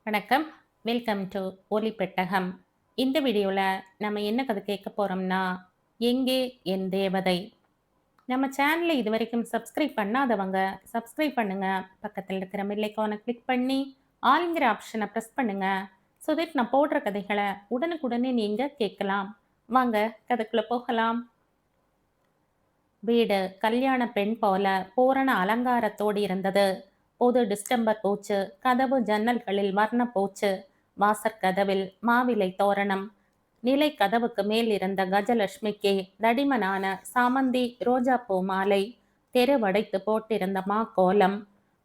வணக்கம். Welcome to ஒலி பெட்டகம். இந்த வீடியோவில் நம்ம என்ன கதை கேட்க போகிறோம்னா, எங்கே என் தேவதை. நம்ம சேனலை இது வரைக்கும் சப்ஸ்கிரைப் பண்ணாதவங்க சப்ஸ்கிரைப் பண்ணுங்க. பக்கத்தில் இருக்கிற பெல் ஐகானை கிளிக் பண்ணி ஆல்ங்கிற ஆப்ஷனை ப்ரெஸ் பண்ணுங்க. ஸோ தட் நான் போடுற கதைகளை உடனுக்குடனே நீங்கள் கேட்கலாம். வாங்க கதைக்குள்ளே போகலாம். வீடு கல்யாண பெண் போல பூரண அலங்காரத்தோடு இருந்தது. புது டிஸ்டம்பர் பூச்சு, கதவு ஜன்னல்களில் வர்ண பூச்சு, வாசற்கதவில் மாவிலை தோரணம். நிலை கதவுக்கு மேல் இருந்த கஜலட்சுமிக்கு தடிமனான சாமந்தி ரோஜாப்பூ மாலை, தெருவடைத்து போட்டிருந்த மா கோலம்.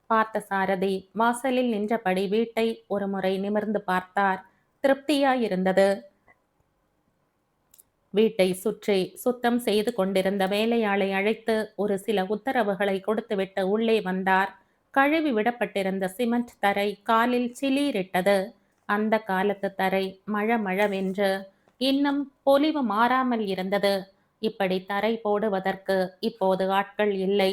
பார்த்த சாரதி வாசலில் நின்றபடி வீட்டை ஒரு முறை நிமிர்ந்து பார்த்தார். திருப்தியாயிருந்தது. வீட்டை சுற்றி சுத்தம் செய்து கொண்டிருந்த வேலையாளை அழைத்து ஒரு சில உத்தரவுகளை கொடுத்துவிட்டு உள்ளே வந்தார். கழுவி விடப்பட்டிருந்த சிமெண்ட் தரை காலில் சிலீரிட்டது. அந்த காலத்து தரை மழமழவென்று இன்னும் பொலிவு மாறாமல் இருந்தது. இப்படி தரை போடுவதற்கு இப்போது ஆட்கள் இல்லை.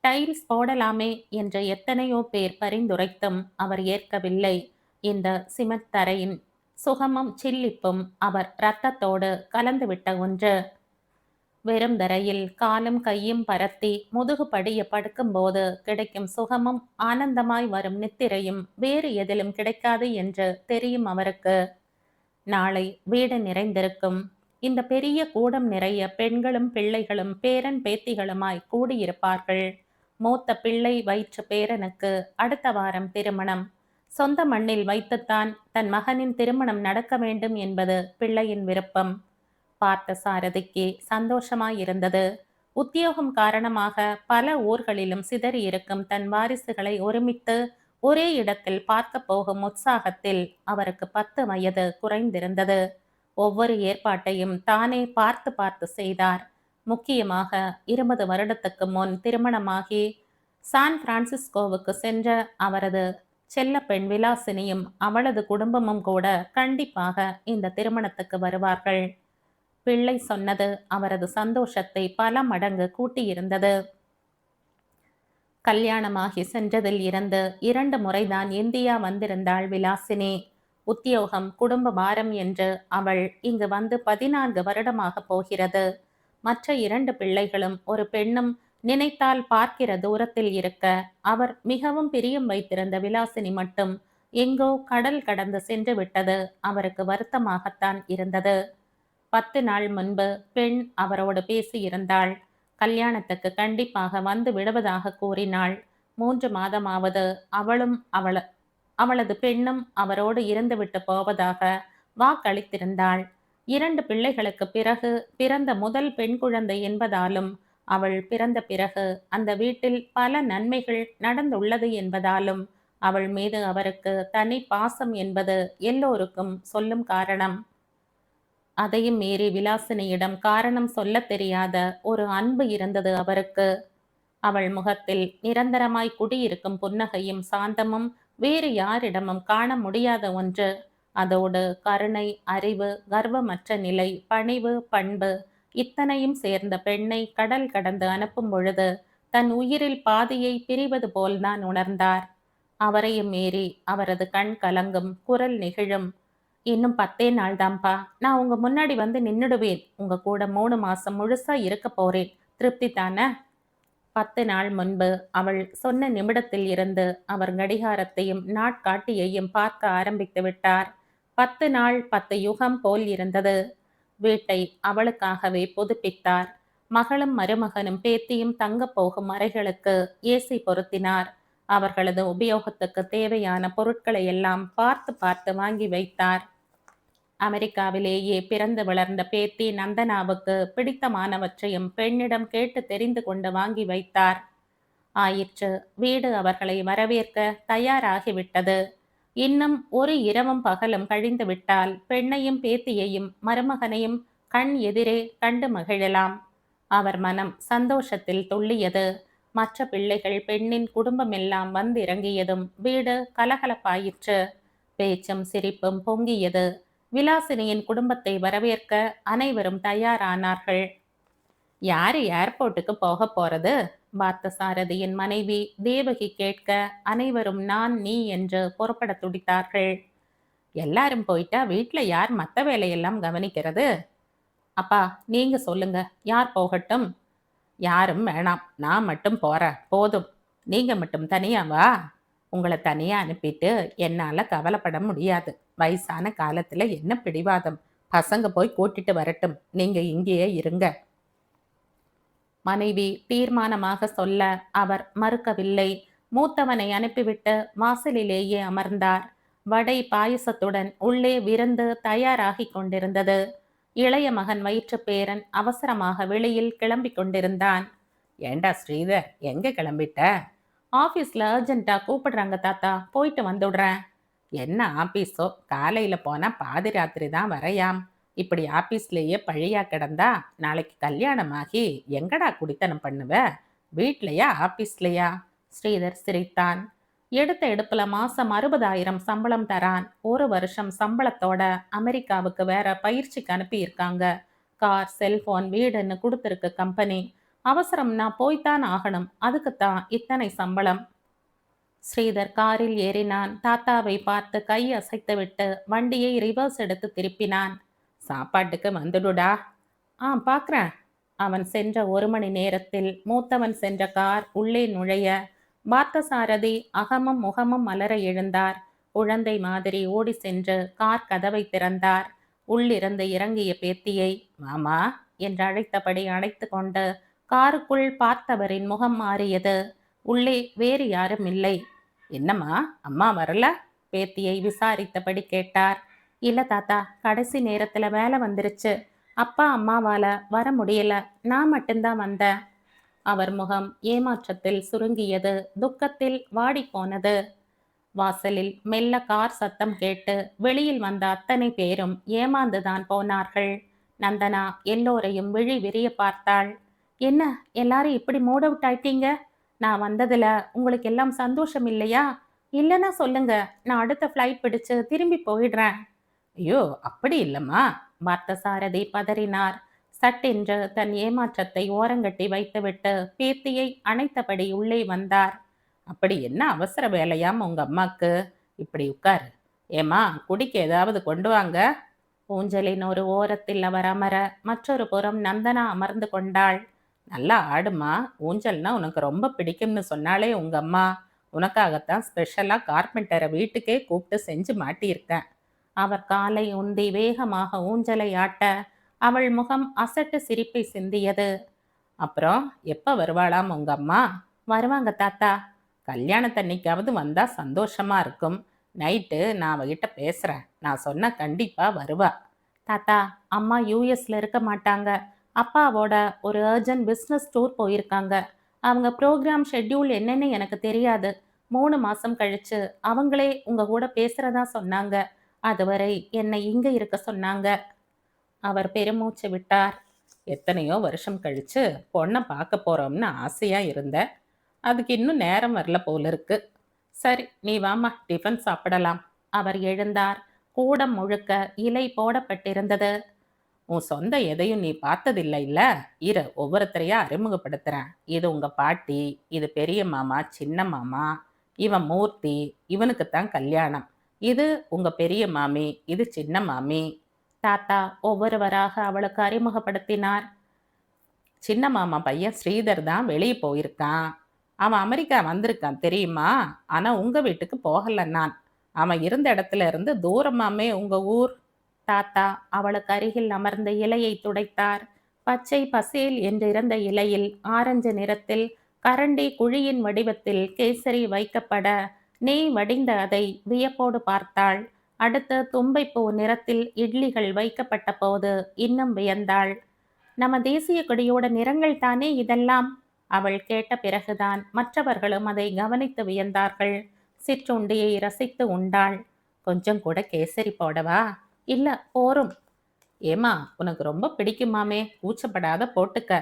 டைல்ஸ் போடலாமே என்று எத்தனையோ பேர் பரிந்துரைத்தும் அவர் ஏற்கவில்லை. இந்த சிமெண்ட் தரையின் சுகமும் சில்லிப்பும் அவர் இரத்தத்தோடு கலந்துவிட்ட ஒன்று. வெறும் தரையில் காலும் கையும் பரத்தி முதுகு படிய படுக்கும்போது கிடைக்கும் சுகமும் ஆனந்தமாய் வரும் நித்திரையும் வேறு எதிலும் கிடைக்காது என்று தெரியும் அவருக்கு. நாளை வீடு நிறைந்திருக்கும். இந்த பெரிய கூடம் நிறைய பெண்களும் பிள்ளைகளும் பேரன் பேத்திகளுமாய் கூடியிருப்பார்கள். மூத்த பிள்ளை வயிற்று பேரனுக்கு அடுத்த வாரம் திருமணம். சொந்த மண்ணில் வைத்துத்தான் தன் மகனின் திருமணம் நடக்க வேண்டும் என்பது பிள்ளையின் விருப்பம். பார்த்த சாரதிக்கு சந்தோஷமாயிருந்தது. உத்தியோகம் காரணமாக பல ஊர்களிலும் சிதறியிருக்கும் தன் வாரிசுகளை ஒருமித்து ஒரே இடத்தில் பார்க்க போகும் உற்சாகத்தில் அவருக்கு 10 வயது குறைந்திருந்தது. ஒவ்வொரு ஏற்பாட்டையும் தானே பார்த்து பார்த்து செய்தார். முக்கியமாக 20 வருடத்துக்கு முன் திருமணமாகி சான் பிரான்சிஸ்கோவுக்கு சென்ற அவரது செல்ல பெண் விலாசினியும் அவளது குடும்பமும் கூட கண்டிப்பாக இந்த திருமணத்துக்கு வருவார்கள். பிள்ளை சொன்னது அவரது சந்தோஷத்தை பல மடங்கு கூட்டியிருந்தது. கல்யாணமாகி சென்றதில் இருந்து 2 முறைதான் இந்தியா வந்திருந்தாள் விலாசினி. உத்தியோகம் குடும்ப பாரம் என்று அவள் இங்கு வந்து 14 வருடமாக போகிறது. மற்ற 2 பிள்ளைகளும் ஒரு பெண்ணும் நினைத்தால் பார்க்கிற தூரத்தில் இருக்க, அவர் மிகவும் பிரியம் வைத்திருந்த விலாசினி மட்டும் எங்கோ கடல் கடந்து சென்று விட்டது அவருக்கு வருத்தமாகத்தான் இருந்தது. 10 நாள் முன்பு பெண் அவரோடு பேசியிருந்தாள். கல்யாணத்துக்கு கண்டிப்பாக வந்து விடுவதாக கூறினாள். 3 மாதமாவது அவளும் அவளது பெண்ணும் அவரோடு இருந்துவிட்டு போவதாக வாக்களித்திருந்தாள். 2 பிள்ளைகளுக்கு பிறகு பிறந்த முதல் பெண் குழந்தை என்பதாலும், அவள் பிறந்த பிறகு அந்த வீட்டில் பல நன்மைகள் நடந்துள்ளது என்பதாலும் அவள் மீது அவருக்கு தனி பாசம் என்பது எல்லோருக்கும் சொல்லும் காரணம். அதையும் மீறி விலாசினியிடம் காரணம் சொல்ல தெரியாத ஒரு அன்பு இருந்தது அவருக்கு. அவள் முகத்தில் நிரந்தரமாய் குடியிருக்கும் புன்னகையும் சாந்தமும் வேறு யாரிடமும் காண முடியாத ஒன்று. அதோடு கருணை, அறிவு, கர்வமற்ற நிலை, பணிவு, பண்பு இத்தனையும் சேர்ந்த பெண்ணை கடல் கடந்து அனுப்பும் பொழுது தன் உயிரில் பாதியை பிரிவது போல்தான் உணர்ந்தார். அவரையும் மீறி அவரது கண் கலங்கும், குரல் நெகிழும். இன்னும் 10 நாள் தான்ப்பா, நான் உங்க முன்னாடி வந்து நின்னுடுவேன். உங்க கூட 3 மாசம் முழுசா இருக்க போறேன். திருப்தி தானே? 10 நாள் முன்பு அவள் சொன்ன நிமிடத்தில் இருந்து அவர் கடிகாரத்தையும் நாட்காட்டியையும் பார்க்க ஆரம்பித்து விட்டார். 10 நாள் 10 யுகம் போல் இருந்தது. வீட்டை அவளுக்காகவே புதுப்பித்தார். மகளும் மருமகனும் பேத்தியும் தங்க போகும் அறைகளுக்கு ஏசி பொருத்தினார். அவர்களது உபயோகத்துக்கு தேவையான பொருட்களை எல்லாம் பார்த்து பார்த்து வாங்கி வைத்தார். அமெரிக்காவிலேயே பிறந்து வளர்ந்த பேத்தி நந்தனாவுக்கு பிடித்தமானவற்றையும் பெண்ணிடம் கேட்டு தெரிந்து கொண்டு வாங்கி வைத்தார். ஆயிற்று, வீடு அவர்களை வரவேற்க தயாராகிவிட்டது. இன்னும் ஒரு இரவும் பகலும் கழிந்து விட்டால் பெண்ணையும் பேத்தியையும் மருமகனையும் கண் எதிரே கண்டு மகிழலாம். அவர் மனம் சந்தோஷத்தில் துள்ளியது. மற்ற பிள்ளைகள் பெண்ணின் குடும்பமெல்லாம் வந்திறங்கியதும் வீடு கலகலப்பாயிற்று. பேச்சும் சிரிப்பும் பொங்கியது. விலாசினியின் குடும்பத்தை வரவேற்க அனைவரும் தயாரானார்கள். யாரு ஏர்போர்ட்டுக்கு போக போறது? பார்த்தசாரதியின் மனைவி தேவகி கேட்க அனைவரும் நான் நீ என்று புறப்பட துடித்தார்கள். எல்லாரும் போயிட்டா வீட்ல யார் மத்த வேலையெல்லாம் கவனிக்கிறது? அப்பா, நீங்க சொல்லுங்க, யார் போகட்டும்? யாரும் வேணாம், நான் மட்டும் போறேன், போதும். நீங்க மட்டும் தனியா வா. உங்களை தனியா அனுப்பிட்டு என்னால கவலைப்பட முடியாது. வயசான காலத்துல என்ன பிடிவாதம்? பசங்க போய் கூட்டிட்டு வரட்டும், நீங்க இங்கேயே இருங்க. மனைவி தீர்மானமாக சொல்ல அவர் மறுக்கவில்லை. மூத்தவனை அனுப்பிவிட்டு வாசலிலேயே அமர்ந்தார். வடை பாயசத்துடன் உள்ளே விருந்து தயாராகிக் கொண்டிருந்தது. இளைய மகன் வயிற்றுப்பேரன் அவசரமாக வெளியில் கிளம்பிக் கொண்டிருந்தான். ஏண்டா ஸ்ரீதர், எங்க கிளம்பிட்ட? ஆபீஸ்ல அர்ஜென்ட்டா கூப்பிடுறாங்க தாத்தா, போயிட்டு வந்துடுறேன். என்ன ஆபீஸோ, காலையில போனா பாதி ராத்திரி தான் வரையாம். இப்படி ஆபீஸ்லயே பழியா கிடந்தா நாளைக்கு கல்யாணமாகி எங்கடா குடித்தனம் பண்ணுவ? வீட்லயா ஆபீஸ்லயா? ஸ்ரீதர் சிரித்தான். எடுத்த எடுப்புல மாசம் 60,000 சம்பளம் தரான். 1 வருஷம் சம்பளத்தோட அமெரிக்காவுக்கு வேற பயிற்சிக்கு அனுப்பி இருக்காங்க. கார், செல்போன், வீடுன்னு கொடுத்துருக்கு கம்பெனி. அவசரம்னா போய்த்தான் ஆகணும். அதுக்குத்தான் இத்தனை சம்பளம். ஸ்ரீதர் காரில் ஏறினான். தாத்தாவை பார்த்து கை அசைத்துவிட்டு வண்டியை ரிவர்ஸ் எடுத்து திருப்பினான். சாப்பாட்டுக்கு வந்துடுடா. பார்க்குறேன். அவன் சென்ற 1 மணி நேரத்தில் மூத்தவன் சென்ற கார் உள்ளே நுழைய பார்த்தசாரதி அகமும் முகமும் மலர எழுந்தார். குழந்தை மாதிரி ஓடி சென்று கார் கதவை திறந்தார். உள்ளிருந்து இறங்கிய பேத்தியை மாமா என்று அழைத்தபடி அழைத்து கொண்டு காருக்குள் பார்த்தவரின் முகம் மாறியது. உள்ளே வேறு யாரும் இல்லை. என்னம்மா, அம்மா வரல? பேத்தியை விசாரித்தபடி கேட்டார். இல்ல தாத்தா, கடைசி நேரத்துல வேலை வந்துருச்சு. அப்பா அம்மாவால வர முடியல, நான் மட்டும்தான் வந்தேன். அவர் முகம் ஏமாற்றத்தில் சுருங்கியது, துக்கத்தில் வாடிப்போனது. வாசலில் மெல்ல கார் சத்தம் கேட்டு வெளியில் வந்த அத்தனை பேரும் ஏமாந்துதான் போனார்கள். நந்தனா எல்லோரையும் விழி விரிய பார்த்தாள். என்ன எல்லாரும் இப்படி மூட் அவுட் ஆயிட்டீங்க? நான் வந்ததுல உங்களுக்கு எல்லாம் சந்தோஷம் இல்லையா? இல்லைன்னா சொல்லுங்க, நான் அடுத்த ஃப்ளைட் பிடிச்சு திரும்பி போயிடுறேன். ஐயோ, அப்படி இல்லம்மா, பார்த்தசாரதி பதறினார். சட்டென்று தன் ஏமாற்றத்தை ஓரங்கட்டி வைத்துவிட்டு பேத்தியை அணைத்தபடி உள்ளே வந்தார். அப்படி என்ன அவசர வேலையாம் உங்க அம்மாக்கு? இப்படி உட்காரு. ஏமா, குடிக்க ஏதாவது கொண்டு வாங்க. ஊஞ்சலின் ஒரு ஓரத்தில் அவர் அமர மற்றொரு புறம் நந்தனா அமர்ந்து கொண்டாள். நல்லா ஆடுமா, ஊஞ்சல்னா உனக்கு ரொம்ப பிடிக்கும்னு சொன்னாலே உங்க அம்மா. உனக்காகத்தான் ஸ்பெஷலா கார்பெண்டரை வீட்டுக்கே கூப்பிட்டு செஞ்சு மாட்டியிருக்கேன். அவர் காலை உந்தி வேகமாக ஊஞ்சலை ஆட்ட அவள் முகம் அசட்டு சிரிப்பை சிந்தியது. அப்புறம் எப்ப வருவாளாம் உங்க அம்மா? வருவாங்க தாத்தா. கல்யாணத்தன்னைக்காவது வந்தா சந்தோஷமா இருக்கும். நைட்டு நான் அவகிட்ட பேசுறேன். நான் சொன்ன கண்டிப்பா வருவா. தாத்தா, அம்மா யூஎஸ்ல இருக்க மாட்டாங்க. அப்பாவோட ஒரு அர்ஜென்ட் பிஸ்னஸ் டூர் போயிருக்காங்க. அவங்க ப்ரோக்ராம் ஷெட்யூல் என்னன்னு எனக்கு தெரியாது. 3 மாசம் கழிச்சு அவங்களே உங்க கூட பேசுறதா சொன்னாங்க. அதுவரை என்னை இங்க இருக்க சொன்னாங்க. அவர் பெருமூச்சு விட்டார். எத்தனையோ வருஷம் கழிச்சு பொண்ணை பார்க்க போறோம்னு ஆசையா இருந்த. அதுக்கு இன்னும் நேரம் வரல போல இருக்கு. சரி, நீ வாமா, டிஃபன் சாப்பிடலாம். அவர் எழுந்தார். கூடம் முழுக்க இலை போடப்பட்டிருந்தது. உன் சொந்த எதையும் நீ பார்த்ததில்லை இல்ல? இரு, ஒவ்வொருத்தரையா அறிமுகப்படுத்துறேன். இது உங்க பாட்டி, இது பெரிய மாமா, சின்ன மாமா, இவன் மூர்த்தி, இவனுக்குத்தான் கல்யாணம். இது உங்க பெரிய மாமி, இது சின்ன மாமி. தாத்தா ஒவ்வொருவராக அவளுக்கு அறிமுகப்படுத்தினார். சின்ன மாமா பையன் ஸ்ரீதர் தான் வெளியே போயிருக்கான். அவன் அமெரிக்கா வந்திருக்கான் தெரியுமா? ஆனா உங்க வீட்டுக்கு போகல நான். அவன் இருந்த இடத்துல இருந்து தூரமாமே உங்க ஊர். தாத்தா அவளுக்கு அருகில் அமர்ந்த இலையை துடைத்தார். பச்சை பசேல் என்றிருந்த இலையில் ஆரஞ்சு நிறத்தில் கரண்டி குழியின் வடிவத்தில் கேசரி வைக்கப்பட நெய் வடிந்த அதை வியப்போடு பார்த்தாள். அடுத்து தும்பைப்பூ நிறத்தில் இட்லிகள் வைக்கப்பட்ட போது இன்னும் வியந்தாள். நம்ம தேசிய கொடியோட நிறங்கள் தானே இதெல்லாம்? அவள் கேட்ட பிறகுதான் மற்றவர்களும் அதை கவனித்து வியந்தார்கள். சிற்றுண்டியை ரசித்து உண்டாள். கொஞ்சம் கூட கேசரி போடவா? இல்ல, போரும். ஏமா, உனக்கு ரொம்ப பிடிக்குமாமே, கூச்சப்படாத போட்டுக்க.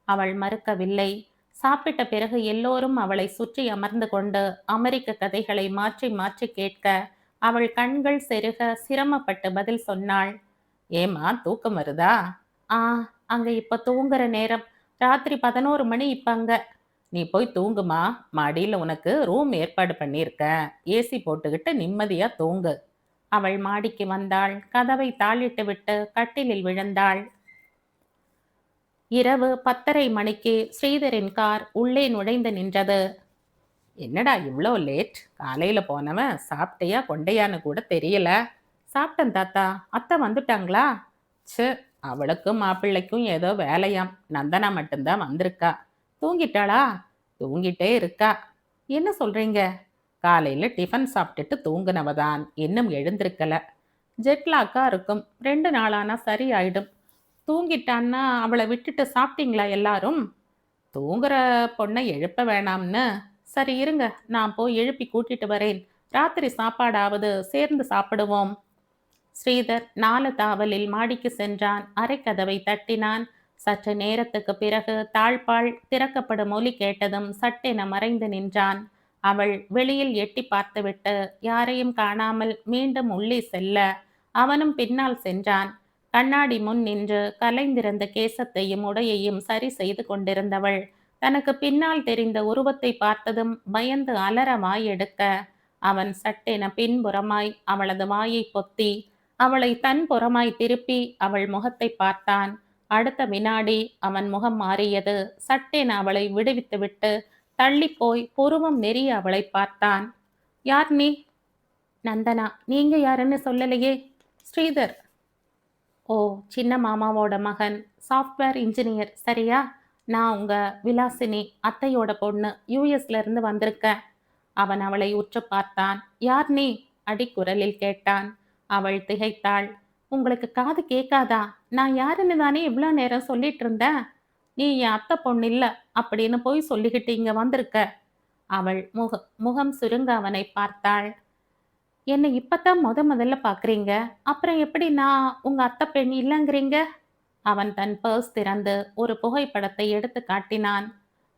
அவள் மறுக்கவில்லை. சாப்பிட்ட பிறகு எல்லோரும் அவளை சுற்றி அமர்ந்து கொண்டு அமெரிக்க கதைகளை மாற்றி மாற்றி கேட்க அவள் கண்கள் செருக சிரமப்பட்டு பதில் சொன்னாள். ஏமா, தூக்கம் வருதா? ஆ, அங்க இப்ப தூங்குற நேரம். ராத்திரி 11 மணி இப்ப அங்க. நீ போய் தூங்குமா. மாடியில் உனக்கு ரூம் ஏற்பாடு பண்ணியிருக்கேன். ஏசி போட்டுக்கிட்டு நிம்மதியா தூங்கு. அவள் மாடிக்கு வந்தாள். கதவை தாளிட்டு விட்டு கட்டிலில் விழுந்தாள். இரவு 10:30 மணிக்கு ஸ்ரீதரின் கார் உள்ளே நுழைந்து நின்றது. என்னடா இவ்வளோ லேட்? காலையில போனவன் சாப்பிட்டியா கொண்டையான்னு கூட தெரியல. சாப்பிட்டேன் தாத்தா. அத்தை வந்துட்டாங்களா? ச்சே, அவளுக்கும் மாப்பிள்ளைக்கும் ஏதோ வேலையாம். நந்தனா மட்டும்தான் வந்திருக்கா. தூங்கிட்டாளா? தூங்கிட்டே இருக்கா. என்ன சொல்றீங்க? காலையில டிஃபன் சாப்பிட்டுட்டு தூங்குனவதான், இன்னும் எழுந்திருக்கல. ஜெட்லாக்கா இருக்கும். 2 நாளானா சரி ஆயிடும். தூங்கிட்டான்னா அவளை விட்டுட்டு சாப்பிட்டீங்களா எல்லாரும்? தூங்குற பொண்ணை எழுப்ப வேணாம்னு. சரி இருங்க, நான் போய் எழுப்பி கூட்டிட்டு வரேன். ராத்திரி சாப்பாடாவது சேர்ந்து சாப்பிடுவோம். ஸ்ரீதர் 4 தாவலில் மாடிக்கு சென்றான். அறைக்கதவை தட்டினான். சற்று நேரத்துக்கு பிறகு தாழ்பாள் திறக்கப்படும் ஒலி கேட்டதும் சட்டென மறைந்து நின்றான். அவள் வெளியில் எட்டி பார்த்துவிட்டு யாரையும் காணாமல் மீண்டும் உள்ளே செல்ல அவனும் பின்னால் சென்றான். கண்ணாடி முன் நின்று கலைந்திருந்த கேசத்தையும் உடையையும் சரி செய்து கொண்டிருந்தவள் தனக்கு பின்னால் தெரிந்த உருவத்தை பார்த்ததும் பயந்து அலற வாயெடுக்க அவன் சட்டென பின்புறமாய் அவளது வாயை பொத்தி அவளை தன் புறமாய் திருப்பி அவள் முகத்தை பார்த்தான். அடுத்த வினாடி அவன் முகம் மாறியது. சட்டென அவளை விடுவித்துவிட்டு தள்ளிப்போய் புருவம் நெறிய அவளை பார்த்தான். யார் நீ? நந்தனா. நீங்க யாருன்னு சொல்லலையே. ஸ்ரீதர். ஓ, சின்ன மாமாவோட மகன். சாஃப்ட்வேர் இன்ஜினியர் சரியா? நான் உங்க விலாசினி, அத்தையோட பொண்ணு. யூஎஸ்ல இருந்து வந்திருக்கேன். அவன் அவளை உற்று பார்த்தான். யார் நீ? அடிக்குரலில் கேட்டான். அவள் திகைத்தாள். உங்களுக்கு காது கேட்காதா? நான் யாருன்னு தானே இவ்வளோ நேரம் சொல்லிட்டு இருந்தேன். நீ என் அத்தை பொண்ணு இல்ல அப்படின்னு போய் சொல்லிக்கிட்டு இங்க வந்திருக்க. அவள் முகம் சுருங்க அவனை பார்த்தாள். என்னை இப்பத்தான் முதல்ல பார்க்குறீங்க, அப்புறம் எப்படி நான் உங்க அத்தை பெண் இல்லைங்கிறீங்க? அவன் தன் பர்ஸ் திறந்து ஒரு புகைப்படத்தை எடுத்து காட்டினான்.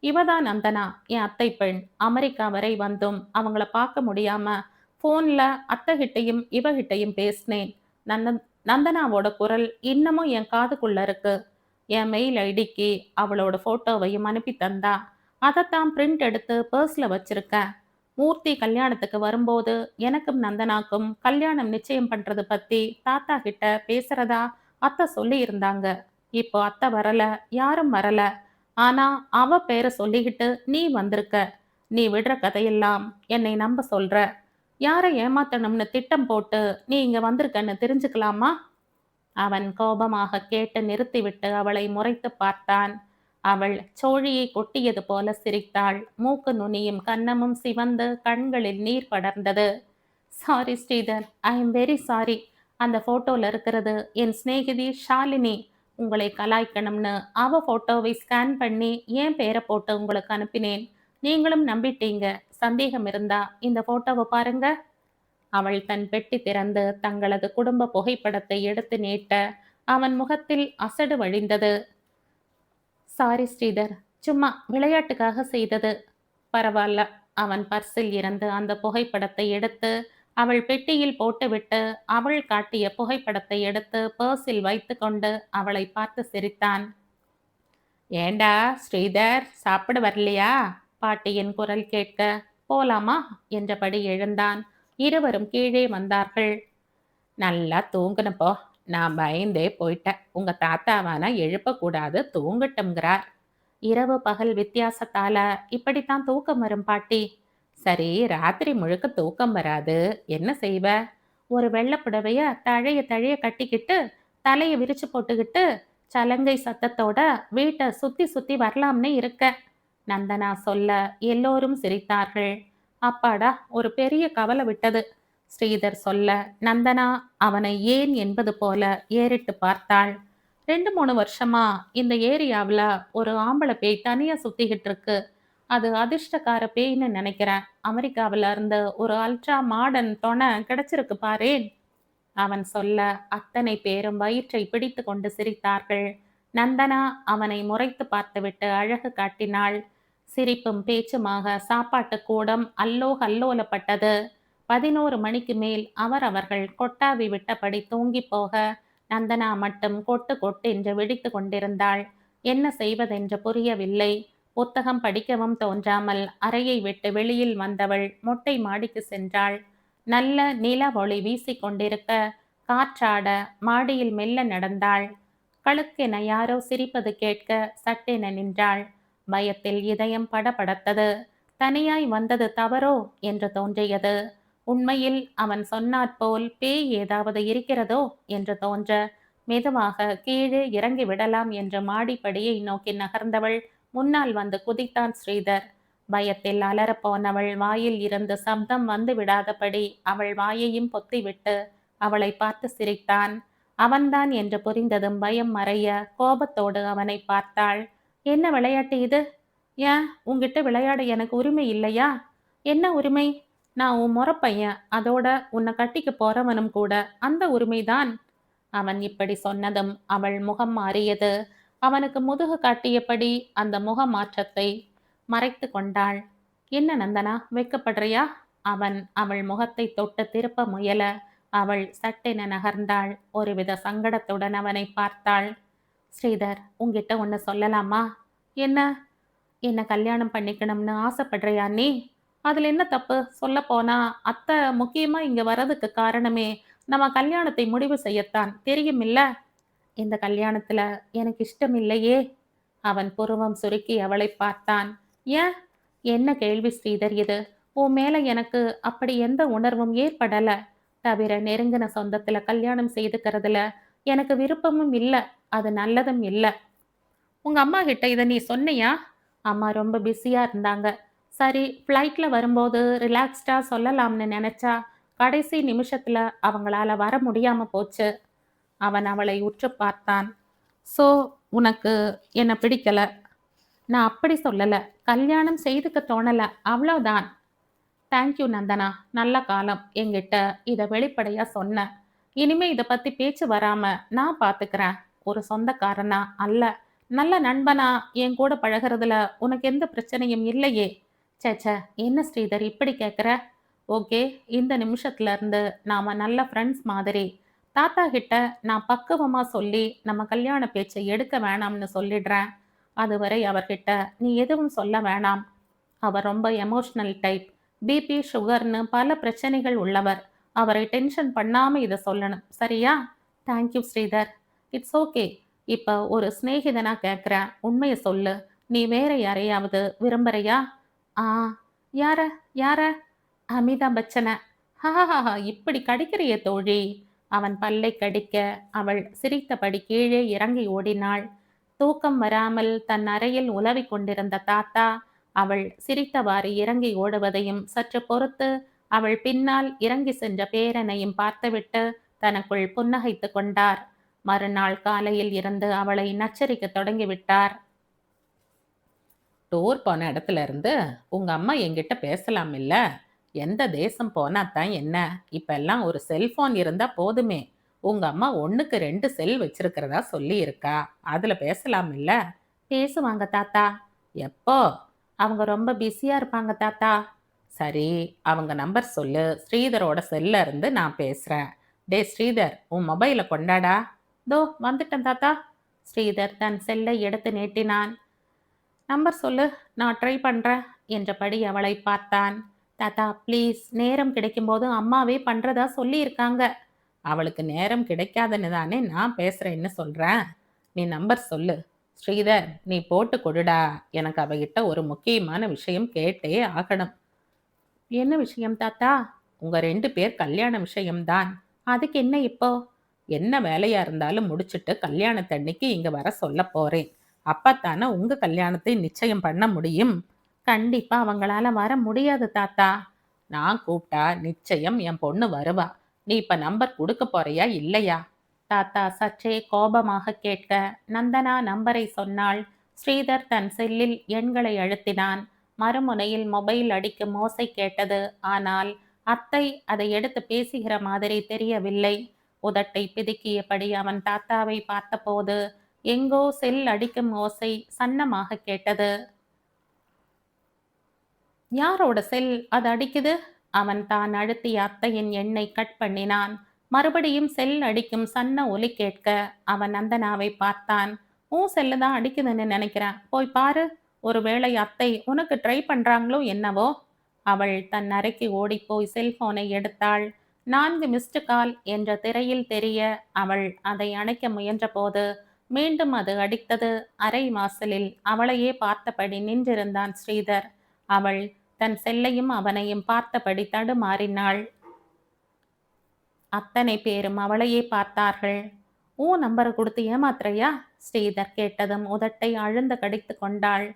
இவதான் நந்தனா, என் அத்தை பெண். அமெரிக்கா வரை வந்தும் அவங்கள பார்க்க முடியாம ஃபோனில் அத்தைகிட்டையும் இவகிட்டையும் பேசினேன். நந்தனாவோட குரல் இன்னமும் என் காதுக்குள்ள இருக்கு. என் மெயில் ஐடிக்கு அவளோட ஃபோட்டோவையும் அனுப்பி தந்தா. அதைத்தான் பிரிண்ட் எடுத்து பர்ஸில் வச்சிருக்கேன். மூர்த்தி கல்யாணத்துக்கு வரும்போது எனக்கும் நந்தனாக்கும் கல்யாணம் நிச்சயம் பண்றது பத்தி தாத்தா கிட்ட பேசுறதா அத்தை சொல்லி இருந்தாங்க. இப்போ அத்தை வரல, யாரும் வரல. ஆனா அவ பேரை சொல்லிக்கிட்டு நீ வந்திருக்க. நீ விடுற கதையெல்லாம் என்னை நம்ப சொல்ற. யாரை ஏமாத்தணும்னு திட்டம் போட்டு நீ இங்க வந்திருக்கன்னு தெரிஞ்சுக்கலாமா? அவன் கோபமாக கேட்டு நிறுத்திவிட்டு அவளை முறைத்து பார்த்தான். அவள் சோழியை கொட்டியது போல சிரித்தாள். மூக்கு நுனியும் கன்னமும் சிவந்து கண்களில் நீர் படர்ந்தது. Sorry Sridhar, I am very sorry. அந்த போட்டோல இருக்கிறது என் சிநேகிதி ஷாலினி. உங்களை கலாய்க்கணும்னு அவ போட்டோவை ஸ்கேன் பண்ணி என் பேரை போட்டு உங்களுக்கு அனுப்பினேன். நீங்களும் நம்பிட்டீங்க. சந்தேகம் இருந்தா இந்த போட்டோவை பாருங்க. அவள் தன் பெட்டி திறந்து தங்களது குடும்ப புகைப்படத்தை எடுத்து நீட்ட அவன் முகத்தில் அசடு வழிந்தது. சாரி ஸ்ரீதர், சும்மா விளையாட்டுக்காக செய்தது. பரவாயில்ல. அவன் பர்சில் இருந்து அந்த புகைப்படத்தை எடுத்து அவள் பெட்டியில் போட்டுவிட்டு அவள் காட்டிய புகைப்படத்தை எடுத்து பர்சில் வைத்து கொண்டு அவளை பார்த்து சிரித்தான். ஏண்டா ஸ்ரீதர், சாப்பிட வரலையா? பாட்டியின் குரல் கேட்க போலாமா என்றபடி எழுந்தான். இருவரும் கீழே வந்தார்கள். நல்லா தூங்குனப்போ. நான் பயந்தே போயிட்டேன். உங்க தாத்தாவானா எழுப்பக்கூடாது, தூங்கட்டும்ங்கிறார். இரவு பகல் வித்தியாசத்தால இப்படித்தான் தூக்கம் வரும் பாட்டி. சரி, ராத்திரி முழுக்க தூக்கம் வராது, என்ன செய்வ? ஒரு வெள்ளப்புடவைய தழைய தழைய கட்டிக்கிட்டு தலையை விரிச்சு போட்டுக்கிட்டு சலங்கை சத்தத்தோட வீட்டை சுத்தி சுத்தி வரலாம்னு இருக்க. நந்தனா சொல்ல எல்லோரும் சிரித்தார்கள். அப்பாடா, ஒரு பெரிய கவலை விட்டது. ஸ்ரீதர் சொல்ல நந்தனா அவனை ஏன் என்பது போல ஏறிட்டு பார்த்தாள். 2-3 வருஷமா இந்த ஏரியாவில் ஒரு ஆம்பளை பேய் தனியா சுத்திக்கிட்டு இருக்கு. அது அதிர்ஷ்டக்கார பேய்ன்னு நினைக்கிறேன். அமெரிக்காவில இருந்து ஒரு அல்ட்ரா மாடர்ன் தொணை கிடைச்சிருக்கு பாரேன். அவன் சொல்ல அத்தனை பேரும் வயிற்றை பிடித்து கொண்டு சிரித்தார்கள். நந்தனா அவனை முறைத்து பார்த்துவிட்டு அழகு காட்டினாள். சிரிப்பும் பேச்சுமாக சாப்பாட்டு கூடம் அல்லோ அல்லோலப்பட்டது. 11 மணிக்கு மேல் அவர்கள் கொட்டாவி விட்டபடி தூங்கி போக நந்தனா மட்டும் கொட்டு கொட்டென்று விழித்து கொண்டிருந்தாள். என்ன செய்வதென்று புரியவில்லை. புத்தகம் படிக்கவும் தோன்றாமல் அறையை விட்டு வெளியில் வந்தவள் மொட்டை மாடிக்கு சென்றாள். நல்ல நில ஒளி வீசிக்கொண்டிருக்க காற்றாட மாடியில் மெல்ல நடந்தாள். கழுக்கென யாரோ சிரிப்பது கேட்க சட்டென நின்றாள். பயத்தில் இதயம் படபடத்தது. தனியாய் வந்தது தவறோ என்று தோன்றியது. உண்மையில் அவன் சொன்னாற்போல் பேய் ஏதாவது இருக்கிறதோ என்று தோன்ற மெதுவாக கீழே இறங்கி விடலாம் என்று மாடிப்படியை நோக்கி நகர்ந்தவள் முன்னால் வந்து குதித்தான் ஸ்ரீதர். பயத்தில் அலறப்போனவள் வாயில் இருந்து சப்தம் வந்து விடாதபடி அவள் வாயையும் பொத்திவிட்டு அவளை பார்த்து சிரித்தான். அவன்தான் என்று புரிந்ததும் பயம் மறைய கோபத்தோடு அவனை பார்த்தாள். என்ன விளையாட்டு இது? ஏன் உன்கிட்ட விளையாட எனக்கு உரிமை இல்லையா? என்ன உரிமை? நான் உன் முறப்பையன், அதோட உன்னை கட்டிக்க போறவனும் கூட. அந்த உரிமைதான். அவன் இப்படி சொன்னதும் அவள் முகம் மாறியது. அவனுக்கு முதுகு காட்டியபடி அந்த முக மாற்றத்தை மறைத்து கொண்டாள். என்ன நந்தனா, வெக்கப்படுறியா? அவன் அவள் முகத்தை தொட்டு திருப்ப முயல அவள் சட்டென நகர்ந்தாள். ஒருவித சங்கடத்துடன் அவனை பார்த்தாள். ஸ்ரீதர், உன்கிட்ட ஒன்று சொல்லலாமா? என்ன? என்ன கல்யாணம் பண்ணிக்கணும்னு ஆசைப்படுறியா நீ? அதில் என்ன தப்பு? சொல்ல போனா அத்தை முக்கியமா இங்க வர்றதுக்கு காரணமே நம்ம கல்யாணத்தை முடிவு செய்யத்தான், தெரியுமில்ல? இந்த கல்யாணத்துல எனக்கு இஷ்டம் இல்லையே. அவன் புருவம் சுருக்கி அவளை பார்த்தான். ஏன்? என்ன கேள்வி ஸ்ரீதர் இது? உன் மேல எனக்கு அப்படி எந்த உணர்வும் ஏற்படல. தவிர நெருங்கின சொந்தத்துல கல்யாணம் செய்துக்கிறதுல எனக்கு விருப்பமும் இல்லை. அது நல்லதும் இல்லை. உங்க அம்மா கிட்ட இதை நீ சொன்னியா? அம்மா ரொம்ப பிஸியா இருந்தாங்க. சரி, ஃப்ளைட்ல வரும்போது ரிலாக்ஸ்டா சொல்லலாம்னு நினைச்சா கடைசி நிமிஷத்துல அவங்களால வர முடியாம போச்சு. அவன் அவளை உற்று பார்த்தான். ஸோ உனக்கு என்ன பிடிக்கல? நான் அப்படி சொல்லல. கல்யாணம் செய்துக்க தோணல, அவ்வளோதான். தேங்க்யூ நந்தனா, நல்ல காலம் என்கிட்ட இதை வெளிப்படையா சொன்ன. இனிமே இதை பத்தி பேச்சு வராம நான் பாத்துக்கிறேன். ஒரு சொந்தக்காரனா அல்ல, நல்ல நண்பனா என் கூட பழகிறதுல உனக்கு எந்த பிரச்சனையும் இல்லையே. சேச்சே, என்ன ஸ்ரீதர் இப்படி கேட்குற? ஓகே, இந்த நிமிஷத்துல இருந்து நாம நல்ல ஃப்ரெண்ட்ஸ் மாதிரி. தாத்தா கிட்ட நான் பக்குவமா சொல்லி நம்ம கல்யாண பேச்சை எடுக்க வேணாம்னு சொல்லிடுறேன். அதுவரை அவர்கிட்ட நீ எதுவும் சொல்ல வேணாம். அவர் ரொம்ப எமோஷ்னல் டைப். பிபி, சுகர்னு பல பிரச்சனைகள் உள்ளவர். அவரை டென்ஷன் பண்ணாம இதை சொல்லணும், சரியா? தேங்க்யூ ஸ்ரீதர். It's okay. இப்போ ஒரு சிநேகிதனா கேட்குறேன், உண்மையை சொல்லு. நீ வேற யாரையாவது விரும்புறியா? ஆ. யார? யார? அமிதாப் பச்சன. ஹஹஹா, இப்படி கடிக்கிறியே தோழி. அவன் பல்லை கடிக்க அவள் சிரித்தபடி கீழே இறங்கி ஓடினாள். தூக்கம் வராமல் தன் அறையில் உலவிக் கொண்டிருந்த தாத்தா அவள் சிரித்தவாறு இறங்கி ஓடுவதையும் சற்று பொறுத்து அவள் பின்னால் இறங்கி சென்ற பேரனையும் பார்த்துவிட்டு தனக்குள் புன்னகைத்து கொண்டார். மறுநாள் காலையில் இருந்து அவளை நச்சரிக்க தொடங்கிவிட்டார். டூர் போன இடத்துல இருந்து உங்க அம்மா என்கிட்ட பேசலாம் இல்ல? எந்த தேசம் போனா தான் என்ன? இப்பெல்லாம் ஒரு செல்போன் இருந்தா போதுமே. உங்க அம்மா 1க்கு 2 செல் வச்சிருக்கிறதா சொல்லி இருக்கா. அதுல பேசலாம் இல்ல? பேசுவாங்க தாத்தா. எப்போ? அவங்க ரொம்ப பிஸியா இருப்பாங்க தாத்தா. சரி, அவங்க நம்பர் சொல்லு. ஸ்ரீதரோட செல்ல இருந்து நான் பேசுறேன். டே ஸ்ரீதர், உன் மொபைலை கொண்டாடா. தோ வந்துட்டேன் தாத்தா. ஸ்ரீதர் தன் செல்லை எடுத்து நீட்டினான். நம்பர் சொல்லு, நான் ட்ரை பண்றேன் என்றபடி அவளை பார்த்தான். தாத்தா ப்ளீஸ், நேரம் கிடைக்கும்போது அம்மாவே பண்றதா சொல்லியிருக்காங்க. அவளுக்கு நேரம் கிடைக்காதுன்னு தானே நான் பேசுறேன்னு சொல்றேன். நீ நம்பர் சொல்லு. ஸ்ரீதர், நீ போட்டு கொடுடா. எனக்கு அவகிட்ட ஒரு முக்கியமான விஷயம் கேட்டே ஆகணும். என்ன விஷயம் தாத்தா? உங்க 2 பேர் கல்யாண விஷயம்தான். அதுக்கு என்ன இப்போ? என்ன வேலையா இருந்தாலும் முடிச்சிட்டு கல்யாணத்தன்னைக்கு இங்க வர சொல்ல போறேன். அப்பத்தானே உங்க கல்யாணத்தை நிச்சயம் பண்ண முடியும். கண்டிப்பா அவங்களால வர முடியாது தாத்தா. நான் கூப்பிட்டா நிச்சயம் என் பொண்ணு வருவா. நீ இப்ப நம்பர் கொடுக்க போறியா இல்லையா? தாத்தா சற்றே கோபமாக கேட்க நந்தனா நம்பரை சொன்னாள். ஸ்ரீதர் தன் செல்லில் எண்களை அழுத்தினான். மறுமுனையில் மொபைல் அடிக்கும் ஓசை கேட்டது. ஆனால் அத்தை அதை எடுத்து பேசுகிற மாதிரி தெரியவில்லை. உதட்டை பிதுக்கியபடி அவன் தாத்தாவை பார்த்தபோது எங்கோ செல் அடிக்கும் ஓசை சன்னமாக கேட்டது. யாரோட செல் அது அடிக்குது? அவன் தான் அழுத்திய அத்தையின் எண்ணை கட் பண்ணினான். மறுபடியும் செல் அடிக்கும் சன்ன ஒலி கேட்க அவன் நந்தனாவை பார்த்தான். செல்லு தான் அடிக்குதுன்னு நினைக்கிறேன், போய் பாரு. ஒருவேளை அத்தை உனக்கு ட்ரை பண்றாங்களோ என்னவோ. அவள் தன் அறைக்கு ஓடிப்போய் செல்போனை எடுத்தாள். 4 மிஸ்டு கால் என்ற திரையில் தெரிய அவள் அதை அணைக்க முயன்றபோது மீண்டும் அது அடித்தது. அறை வாசலில் அவளையே பார்த்தபடி நின்றிருந்தான் ஸ்ரீதர். அவள் தன் செல்லையும் அவனையும் பார்த்தபடி தடுமாறினாள். அத்தனை பேரும் அவளையே பார்த்தார்கள். உன் நம்பரை கொடுத்து ஏமாத்துறையா? ஸ்ரீதர் கேட்டதும் உதட்டை அழுந்த கடித்து கொண்டாள்.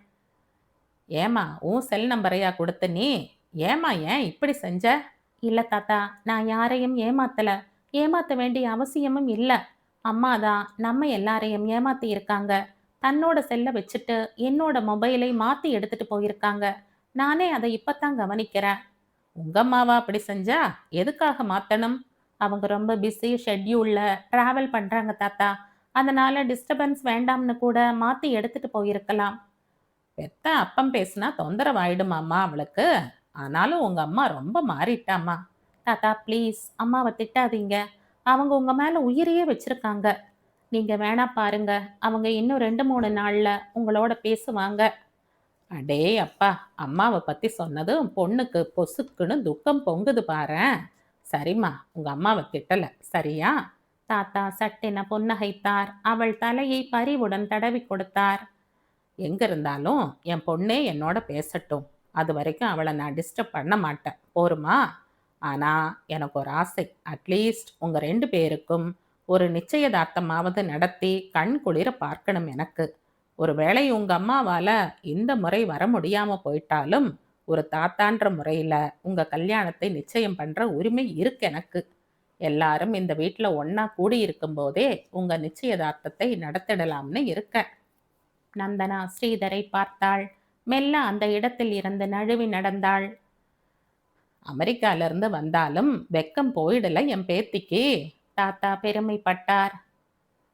ஏமா உன் செல் நம்பரையா கொடுத்த நீ? ஏமா ஏன் இப்படி செஞ்ச? இல்ல தாத்தா, நான் யாரையும் ஏமாத்தல. ஏமாத்த வேண்டிய அவசியமும் இல்ல. அம்மா தான் நம்ம எல்லாரையும் ஏமாத்தி இருக்காங்க. தன்னோட செல்ல வச்சுட்டு என்னோட மொபைலை மாத்தி எடுத்துட்டு போயிருக்காங்க. நானே அதை இப்பதான் கவனிக்கிறேன். உங்க அம்மாவா அப்படி செஞ்சா? எதுக்காக மாத்தணும்? அவங்க ரொம்ப பிஸி ஷெட்யூல்ல டிராவல் பண்றாங்க தாத்தா. அதனால டிஸ்டர்பன்ஸ் வேண்டாம்னு கூட மாத்தி எடுத்துட்டு போயிருக்கலாம். பெத்த அப்பம் பேசுனா தொந்தரவாயிடுமாம்மா அவளுக்கு. ஆனாலும் உங்க அம்மா ரொம்ப மாறிட்டாம்மா. தாத்தா ப்ளீஸ் அம்மாவை திட்டாதீங்க. அவங்க உங்க மேல உயிரையே வச்சிருக்காங்க. நீங்க வேணா பாருங்க. அவங்க இன்னும் 2-3 நாள்ல உங்களோட பேசுவாங்க. அடே அப்பா, அம்மாவை பத்தி சொன்னதும் பொண்ணுக்கு பொசுக்குன்னு துக்கம் பொங்குது பாரேன். சரிம்மா, உங்க அம்மாவை திட்டல சரியா? தாத்தா சட்டென புன்னகைத்தார். அவள் தலையை பரிவுடன் தடவி கொடுத்தார். எங்க இருந்தாலும் என் பொண்ணே என்னோட பேசட்டும். அது வரைக்கும் அவளை நான் டிஸ்டர்ப் பண்ண மாட்டேன். போருமா? ஆனா எனக்கு ஒரு ஆசை. அட்லீஸ்ட் உங்க 2 பேருக்கும் ஒரு நிச்சயதார்த்தமாவது நடத்தி கண் குளிர பார்க்கணும் எனக்கு. ஒருவேளை உங்க அம்மாவால இந்த முறை வர முடியாம போயிட்டாலும் ஒரு தாத்தான்ற முறையில உங்க கல்யாணத்தை நிச்சயம் பண்ற உரிமை இருக்கு எனக்கு. எல்லாரும் இந்த வீட்டுல ஒன்னா கூடி இருக்கும் போதே உங்க நிச்சயதார்த்தத்தை நடத்திடலாம்னு இருக்கேன். நந்தனா ஸ்ரீதரை பார்த்தாள். மெல்ல அந்த இடத்தில் இருந்து நழுவி நடந்தாள். அமெரிக்கால இருந்து வந்தாலும் வெக்கம் போயிடல என் பேத்திக்கு. தாத்தா பெருமைப்பட்டார்.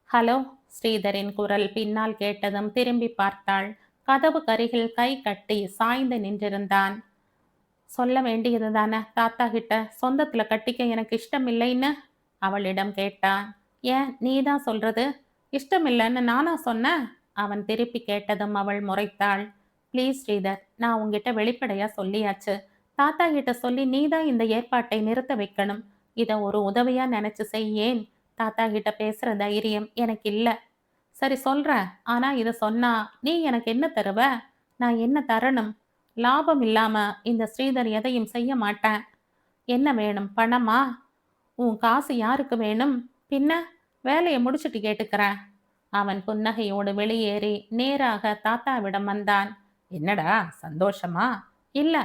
ஹலோ, ஸ்ரீதரின் குரல் பின்னால் கேட்டதும் திரும்பி பார்த்தாள். கதவு கருகில் கை கட்டி சாய்ந்து நின்றிருந்தான். சொல்ல வேண்டியது தானே தாத்தா கிட்ட, சொந்தத்துல கட்டிக்க எனக்கு இஷ்டம் இல்லைன்னு அவளிடம் கேட்டான். ஏன் நீதான் சொல்றது? இஷ்டம் இல்லைன்னு நானா சொன்னேன்? அவன் திருப்பி கேட்டதும் அவள் முறைத்தாள். ப்ளீஸ் ஸ்ரீதர், நான் உங்ககிட்ட வெளிப்படையா சொல்லியாச்சு. தாத்தா கிட்ட சொல்லி நீதான் இந்த ஏற்பாட்டை நிறுத்த வைக்கணும். இதை ஒரு உதவியா நினைச்சு செய்யேன். தாத்தா கிட்ட பேசுற தைரியம் எனக்கு இல்ல. சரி சொல்றேன். ஆனா இதை சொன்னா நீ எனக்கு என்ன தருவ? நான் என்ன தரணும்? லாபம் இல்லாம இந்த ஸ்ரீதர் எதையும் செய்ய மாட்டேன். என்ன வேணும்? பணமா? உன் காசு யாருக்கு வேணும்? பின்ன வேலையை முடிச்சுட்டு கேட்டுக்கிறேன். அவன் புன்னகையோடு வெளியேறி நேராக தாத்தாவிடம் வந்தான். என்னடா சந்தோஷமா? இல்ல.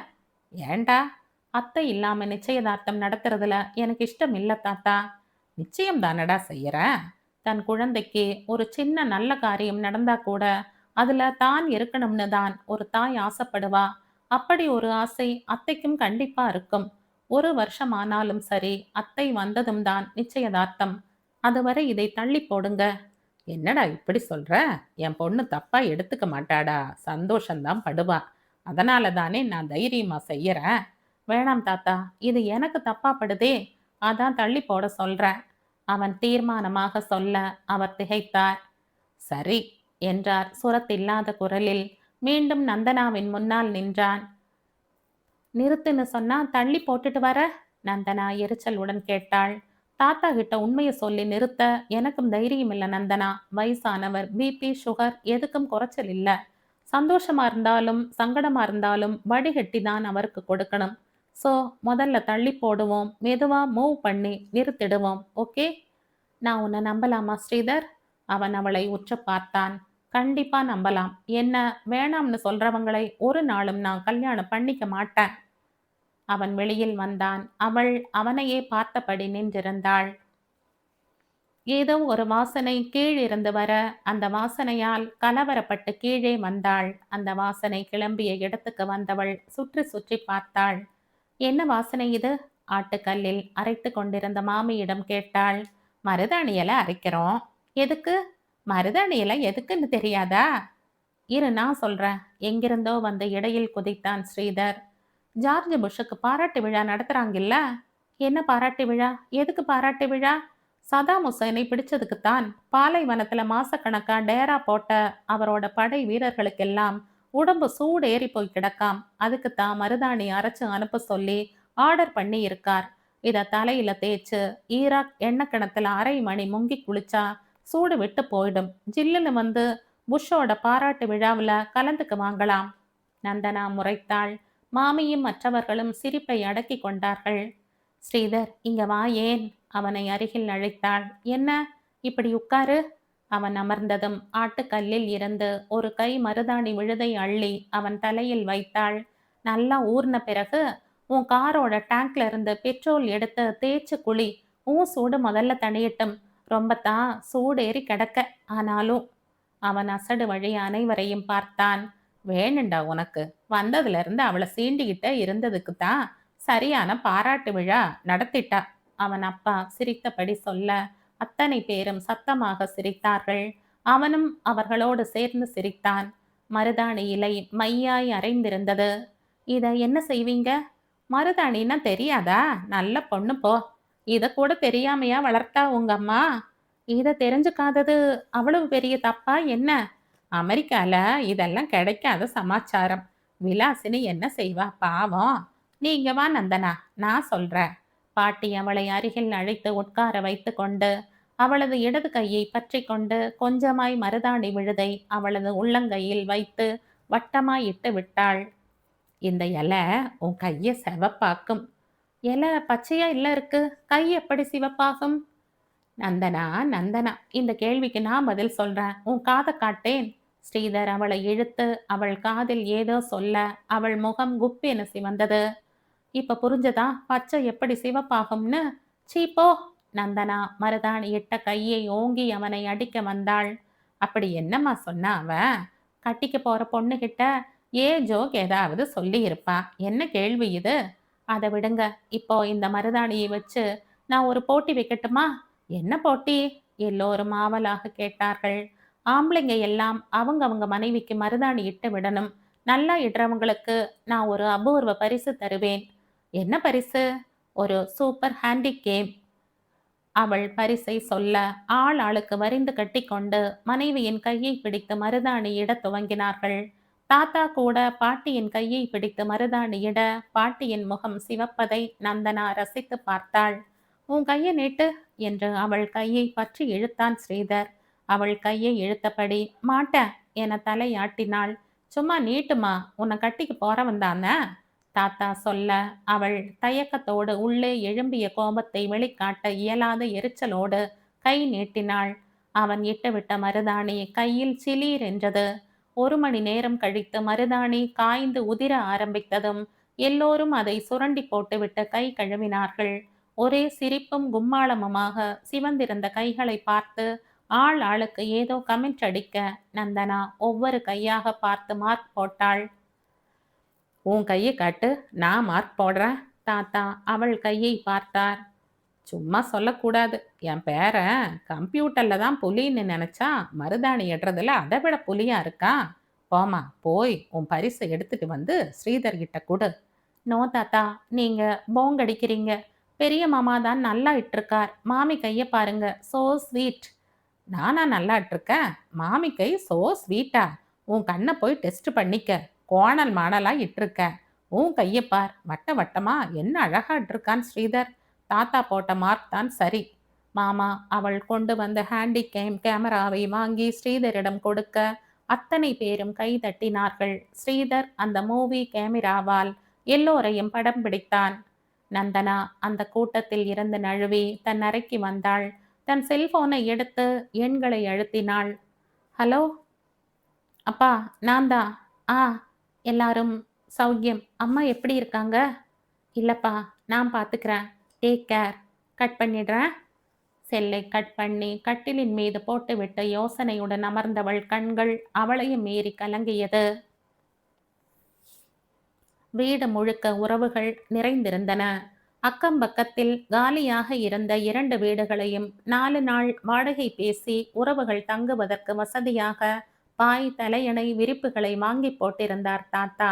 ஏண்டா? அத்தை இல்லாம நிச்சயதார்த்தம் நடத்துறதுல எனக்கு இஷ்டம் இல்ல தாத்தா. நிச்சயம் தானடா செய்யற. தன் குழந்தைக்கு ஒரு சின்ன நல்ல காரியம் நடந்தா கூட அதுல தான் இருக்கணும்னு தான் ஒரு தாய் ஆசைப்படுவா. அப்படி ஒரு ஆசை அத்தைக்கும் கண்டிப்பா இருக்கும். 1 வருஷம் ஆனாலும் சரி, அத்தை வந்ததும் தான் நிச்சயதார்த்தம். அதுவரை இதை தள்ளி போடுங்க. என்னடா இப்படி சொல்ற? என் பொண்ணு தப்பா எடுத்துக்க மாட்டாடா, சந்தோஷம்தான் படுவா. அதனால தானே நான் தைரியமா செய்யறேன். வேணாம் தாத்தா, இது எனக்கு தப்பா படுதே, அதான் தள்ளி போட சொல்றேன். அவன் தீர்மானமாக சொல்ல அவர் திகைத்தார். சரி என்றார் சுரத்தில்லாத குரலில். மீண்டும் நந்தனாவின் முன்னால் நின்றான். நிறுத்துன்னு சொன்னா தள்ளி போட்டுட்டு வர? நந்தனா எரிச்சலுடன் கேட்டாள். தாத்தா கிட்ட உண்மையை சொல்லி நிறுத்த எனக்கும் தைரியம் இல்லை நந்தனா. வயசானவர், பிபி சுகர் எதுக்கும் குறைச்சல் இல்லை. சந்தோஷமா இருந்தாலும் சங்கடமா இருந்தாலும் வடிகட்டி தான் அவருக்கு கொடுக்கணும். ஸோ முதல்ல தள்ளி போடுவோம், மெதுவா மூவ் பண்ணி நிறுத்திடுவோம். ஓகே? நான் உன்னை நம்பலாமா ஸ்ரீதர்? அவன் அவளை உற்று பார்த்தான். கண்டிப்பா நம்பலாம். என்ன வேணாம்னு சொல்றவங்களை ஒரு நாளும் நான் கல்யாணம் பண்ணிக்க மாட்டேன். அவன் வெளியில் வந்தான். அவள் அவனையே பார்த்தபடி நின்றிருந்தாள். ஏதோ ஒரு வாசனை கீழிருந்து வர அந்த வாசனையால் கலவரப்பட்டு கீழே வந்தாள். அந்த வாசனை கிளம்பிய இடத்துக்கு வந்தவள் சுற்றி சுற்றி பார்த்தாள். என்ன வாசனை இது? ஆட்டுக்கல்லில் அரைத்து கொண்டிருந்த மாமியிடம் கேட்டாள். மருதாணி இலை அரைக்கிறோம். எதுக்கு? மருதாணி இலை எதுக்குன்னு தெரியாதா? இரு நான் சொல்றேன். எங்கிருந்தோ வந்து இடையில் குதித்தான் ஸ்ரீதர். ஜார்ஜ் புஷ்ஷுக்கு பாராட்டு விழா நடத்துறாங்கல்ல? என்ன பாராட்டு விழா? எதுக்கு பாராட்டு விழா? சதாம் ஹுசைனை பிடிச்சதுக்குத்தான். பாலைவனத்துல மாசக்கணக்கா டேரா போட்ட அவரோட படை வீரர்களுக்கெல்லாம் உடம்பு சூடேறி போய் கிடக்காம். அதுக்கு தான் மருதாணி அரைச்சு அனுப்ப சொல்லி ஆர்டர் பண்ணி இருக்கார். இத தலையில தேய்ச்சு ஈராக் எண்ணெய் கிணத்துல அரை மணி முங்கி குளிச்சா சூடு விட்டு போயிடும். ஜில்லுன்னு வந்து புஷ்ஷோட பாராட்டு விழாவுல கலந்துக்குவாங்களாம். நந்தனா முறைத்தாள். மாமியும் மற்றவர்களும் சிரிப்பை அடக்கி கொண்டார்கள். ஸ்ரீதர், இங்க வா ஏன்? அவனை அருகில் அழைத்தாள். என்ன, இப்படி உட்காரு. அவன் அமர்ந்ததும் ஆட்டுக்கல்லில் இருந்து ஒரு கை மருதாணி விழுதை அள்ளி அவன் தலையில் வைத்தாள். நல்லா ஊர்ன பிறகு உன் காரோட டேங்க்ல இருந்து பெட்ரோல் எடுத்து தேய்ச்சு குளி. உன் சூடு முதல்ல தணியட்டும். ரொம்பத்தான் சூடேறி கிடக்க. ஆனாலும் அவன் அசடு வழி அனைவரையும் பார்த்தான். வேணுண்டா உனக்கு. வந்ததுல இருந்து அவளை சீண்டிக்கிட்டே இருந்ததுக்கு தான் சரியான பாராட்டு விழா நடத்திட்டா. அவன் அப்பா சிரித்தபடி சொல்ல அத்தனை பேரும் சத்தமாக சிரித்தார்கள். அவனும் அவர்களோடு சேர்ந்து சிரித்தான். மருதாணி இலை மையாய் அரைந்திருந்தது. இத என்ன செய்வீங்க? மருதாணின்னா தெரியாதா? நல்ல பொண்ணு போ. இத கூட தெரியாமையா வளர்த்தா உங்க அம்மா? இத தெரிஞ்சுக்காதது அவ்வளவு பெரிய தப்பா என்ன? அமெரிக்கால இதெல்லாம் கிடைக்காத சமாச்சாரம். விலாசினி என்ன செய்வா பாவம். நீங்க வா நந்தனா, நான் சொல்றேன். பாட்டி அவளை அருகில் அழைத்து உட்கார வைத்து கொண்டு அவளது இடது கையை பற்றி கொண்டு கொஞ்சமாய் மருதாணி விழுதை அவளது உள்ளங்கையில் வைத்து வட்டமாய் இட்டு விட்டாள். இந்த இலை உன் கையை சிவப்பாக்கும். இலை பச்சையா இல்ல இருக்கு, கை எப்படி சிவப்பாகும்? நந்தனா, நந்தனா, இந்த கேள்விக்கு நான் பதில் சொல்றேன். உன் காதை காட்டேன். ஸ்ரீதர் அவளை இழுத்து அவள் காதில் ஏதோ சொல்ல அவள் முகம் குப்பென சிவந்தது. இப்ப புரிஞ்சதா பச்சை எப்படி சிவப்பாகும்னு? சீப்போ! நந்தனா மருதாணி இட்ட கையை ஓங்கி அவனை அடிக்க வந்தாள். அப்படி என்னம்மா சொன்னா அவ? கட்டிக்க போற பொண்ணுகிட்ட ஜோக் ஏதாவது சொல்லி இருப்பா. என்ன கேள்வி இது? அதை விடுங்க. இப்போ இந்த மருதாணியை வச்சு நான் ஒரு போட்டி வைக்கட்டுமா? என்ன போட்டி? எல்லோரும் ஆவலாக கேட்டார்கள். ஆம்பளைங்க எல்லாம் அவங்க மனைவிக்கு மருதாணி இட்டு விடணும். நல்லா இடுறவங்களுக்கு நான் ஒரு அபூர்வ பரிசு தருவேன். என்ன பரிசு? ஒரு சூப்பர் ஹேண்டி கேம். அவள் பரிசை சொல்ல ஆள் ஆளுக்கு வரிந்து கட்டிக்கொண்டு மனைவியின் கையை பிடித்து மருதாணி இட துவங்கினார்கள். தாத்தா கூட பாட்டியின் கையை பிடித்து மருதாணி இட பாட்டியின் முகம் சிவப்பதை நந்தனா ரசித்து பார்த்தாள். உன் கையை நீட்டு என்று அவள் கையை பற்றி இழுத்தான் ஸ்ரீதர். அவள் கையை இழுத்தபடி மாட்ட என தலையாட்டினாள். சும்மா நீட்டுமா, உன்னை கட்டிக்கு போறவன் தானே தாத்தா சொல்ல அவள் தயக்கத்தோடு உள்ளே எழும்பிய கோபத்தை வெளிக்காட்ட இயலாத எரிச்சலோடு கை நீட்டினாள். அவன் இட்டுவிட்ட மருதாணி கையில் சிலீர் என்றது. 1 மணி நேரம் கழித்து மருதாணி காய்ந்து உதிர ஆரம்பித்ததும் எல்லோரும் அதை சுரண்டி போட்டுவிட்டு கை கழுவினார்கள். ஒரே சிரிப்பும் கும்மாளமுமாக சிவந்திருந்த கைகளை பார்த்து ஆள் ஆளுக்கு ஏதோ கமெண்ட் அடிக்க நந்தனா ஒவ்வொரு கையாக பார்த்து மார்க் போட்டாள். உன் கையை காட்டு, நான் மார்க் போடுறேன். தாத்தா அவள் கையை பார்த்தார். சும்மா சொல்லக்கூடாது. என் பேரன் கம்ப்யூட்டர்ல தான் புலின்னு நினைச்சா மருதாணி எட்டுறதுல அதை விட புலியா இருக்கா. போமா, போய் உன் பரிசை எடுத்துட்டு வந்து ஸ்ரீதர் கிட்ட கொடு. நோ தாத்தா, நீங்க போங்கடிக்கிறீங்க. பெரிய மாமா தான் நல்லா இட்டிருக்கார். மாமி கையை பாருங்க, சோ ஸ்வீட். நானா நல்லா இட்டிருக்கேன்? மாமி கை சோ ஸ்வீட்டா? உன் கண்ணை போய் டெஸ்ட் பண்ணிக்க. கோணல் மாடலா இட்டிருக்க. உன் கையை பார், வட்ட வட்டமா என்ன அழகா இட்டிருக்கான் ஸ்ரீதர். தாத்தா போட்ட மார்க் தான் சரி. மாமா அவள் கொண்டு வந்த ஹேண்டி கேமராவை வாங்கி ஸ்ரீதரிடம் கொடுக்க அத்தனை பேரும் கை தட்டினார்கள். ஸ்ரீதர் அந்த மூவி கேமராவால் எல்லோரையும் படம் பிடித்தான். நந்தனா அந்த கூட்டத்தில் இருந்து நழுவி தன் அறைக்கு வந்தாள். தன் செல்போனை எடுத்து எண்களை அழுத்தினாள். ஹலோ அப்பா, நான் தான். ஆ, எல்லாரும் சௌக்கியம். அம்மா எப்படி இருக்காங்க? இல்லப்பா, நான் பார்த்துக்கிறேன். Take care. கட் பண்ணிடுறேன். செல்லை கட் பண்ணி கட்டிலின் மீது போட்டுவிட்டு யோசனையுடன் அமர்ந்தவள் கண்கள் அவளையும் மீறி கலங்கியது. வீடு முழுக்க உறவுகள் நிறைந்திருந்தன. அக்கம் பக்கத்தில் காலியாக இருந்த 2 வீடுகளையும் 4 நாள் வாடகை பேசி உறவுகள் தங்குவதற்கு வசதியாக பாய், தலையணை, விரிப்புகளை வாங்கி போட்டிருந்தார் தாத்தா.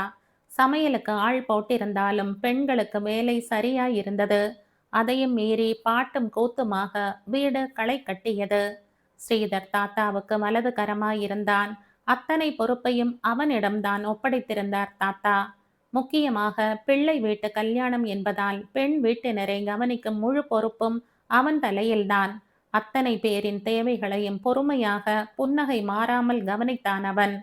சமையலுக்கு ஆள் போட்டிருந்தாலும் பெண்களுக்கு வேலை சரியாயிருந்தது. அதையும் மீறி பாட்டும் கூத்துமாக வீடு களை கட்டியது. ஸ்ரீதர் தாத்தாவுக்கு வலது கரமாயிருந்தான். அத்தனை பொறுப்பையும் அவனிடம்தான் ஒப்படைத்திருந்தார் தாத்தா. முக்கியமாக பிள்ளை வீட்டு கல்யாணம் என்பதால் பெண் வீட்டினரை கவனிக்கும் முழு பொறுப்பும் அவன் தலையில்தான். அத்தனை பேரின் தேவைகளையும் பொறுமையாக புன்னகை மாறாமல் கவனித்தான் அவன்.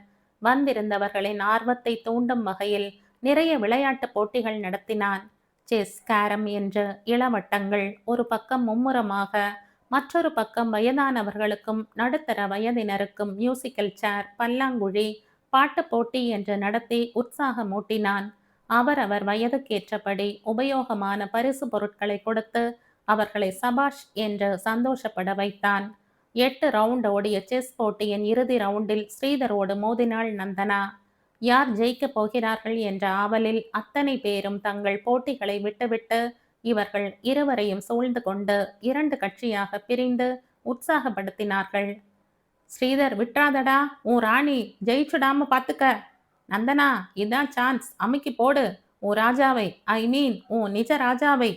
வந்திருந்தவர்களின் ஆர்வத்தை தூண்டும் வகையில் நிறைய விளையாட்டுப் போட்டிகள் நடத்தினான். செஸ், கேரம் என்று இளவட்டங்கள் ஒரு பக்கம் மும்முரமாக, மற்றொரு பக்கம் வயதானவர்களுக்கும் நடுத்தர வயதினருக்கும் மியூசிக்கல் சேர், பல்லாங்குழி, பாட்டுப் போட்டி என்று நடத்தி உற்சாகமூட்டினான். அவரவர் வயதுக்கேற்றபடி உபயோகமான பரிசு பொருட்களை கொடுத்து அவர்களை சபாஷ் என்று சந்தோஷப்பட வைத்தான். 8 ரவுண்ட் ஓடிய செஸ் போட்டியின் இறுதி ரவுண்டில் ஸ்ரீதரோடு மோதினாள் நந்தனா. யார் ஜெயிக்கப் போகிறார்கள் என்ற ஆவலில் அத்தனை பேரும் தங்கள் போட்டிகளை விட்டுவிட்டு இவர்கள் இருவரையும் சூழ்ந்து கொண்டு 2 கட்சியாக பிரிந்து உற்சாகப்படுத்தினார்கள். ஸ்ரீதர், விட்றாதடா, உன் ராணி ஜெயிச்சுடாம பாத்துக்க. நந்தனா, இதான் சான்ஸ், அமுக்கி போடு உன் ராஜாவை, ஐ மீன் உன் நிஜ ராஜாவை.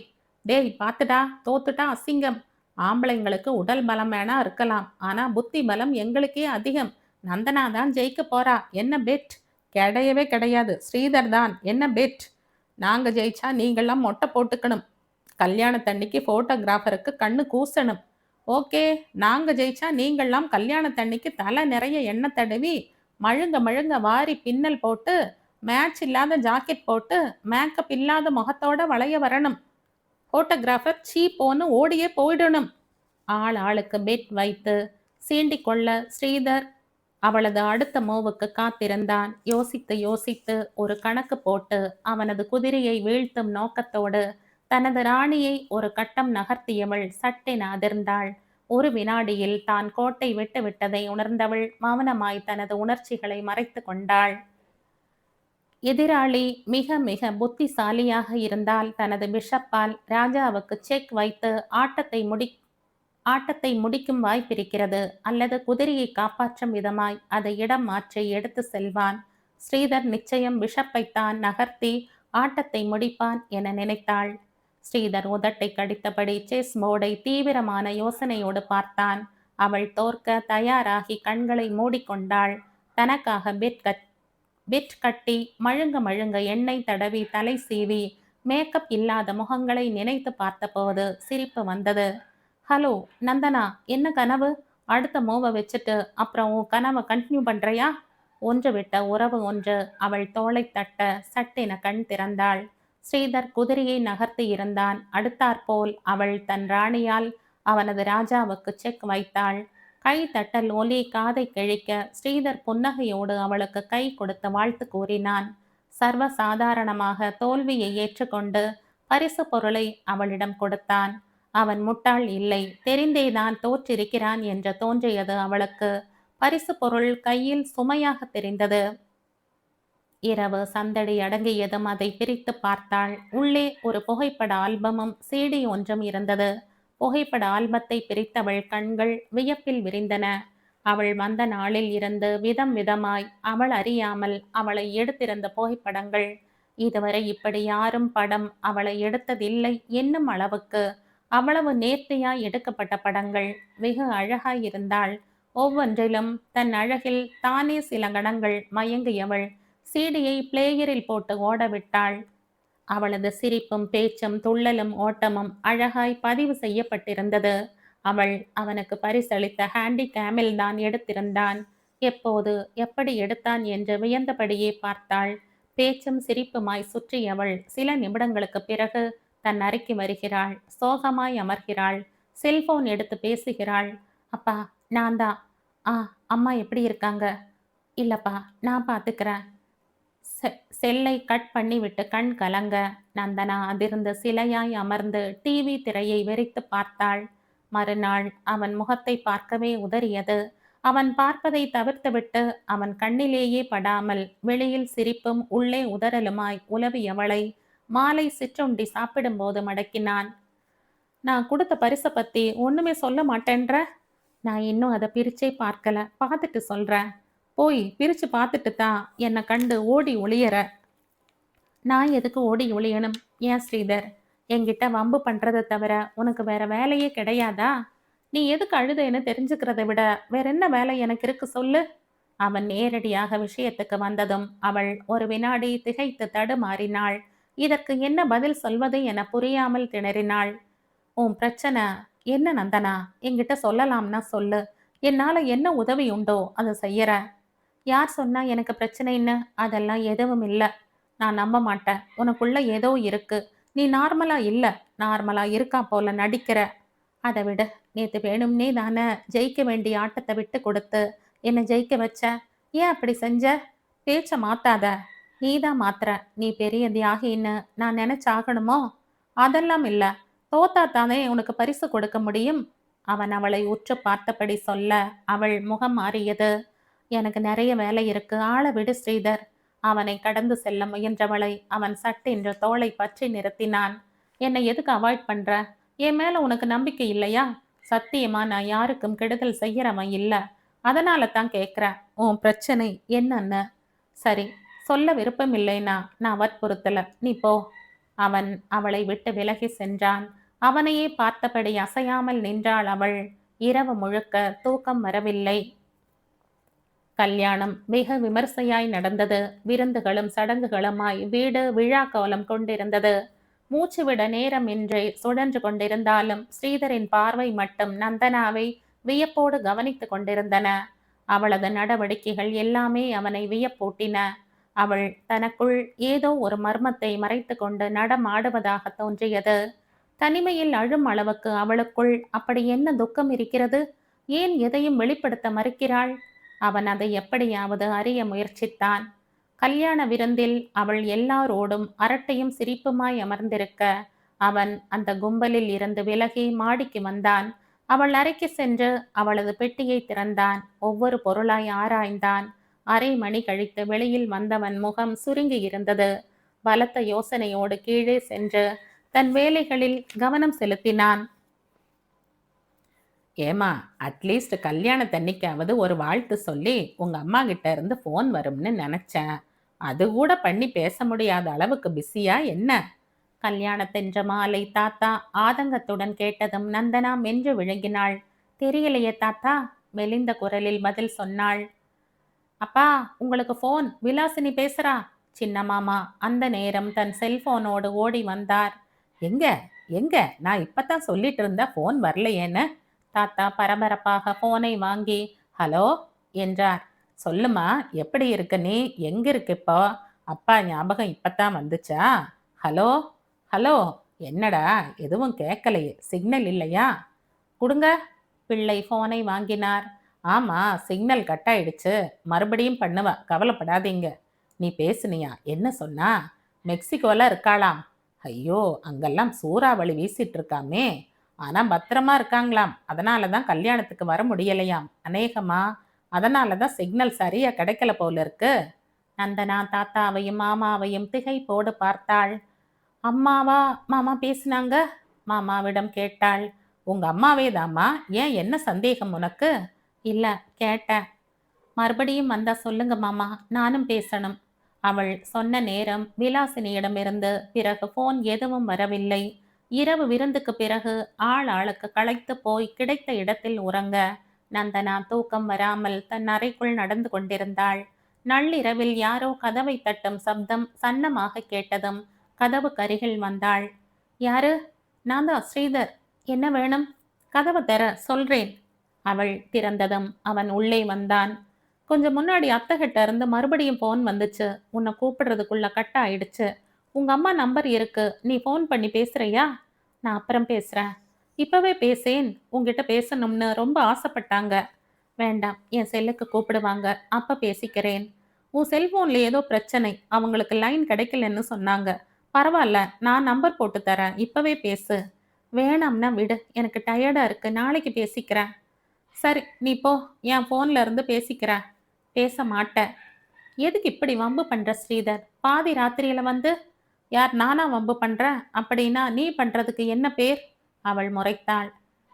டேய் பாத்துடா, தோத்துட்டா அசிங்கம். ஆம்பளைங்களுக்கு உடல் பலம் வேணா இருக்கலாம், ஆனா புத்தி பலம் எங்களுக்கே அதிகம். நந்தனா தான் ஜெயிக்க போறா, என்ன பெட்? கிடையவே கிடையாது, ஸ்ரீதர் தான். என்ன பெட்? நாங்க ஜெயிச்சா நீங்களாம் மொட்டை போட்டுக்கணும். கல்யாணத்தன்னைக்கு போட்டோகிராஃபருக்கு கண்ணு கூசணும். ஓகே, நாங்க ஜெயிச்சா நீங்களாம் கல்யாணத்தன்னைக்கு தலை நிறைய எண்ணெய் தடவி மழுங்க மழுங்க வாரி பின்னல் போட்டு மேட்ச் இல்லாத ஜாக்கெட் போட்டு மேக்கப் இல்லாத முகத்தோட வளைய வரணும். போட்டோகிராஃபர் சீப்போன்னு ஓடியே போயிடணும். ஆள் ஆளுக்கு பெட் வைத்து சீண்டிக் கொள்ள ஸ்ரீதர் அவளது அடுத்த மூவுக்கு காத்திருந்தான். யோசித்து யோசித்து ஒரு கணக்கு போட்டு அவனது குதிரையை வீழ்த்தும் நோக்கத்தோடு தனது ராணியை ஒரு கட்டம் நகர்த்தியவள் சட்டென அதிர்ந்தாள். ஒரு வினாடியில் தான் கோட்டை விட்டு விட்டதை உணர்ந்தவள் மௌனமாய் தனது உணர்ச்சிகளை மறைத்து கொண்டாள். எதிராளி மிக மிக புத்திசாலியாக இருந்தால் தனது பிஷப்பால் ராஜாவுக்கு செக் வைத்து ஆட்டத்தை முடிக்கும் வாய்ப்பிருக்கிறது. அல்லது குதிரையை காப்பாற்றும் விதமாய் அதை இடம் மாற்றி எடுத்து செல்வான். ஸ்ரீதர் நிச்சயம் பிஷப்பைத்தான் நகர்த்தி ஆட்டத்தை முடிப்பான் என நினைத்தாள். ஸ்ரீதர் உதட்டை கடித்தபடி செஸ் போர்டை தீவிரமான யோசனையோடு பார்த்தான். அவள் தோற்க தயாராகி கண்களை மூடிக்கொண்டாள். தனக்காக பெட் கட்டி மழுங்க மழுங்க எண்ணெய் தடவி தலை சீவி மேக்கப் இல்லாத முகங்களை நினைத்து பார்த்தபோது சிரிப்பு வந்தது. ஹலோ நந்தனா, என்ன கனவு? அடுத்த மூவை வச்சுட்டு அப்புறம் உன் கனவை கண்டினியூ பண்றியா? ஒன்று விட்ட உறவு ஒன்று அவள் தோளை தட்ட சட்டென கண் திறந்தாள். ஸ்ரீதர் குதிரையை நகர்த்தி இருந்தான். அடுத்தாற்போல் அவள் தன் ராணியால் அவனது ராஜாவுக்கு செக் வைத்தாள். கை தட்டல் ஒலி காதை கிழிக்க ஸ்ரீதர் புன்னகையோடு அவளுக்கு கை கொடுத்து வாழ்த்து கூறினான். சர்வ சாதாரணமாக தோல்வியை ஏற்றுக்கொண்டு பரிசு பொருளை அவளிடம் கொடுத்தான். அவன் முட்டாள் இல்லை, தெரிந்தேதான் தோற்றிருக்கிறான் என்று தோன்றியது அவளுக்கு. பரிசு பொருள் கையில் சுமையாக தெரிந்தது. இரவு சந்தடி அடங்கியதும் அதை பிரித்து பார்த்தாள். உள்ளே ஒரு புகைப்பட ஆல்பமும் சீடி ஒன்றும் இருந்தது. புகைப்பட ஆல்பத்தை பிரித்தவள் கண்கள் வியப்பில் விரிந்தன. அவள் வந்த நாளில் இருந்து விதம் விதமாய் அவள் அறியாமல் அவளை எடுத்திருந்த புகைப்படங்கள். இதுவரை இப்படி யாரும் படம் அவளை எடுத்ததில்லை என்னும் அளவுக்கு அவ்வளவு நேர்த்தியாய் எடுக்கப்பட்ட படங்கள். வெகு அழகாயிருந்தாள். ஒவ்வொன்றிலும் தன் அழகில் தானே சில கணங்கள் மயங்கியவள் சீடியை பிளேயரில் போட்டு ஓடவிட்டாள். அவளது சிரிப்பும் பேச்சும் துள்ளலும் ஓட்டமும் அழகாய் பதிவு செய்யப்பட்டிருந்தது. அவள் அவனுக்கு பரிசளித்த ஹேண்டி கேமில் தான் எடுத்திருந்தான். எப்போது எப்படி எடுத்தான் என்று வியந்தபடியே பார்த்தாள். பேச்சும் சிரிப்புமாய் சுற்றியவள் சில நிமிடங்களுக்கு பிறகு தன் அறைக்கு வருகிறாள். சோகமாய் அமர்கிறாள். செல்போன் எடுத்து பேசுகிறாள். அப்பா, நான் தான். அம்மா எப்படி இருக்காங்க? இல்லப்பா, நான் பார்த்துக்கிறேன். செல்லை கட் பண்ணிவிட்டு கண் கலங்க நந்தனா அதிர்ந்து சிலையாய் அமர்ந்து டிவி திரையை வெறித்து பார்த்தாள். மறுநாள் அவன் முகத்தை பார்க்கவே உதறியது. அவன் பார்ப்பதை தவிர்த்துவிட்டு அவன் கண்ணிலேயே படாமல் வெளியில் சிரிப்பும் உள்ளே உதறலுமாய் உலவியவளை மாலை சிற்றுண்டி சாப்பிடும்போது மடக்கினான். நான் கொடுத்த பரிசை பத்தி ஒண்ணுமே சொல்ல மாட்டேன்ற? நான் இன்னும் அதை பிரிச்சே பார்க்கல, பார்த்துட்டு சொல்றேன். போய் பிரிச்சு பார்த்துட்டு தான் என்னை கண்டு ஓடி ஒளியற. நான் எதுக்கு ஓடி ஒளியணும்? ஏன் ஸ்ரீதர், என்கிட்ட வம்பு பண்றதை தவிர உனக்கு வேற வேலையே கிடையாதா? நீ எதுக்கு அழுதைன்னு தெரிஞ்சுக்கிறத விட வேற என்ன வேலை எனக்கு இருக்கு சொல்லு? அவன் நேரடியாக விஷயத்துக்கு வந்ததும் அவள் ஒரு வினாடி திகைத்து தடுமாறினாள். இதற்கு என்ன பதில் சொல்வது என புரியாமல் திணறினாள். உன் பிரச்சனை என்ன நந்தனா? என்கிட்ட சொல்லலாம்னா சொல்லு. என்னால என்ன உதவி உண்டோ அதை செய்யற. யார் சொன்னா எனக்கு பிரச்சனைன்னு? அதெல்லாம் எதுவும் இல்ல. நான் நம்ப மாட்டேன். உனக்குள்ள ஏதோ இருக்கு. நீ நார்மலா இல்ல. நார்மலா இருக்கா போல நடிக்கிற. அதை விடு. நேத்து வேணும்னே தானே ஜெயிக்க வேண்டிய ஆட்டத்தை விட்டு கொடுத்து என்னை ஜெயிக்க வச்ச. ஏன் அப்படி செஞ்ச? பேச்ச மாத்தாத. நீதான் மாத்துற. நீ பெரிய தியாகின்னு நான் நினைச்சாகணுமோ? அதெல்லாம் இல்ல. தோத்தா தானே உனக்கு பரிசு கொடுக்க முடியும். அவன் அவளை உற்று பார்த்தபடி சொல்ல அவள் முகம் மாறியது. எனக்கு நிறைய வேலை இருக்கு. ஆள விடு ஸ்ரீதர். அவனை கடந்து செல்ல முயன்றவளை அவன் சட்டென்று தோளை பற்றி நிறுத்தினான். என்னை எதுக்கு அவாய்ட் பண்ற? என் மேல உனக்கு நம்பிக்கை இல்லையா? சத்தியமா நான் யாருக்கும் கெடுதல் செய்யறவன் இல்ல. அதனால தான் கேட்குறேன். உன் பிரச்சனை என்னன்னு? சரி, சொல்ல விருப்பம் இல்லைனா நான் வற்புறுத்தல. நீ போ. அவன் அவளை விட்டு விலகி சென்றான். அவனையே பார்த்தபடி அசையாமல் நின்றாள் அவள். இரவு முழுக்க தூக்கம் வரவில்லை. கல்யாணம் வெகு விமர்சையாய் நடந்தது. விருந்துகளும் சடங்குகளுமாய் வீடு விழா கோலம் கொண்டிருந்தது. மூச்சுவிட நேரமின்றி சுழன்று கொண்டிருந்தாலும் ஸ்ரீதரின் பார்வை மட்டும் நந்தனாவை வியப்போடு கவனித்துக் கொண்டிருந்தன. அவளது நடவடிக்கைகள் எல்லாமே அவனை வியப்பூட்டின. அவள் தனக்குள் ஏதோ ஒரு மர்மத்தை மறைத்து கொண்டு நடமாடுவதாக தோன்றியது. தனிமையில் அழும் அளவுக்கு அவளுக்குள் அப்படி என்ன துக்கம் இருக்கிறது? ஏன் எதையும் வெளிப்படுத்த மறுக்கிறாள்? அவன் அதை எப்படியாவது அறிய முயற்சித்தான். கல்யாண விருந்தில் அவள் எல்லாரோடும் அரட்டையும் சிரிப்புமாய் அமர்ந்திருக்க அவன் அந்த கும்பலில் இருந்து விலகி மாடிக்கு வந்தான். அவள் அறைக்கு சென்று அவளது பெட்டியை திறந்தான். ஒவ்வொரு பொருளாய் ஆராய்ந்தான். அரை மணி கழித்து வெளியில் வந்தவன் முகம் சுருங்கி இருந்தது. பலத்த யோசனையோடு கீழே சென்று தன் வேலைகளில் கவனம் செலுத்தினான். ஏமா, அட்லீஸ்ட் கல்யாணத்தன்னைக்காவது ஒரு வாழ்த்து சொல்லி உங்க அம்மா கிட்ட இருந்து ஃபோன் வரும்னு நினைச்சேன். அது கூட பண்ணி பேச முடியாத அளவுக்கு பிஸியா என்ன? கல்யாணத்தென்ற மாலை தாத்தா ஆதங்கத்துடன் கேட்டதும் நந்தனா மென்று விழுங்கினாள். தெரியலையே தாத்தா, மெலிந்த குரலில் பதில் சொன்னாள். அப்பா, உங்களுக்கு ஃபோன், விலாசினி பேசுறா. சின்ன மாமா அந்த நேரம் தன் செல்போனோடு ஓடி வந்தார். எங்க எங்க நான் இப்பதான் சொல்லிட்டு இருந்த ஃபோன் வரலையேன்னு. தாத்தா பரபரப்பாக ஃபோனை வாங்கி ஹலோ என்றார். சொல்லுமா, எப்படி இருக்க நீ? எங்க இருக்கு இப்போ? அப்பா ஞாபகம் இப்பதான் வந்துச்சா? Hello hello. என்னடா எதுவும் கேட்கலையே, சிக்னல் இல்லையா? கொடுங்க. பிள்ளை ஃபோனை வாங்கினார். ஆமா, சிக்னல் கட் ஆயிடுச்சு. மறுபடியும் பண்ணுவ, கவலைப்படாதீங்க. நீ பேசுனியா? என்ன சொன்னா? மெக்சிகோல இருக்காளாம். ஐயோ, அங்கெல்லாம் சூறாவளி வீசிட்டு இருக்காமே. ஆனா பத்திரமா இருக்காங்களாம். அதனாலதான் கல்யாணத்துக்கு வர முடியலையாம். அநேகமா அதனாலதான் சிக்னல் சரியா கிடைக்கல போல இருக்கு. நந்தனா தாத்தாவையும் மாமாவையும் திகைப்போடு பார்த்தாள். அம்மாவா மாமா பேசினாங்க? மாமாவிடம் கேட்டாள். உங்க அம்மாவே தாம்மா. ஏன், என்ன சந்தேகம் உனக்கு? இல்ல, கேட்டேன். மறுபடியும் வந்தா சொல்லுங்க மாமா, நானும் பேசணும். அவள் சொன்ன நேரம் விலாசினியிடமிருந்து பிறகு போன் எதுவும் வரவில்லை. இரவு விருந்துக்கு பிறகு ஆள் ஆளுக்கு களைத்து போய் கிடைத்த இடத்தில் உறங்க நந்தனா தூக்கம் வராமல் தன் அறைக்குள் நடந்து கொண்டிருந்தாள். நள்ளிரவில் யாரோ கதவை தட்டும் சப்தம் சன்னமாக கேட்டதும் கதவு கருகில் வந்தாள். யாரு? நான் தான், ஸ்ரீதர். என்ன வேணும்? கதவை தர, சொல்றேன். அவள் திறந்ததும் அவன் உள்ளே வந்தான். கொஞ்சம் முன்னாடி அத்தைகிட்ட இருந்து மறுபடியும் ஃபோன் வந்துச்சு. உன்னை கூப்பிடுறதுக்குள்ள கட் ஆயிடுச்சு. உங்க அம்மா நம்பர் இருக்கு, நீ ஃபோன் பண்ணி பேசுறியா? நான் அப்புறம் பேசுறேன். இப்பவே பேசேன். உங்ககிட்ட பேசணும்னு ரொம்ப ஆசைப்பட்டாங்க. வேண்டாம், என் செல்லுக்கு கூப்பிடுவாங்க, அப்ப பேசிக்கிறேன். உன் செல்போன்ல ஏதோ பிரச்சனை, அவங்களுக்கு லைன் கிடைக்கலன்னு சொன்னாங்க. பரவாயில்ல, நான் நம்பர் போட்டு தரேன், இப்பவே பேசு. வேணாம்னா விடு, எனக்கு டயர்டா இருக்கு, நாளைக்கு பேசிக்கிறேன். சரி, நீ போ, என் ஃபோன்ல இருந்து பேசிக்கிறேன். பேச மாட்டேன். எதுக்கு இப்படி வம்பு பண்ற ஸ்ரீதர்? பாதி ராத்திரியில வந்து. யார், நானா வம்பு பண்றேன்? அப்படின்னா நீ பண்றதுக்கு என்ன பேர்? அவள் முறைத்தாள்.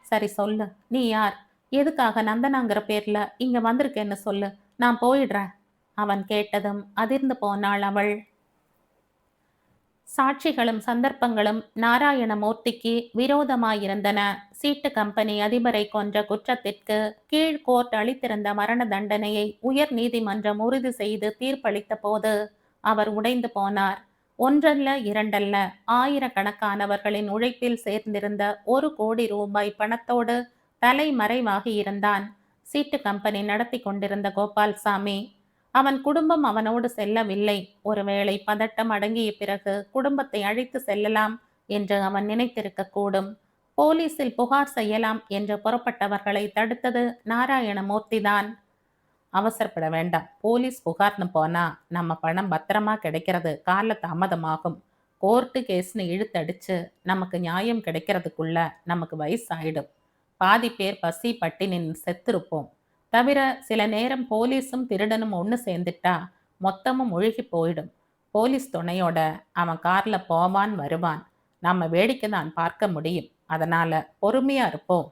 சரி சொல்லு, நீ யார்? எதுக்காக நந்தனாங்கிற பேர்ல இங்க வந்திருக்கேன்னு சொல்லு, நான் போயிடுறேன். அவன் கேட்டதும் அதிர்ந்து போனாள் அவள். சாட்சிகளும் சந்தர்ப்பங்களும் நாராயணமூர்த்திக்கு விரோதமாயிருந்தன. சீட்டு கம்பெனி அதிபரை கொன்ற குற்றத்திற்கு கீழ் கோர்ட் அளித்திருந்த மரண தண்டனையை உயர் நீதிமன்றம் உறுதி செய்து தீர்ப்பளித்த போது அவர் உடைந்து போனார். ஒன்றல்ல இரண்டல்ல, ஆயிரக்கணக்கானவர்களின் உழைப்பில் சேர்ந்திருந்த 1 கோடி ரூபாய் பணத்தோடு தலைமறைவாகி இருந்தான் சீட்டு கம்பெனி நடத்தி கொண்டிருந்த கோபால்சாமி. அவன் குடும்பம் அவனோடு செல்லவில்லை. ஒருவேளை பதட்டம் அடங்கிய பிறகு குடும்பத்தை அழைத்து செல்லலாம் என்று அவன் நினைத்திருக்கக்கூடும். போலீசில் புகார் செய்யலாம் என்று புறப்பட்டவர்களை தடுத்தது நாராயணமூர்த்திதான். அவசரப்பட வேண்டாம். போலீஸ் புகார்னு போனா நம்ம பணம் பத்திரமா கிடைக்கிறது கால தாமதமாகும். கோர்ட்டு கேஸ்னு இழுத்தடிச்சு நமக்கு நியாயம் கிடைக்கிறதுக்குள்ள நமக்கு வயசாயிடும். பாதி பேர் பசி பட்டினின்னு செத்துருப்போம். தவிர சில நேரம் போலீஸும் திருடனும் ஒன்று சேர்ந்துட்டா மொத்தமும் முழுகி போயிடும். போலீஸ் துணையோட அவன் கார்ல போவான் வருவான். நம்ம வேடிக்கை தான் பார்க்க முடியும். அதனால பொறுமையா இருப்போம்.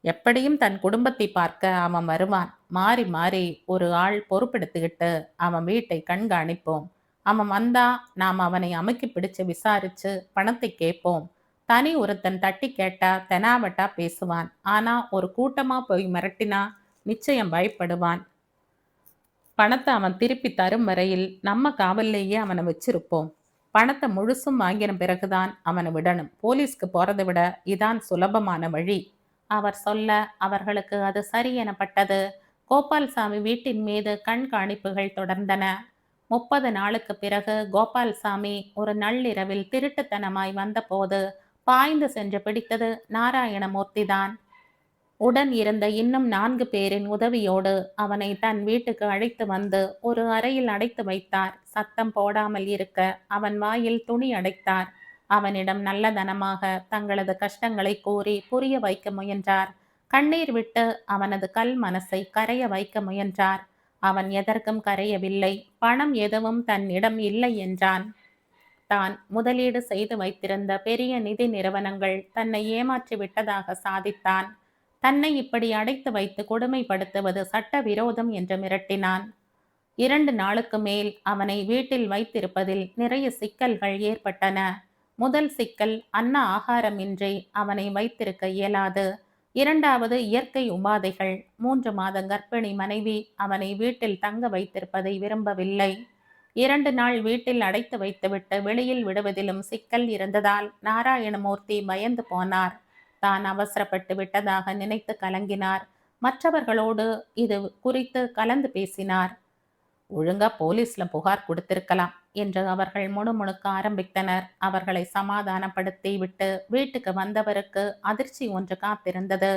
எப்படியும் தன் குடும்பத்தை பார்க்க அவன் வருவான். மாறி மாறி ஒரு ஆள் பொறுப்பெடுத்துக்கிட்டு அவன் வீட்டை கண்காணிப்போம். அவன் வந்தா நாம் அவனை அமுக்கி பிடிச்சு விசாரிச்சு பணத்தை கேட்போம். தனி ஒருத்தன் தட்டி கேட்டா தெனாவட்டா பேசுவான். ஆனா ஒரு கூட்டமா போய் மிரட்டினா நிச்சயம் பயப்படுவான். பணத்தை அவன் திருப்பி தரும் வரையில் நம்ம காவல்லையே அவனை வச்சிருப்போம். பணத்தை முழுசும் வாங்கின பிறகுதான் அவனை விடணும். போலீஸ்க்கு போறதை விட இதான் சுலபமான வழி. அவர் சொல்ல அவர்களுக்கு அது சரி எனப்பட்டது. கோபால்சாமி வீட்டின் மீது கண்காணிப்புகள் தொடர்ந்தன. 30 நாளுக்கு பிறகு கோபால்சாமி ஒரு நள்ளிரவில் திருட்டுத்தனமாய் வந்தபோது பாய்ந்து சென்று பிடித்தது நாராயணமூர்த்திதான். உடன் இருந்த இன்னும் 4 பேரின் உதவியோடு அவனை தன் வீட்டுக்கு அழைத்து வந்து ஒரு அறையில் அடைத்து வைத்தார். சத்தம் போடாமல் இருக்க அவன் வாயில் துணி அடைத்தார். அவனிடம் நல்லதனமாக தங்களது கஷ்டங்களை கூறி புரிய வைக்க முயன்றார். கண்ணீர் விட்டு அவனது கல் மனசை கரைய வைக்க முயன்றார். அவன் எதற்கும் கரையவில்லை. பணம் எதுவும் தன்னிடம் இல்லை என்றான். தான் முதலீடு செய்து வைத்திருந்த பெரிய நிதி நிறுவனங்கள் தன்னை ஏமாற்றி விட்டதாக சாதித்தான். தன்னை இப்படி அடைத்து வைத்து கொடுமைப்படுத்துவது சட்ட விரோதம் என்று மிரட்டினான். 2 நாளுக்கு மேல் அவனை வீட்டில் வைத்திருப்பதில் நிறைய சிக்கல்கள் ஏற்பட்டன. முதல் சிக்கல் அன்ன ஆகாரமின்றி அவனை வைத்திருக்க இயலாது. 2வது இயற்கை உபாதைகள். 3 மாத கர்ப்பிணி மனைவி அவனை வீட்டில் தங்க வைத்திருப்பதை விரும்பவில்லை. 2 நாள் வீட்டில் அடைத்து வைத்துவிட்டு வெளியில் விடுவதிலும் சிக்கல் இருந்ததால் நாராயணமூர்த்தி பயந்து போனார். தான் அவசரப்பட்டு விட்டதாக நினைத்து கலங்கினார். மற்றவர்களோடு இது குறித்து கலந்து பேசினார். ஒழுங்கா போலீஸ்ல புகார் கொடுத்திருக்கலாம் என்று அவர்கள் முணுமுணுக்க ஆரம்பித்தனர். அவர்களை சமாதானப்படுத்தி விட்டு வீட்டுக்கு வந்தவருக்கு அதிர்ச்சி ஒன்று காத்திருந்தது.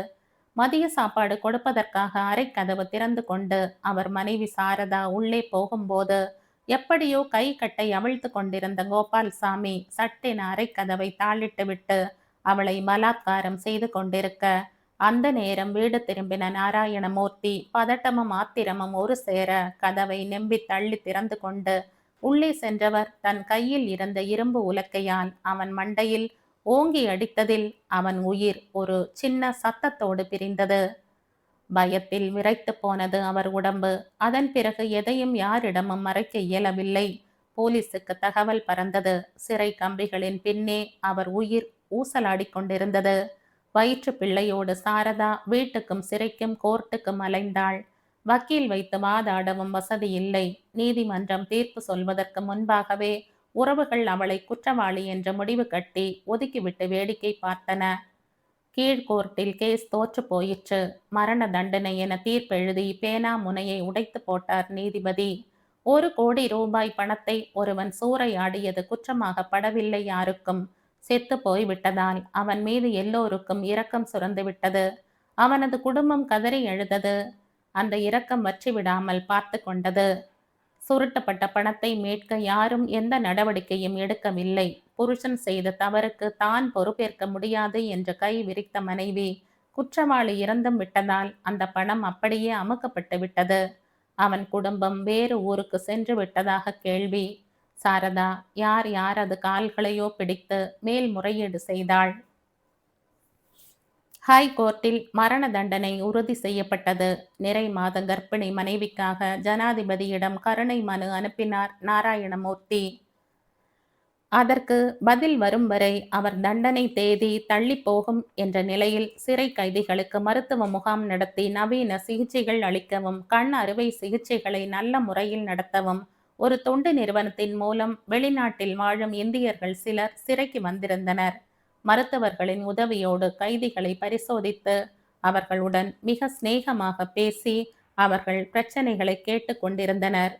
மதிய சாப்பாடு கொடுப்பதற்காக அறைக்கதவு திறந்து கொண்டு அவர் மனைவி சாரதா உள்ளே போகும்போது எப்படியோ கை கட்டை அவிழ்த்து கொண்டிருந்த கோபால்சாமி சட்டென அறைக்கதவை தாளிட்டு விட்டு அவளை பலாத்காரம் செய்து கொண்டிருக்க அந்த நேரம் வீடு திரும்பின நாராயணமூர்த்தி பதட்டமும் ஆத்திரமும் ஒரு சேர கதவை நெம்பி தள்ளி திறந்து கொண்டு உள்ளே சென்றவர் தன் கையில் இருந்த இரும்பு உலக்கையால் அவன் மண்டையில் ஓங்கி அடித்ததில் அவன் உயிர் ஒரு சின்ன சத்தத்தோடு பிரிந்தது. பயத்தில் விரைத்து போனது அவர் உடம்பு. அதன் பிறகு எதையும் யாரிடமும் மறைக்க இயலவில்லை. போலீசுக்கு தகவல் பறந்தது. சிறை கம்பிகளின் பின்னே அவர் உயிர் ஊசலாடிக் கொண்டிருந்தது. வயிற்று பிள்ளையோடு சாரதா வீட்டுக்கும் சிறைக்கும் கோர்ட்டுக்கும் அலைந்தாள். வக்கீல் வைத்து வாதாடவும் வசதி இல்லை. நீதிமன்றம் தீர்ப்பு சொல்வதற்கு முன்பாகவே உறவுகள் அவளை குற்றவாளி என்று முடிவு கட்டி ஒதுக்கிவிட்டு வேடிக்கை பார்த்தன. கீழ்கோர்ட்டில் கேஸ் தோற்று போயிற்று. மரண தண்டனை என தீர்ப்பெழுதி பேனா முனையை உடைத்து போட்டார் நீதிபதி. 1 கோடி ரூபாய் பணத்தை ஒருவன் சூறையாடியது குற்றமாக படவில்லை யாருக்கும். செத்து போய்விட்டதால் அவன் மீது எல்லோருக்கும் இரக்கம் சுரந்துவிட்டது. அவனது குடும்பம் கதறி எழுதது. அந்த இரக்கம் வற்றி விடாமல் பார்த்து கொண்டது. சுருட்டப்பட்ட பணத்தை மீட்க யாரும் எந்த நடவடிக்கையும் எடுக்கவில்லை. புருஷன் செய்த தவறுக்கு தான் பொறுப்பேற்க முடியாது என்று கை விரித்த மனைவி குற்றவாளி இறந்தும் விட்டதால் அந்த பணம் அப்படியே அமுக்கப்பட்டு விட்டது. அவன் குடும்பம் வேறு ஊருக்கு சென்று விட்டதாக கேள்வி. சாரதா யார் யாரது கால்களையோ பிடித்து மேல்முறையீடு செய்தாள். ஹைகோர்ட்டில் மரண தண்டனை உறுதி செய்யப்பட்டது. நிறை மாத கர்ப்பிணி மனைவிக்காக ஜனாதிபதியிடம் கருணை மனு அனுப்பினார் நாராயணமூர்த்தி. அதற்கு பதில் வரும் வரை அவர் தண்டனை தேதி தள்ளி போகும் என்ற நிலையில் சிறை கைதிகளுக்கு மருத்துவ முகாம் நடத்தி நவீன சிகிச்சைகள் அளிக்கவும், கண் அறுவை சிகிச்சைகளை நல்ல முறையில் நடத்தவும் ஒரு தொண்டு நிறுவனத்தின் மூலம் வெளிநாட்டில் வாழும் இந்தியர்கள் சிலர் சிறைக்கு வந்திருந்தனர். மருத்துவர்களின் உதவியோடு கைதிகளை பரிசோதித்து அவர்களுடன் மிக சிநேகமாக பேசி அவர்கள் பிரச்சனைகளை கேட்டு கொண்டிருந்தனர்.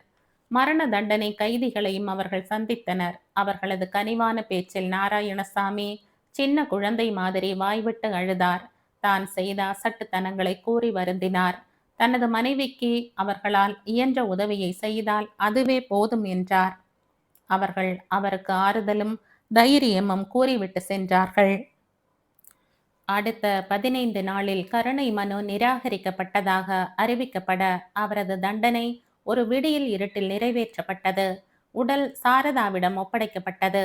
மரண தண்டனை கைதிகளையும் அவர்கள் சந்தித்தனர். அவர்களது கனிவான பேச்சில் நாராயணசாமி சின்ன குழந்தை மாதிரி வாய்விட்டு அழுதார். தான் செய்த அசட்டுத்தனங்களை கூறி வருந்தினார். தனது மனைவிக்கு அவர்களால் இயன்ற உதவியை செய்தால் அதுவே போதும் என்றார். அவர்கள் அவருக்கு ஆறுதலும் தைரியமும் கூறிவிட்டு சென்றார்கள். அடுத்த 15 நாளில் கருணை மனு நிராகரிக்கப்பட்டதாக அறிவிக்கப்பட அவரது தண்டனை ஒரு விடியல் இருட்டில் நிறைவேற்றப்பட்டது. உடல் சாரதாவிடம் ஒப்படைக்கப்பட்டது.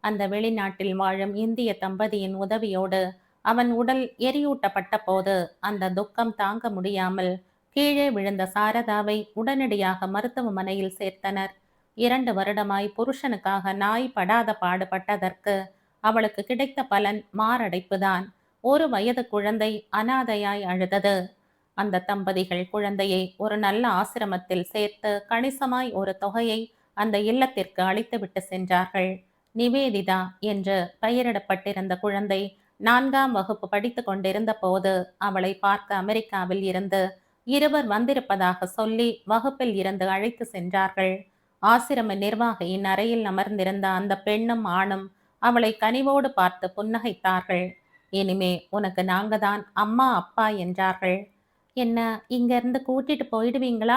அந்த வெளிநாட்டில் வாழும் இந்திய தம்பதியின் உதவியோடு அவன் உடல் எரியூட்டப்பட்ட போது அந்த துக்கம் தாங்க முடியாமல் கீழே விழுந்த சாரதாவை உடனடியாக மருத்துவமனையில் சேர்த்தனர். 2 வருடமாய் புருஷனுக்காக நாய் படாத பாடுபட்டதற்கு அவளுக்கு கிடைத்த பலன் மாரடைப்புதான். 1 வயது குழந்தை அனாதையாய் அழுதது. அந்த தம்பதிகள் குழந்தையை ஒரு நல்ல ஆசிரமத்தில் சேர்த்து கணிசமாய் ஒரு தொகையை அந்த இல்லத்திற்கு அளித்துவிட்டு சென்றார்கள். நிவேதிதா என்று பெயரிடப்பட்டிருந்த குழந்தை 4ஆம் வகுப்பு படித்து கொண்டிருந்த போது அவளை பார்க்க அமெரிக்காவில் இருந்து இருவர் வந்திருப்பதாக சொல்லி வகுப்பில் இருந்து அழைத்து சென்றார்கள். ஆசிரம நிர்வாகியின் அறையில் அமர்ந்திருந்த அந்த பெண்ணும் ஆணும் அவளை கனிவோடு பார்த்து புன்னகைத்தார்கள். இனிமே உனக்கு நாங்க தான் அம்மா அப்பா என்றார்கள். என்ன இங்கிருந்து கூட்டிட்டு போயிடுவீங்களா?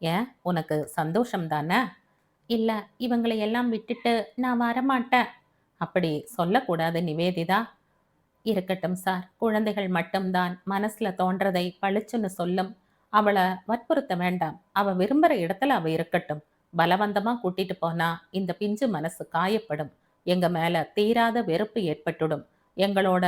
ஏன், உனக்கு சந்தோஷம் தானே? இல்ல, இவங்களை எல்லாம் விட்டுட்டு நான் வரமாட்டேன். அப்படி சொல்லக்கூடாது நிவேதிதா. இருக்கட்டும் சார், குழந்தைகள் மட்டும்தான் மனசுல தோன்றதை பளிச்சுன்னு சொல்லும். அவளை வற்புறுத்த வேண்டாம். அவ விரும்புற இடத்துல அவ இருக்கட்டும். பலவந்தமா கூட்டிட்டு போனா இந்த பிஞ்சு மனசு காயப்படும். எங்க மேல தீராத வெறுப்பு ஏற்பட்டுடும். எங்களோட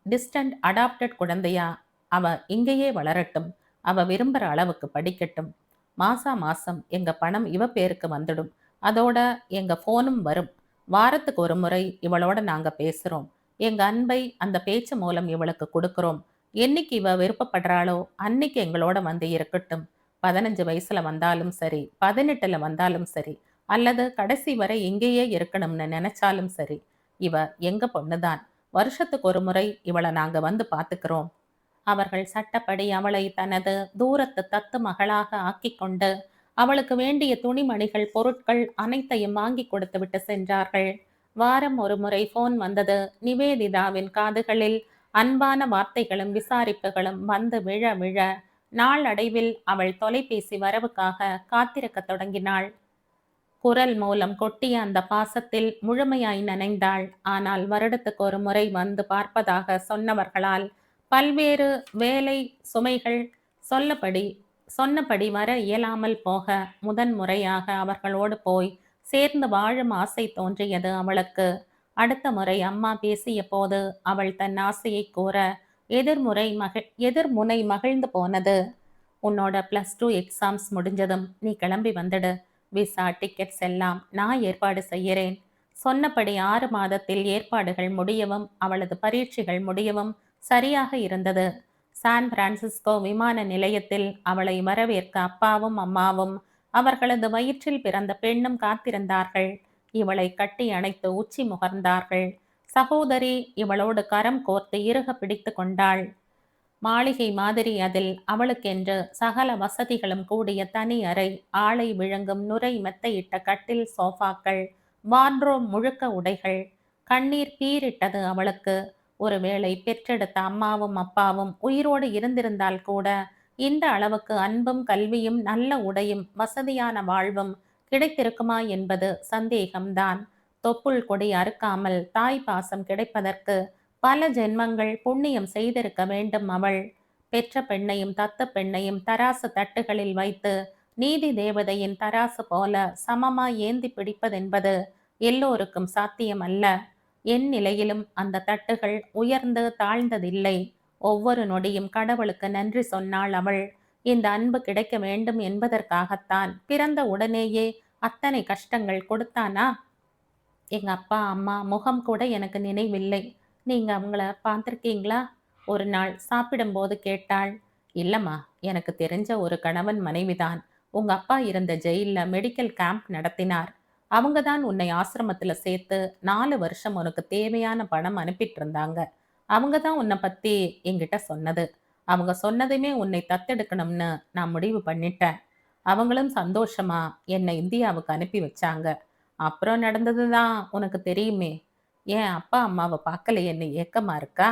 டிஸ்டன்ட் அடாப்டட் குழந்தையா அவ இங்கேயே வளரட்டும். அவ விரும்புற அளவுக்கு படிக்கட்டும். மாசா மாசம் எங்க பணம் இவ பேருக்கு வந்துடும். அதோட எங்க போனும் வரும். வாரத்துக்கு ஒரு முறை இவளோட நாங்க பேசுறோம். எங்க அன்பை அந்த பேச்சு மூலம் இவளுக்கு கொடுக்கிறோம். என்னைக்கு இவ விருப்பப்படுறாளோ அன்னைக்கு எங்களோட வந்து இருக்கட்டும். 15 வயசுல வந்தாலும் சரி, 18ல வந்தாலும் சரி, அல்லது கடைசி வரை இங்கேயே இருக்கணும்னு நினைச்சாலும் சரி, இவ எங்க பொண்ணுதான். வருஷத்துக்கு ஒரு முறை இவளை நாங்க வந்து பார்த்துக்கிறோம். அவர்கள் சட்டப்படி அவளை தனது தூரத்து தத்து மகளாக ஆக்கி கொண்டு அவளுக்கு வேண்டிய துணிமணிகள் பொருட்கள் அனைத்தையும் வாங்கி கொடுத்து விட்டு சென்றார்கள். வாரம் ஒரு முறை போன் வந்தது. நிவேதிதாவின் காதுகளில் அன்பான வார்த்தைகளும் விசாரிப்புகளும் வந்து விழ விழ நாளடைவில் அவள் தொலைபேசி வரவுக்காக காத்திருக்க தொடங்கினாள். குரல் மூலம் கொட்டிய அந்த பாசத்தில் முழுமையாய் நனைந்தாள். ஆனால் வருடத்துக்கு ஒரு முறை வந்து பார்ப்பதாக சொன்னவர்களால் பல்வேறு வேலை சுமைகள் சொன்னபடி வர இயலாமல் போக முதன் முறையாக அவர்களோடு போய் சேர்ந்து வாழும் ஆசை தோன்றியது அவளுக்கு. அடுத்த முறை அம்மா பேசிய போது அவள் தன் ஆசையை கூற எதிர்முனை மகிழ்ந்து போனது. உன்னோட +2 எக்ஸாம்ஸ் முடிஞ்சதும் நீ கிளம்பி வந்துடு. விசா டிக்கெட்ஸ் எல்லாம் நான் ஏற்பாடு செய்கிறேன். சொன்னபடி 6 மாதத்தில் ஏற்பாடுகள் முடியவும் அவளது பரீட்சைகள் முடியவும் சரியாக இருந்தது. சான் பிரான்சிஸ்கோ விமான நிலையத்தில் அவளை வரவேற்க அப்பாவும் அம்மாவும் அவர்களது வயிற்றில் பிறந்த பெண்ணும் காத்திருந்தார்கள். இவளை கட்டி அணைத்து உச்சி முகர்ந்தார்கள். சகோதரி இவளோடு கரம் கோர்த்து இறுக பிடித்து கொண்டாள். மாளிகை மாதிரி அதில் அவளுக்கென்று சகல வசதிகளும் கூடிய தனி அறை, ஆளை விழுங்கும் நுரை மெத்தையிட்ட கட்டில், சோஃபாக்கள், வார்ட்ரோப் முழுக்க உடைகள். கண்ணீர் பீரிட்டது அவளுக்கு. ஒருவேளை பெற்றெடுத்த அம்மாவும் அப்பாவும் உயிரோடு இருந்திருந்தால் கூட இந்த அளவுக்கு அன்பும் கல்வியும் நல்ல உடையும் வசதியான வாழ்வும் கிடைத்திருக்குமா என்பது சந்தேகம்தான். தொப்புள் கொடி அறுக்காமல் தாய் பாசம் கிடைப்பதற்கு பல ஜென்மங்கள் புண்ணியம் செய்திருக்க வேண்டும். அவள் பெற்ற பெண்ணையும் தத்த பெண்ணையும் தராசு தட்டுகளில் வைத்து நீதி தேவதையின் தராசு போல சமமாய் ஏந்தி பிடிப்பதென்பது எல்லோருக்கும் சாத்தியம் அல்ல. என் நிலையிலும் அந்த தட்டுகள் உயர்ந்து தாழ்ந்ததில்லை. ஒவ்வொரு நொடியும் கடவுளுக்கு நன்றி சொன்னாள் அவள். இந்த அன்பு கிடைக்க வேண்டும் என்பதற்காகத்தான் பிறந்த உடனேயே அத்தனை கஷ்டங்கள் கொடுத்தானா? எங்க அப்பா, அம்மா முகம் கூட எனக்கு நினைவில்லை. நீங்க அவங்கள பார்த்துருக்கீங்களா? ஒரு நாள் சாப்பிடும்போது கேட்டாள். இல்லம்மா, எனக்கு தெரிஞ்ச ஒரு கணவன் மனைவிதான். உங்க அப்பா இருந்த ஜெயில்ல மெடிக்கல் கேம்ப் நடத்தினார். அவங்க தான் உன்னை ஆசிரமத்துல சேர்த்து 4 வருஷம் உனக்கு தேவையான பணம் அனுப்பிட்டு இருந்தாங்க. அவங்க தான் உன்னை பத்தி என்கிட்ட சொன்னது. அவங்க சொன்னதுமே உன்னை தத்தெடுக்கணும்னு நான் முடிவு பண்ணிட்டேன். அவங்களும் சந்தோஷமா என்னை இந்தியாவுக்கு அனுப்பி வச்சாங்க. அப்புறம் நடந்தது தான் உனக்கு தெரியுமே. ஏன் அப்பா அம்மாவை பார்க்கலையேன்னு ஏக்கமா இருக்கா?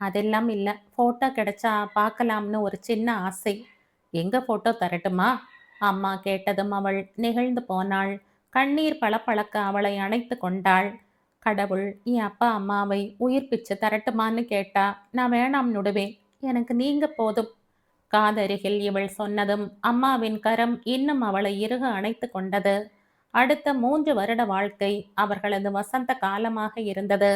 அதெல்லாம் இல்ல. ஃபோட்டோ கிடைச்சா பார்க்கலாம்னு ஒரு சின்ன ஆசை. எங்க ஃபோட்டோ தரட்டுமா? அம்மா கேட்டதும் அவள் நெகிழ்ந்து போனாள். கண்ணீர் பளபளக்க அவளை அணைத்து கொண்டாள். கடவுள் என் அப்பா அம்மாவை உயிர்ப்பிச்சு தரட்டுமான்னு கேட்டா நான் வேணாம்னுடுவேன். எனக்கு நீங்க போதும். காதருகில் இவள் சொன்னதும் அம்மாவின் கரம் இன்னும் அவளை இறுக அணைத்து கொண்டது. அடுத்த 3 வருட வாழ்க்கை அவர்களது வசந்த காலமாக இருந்தது.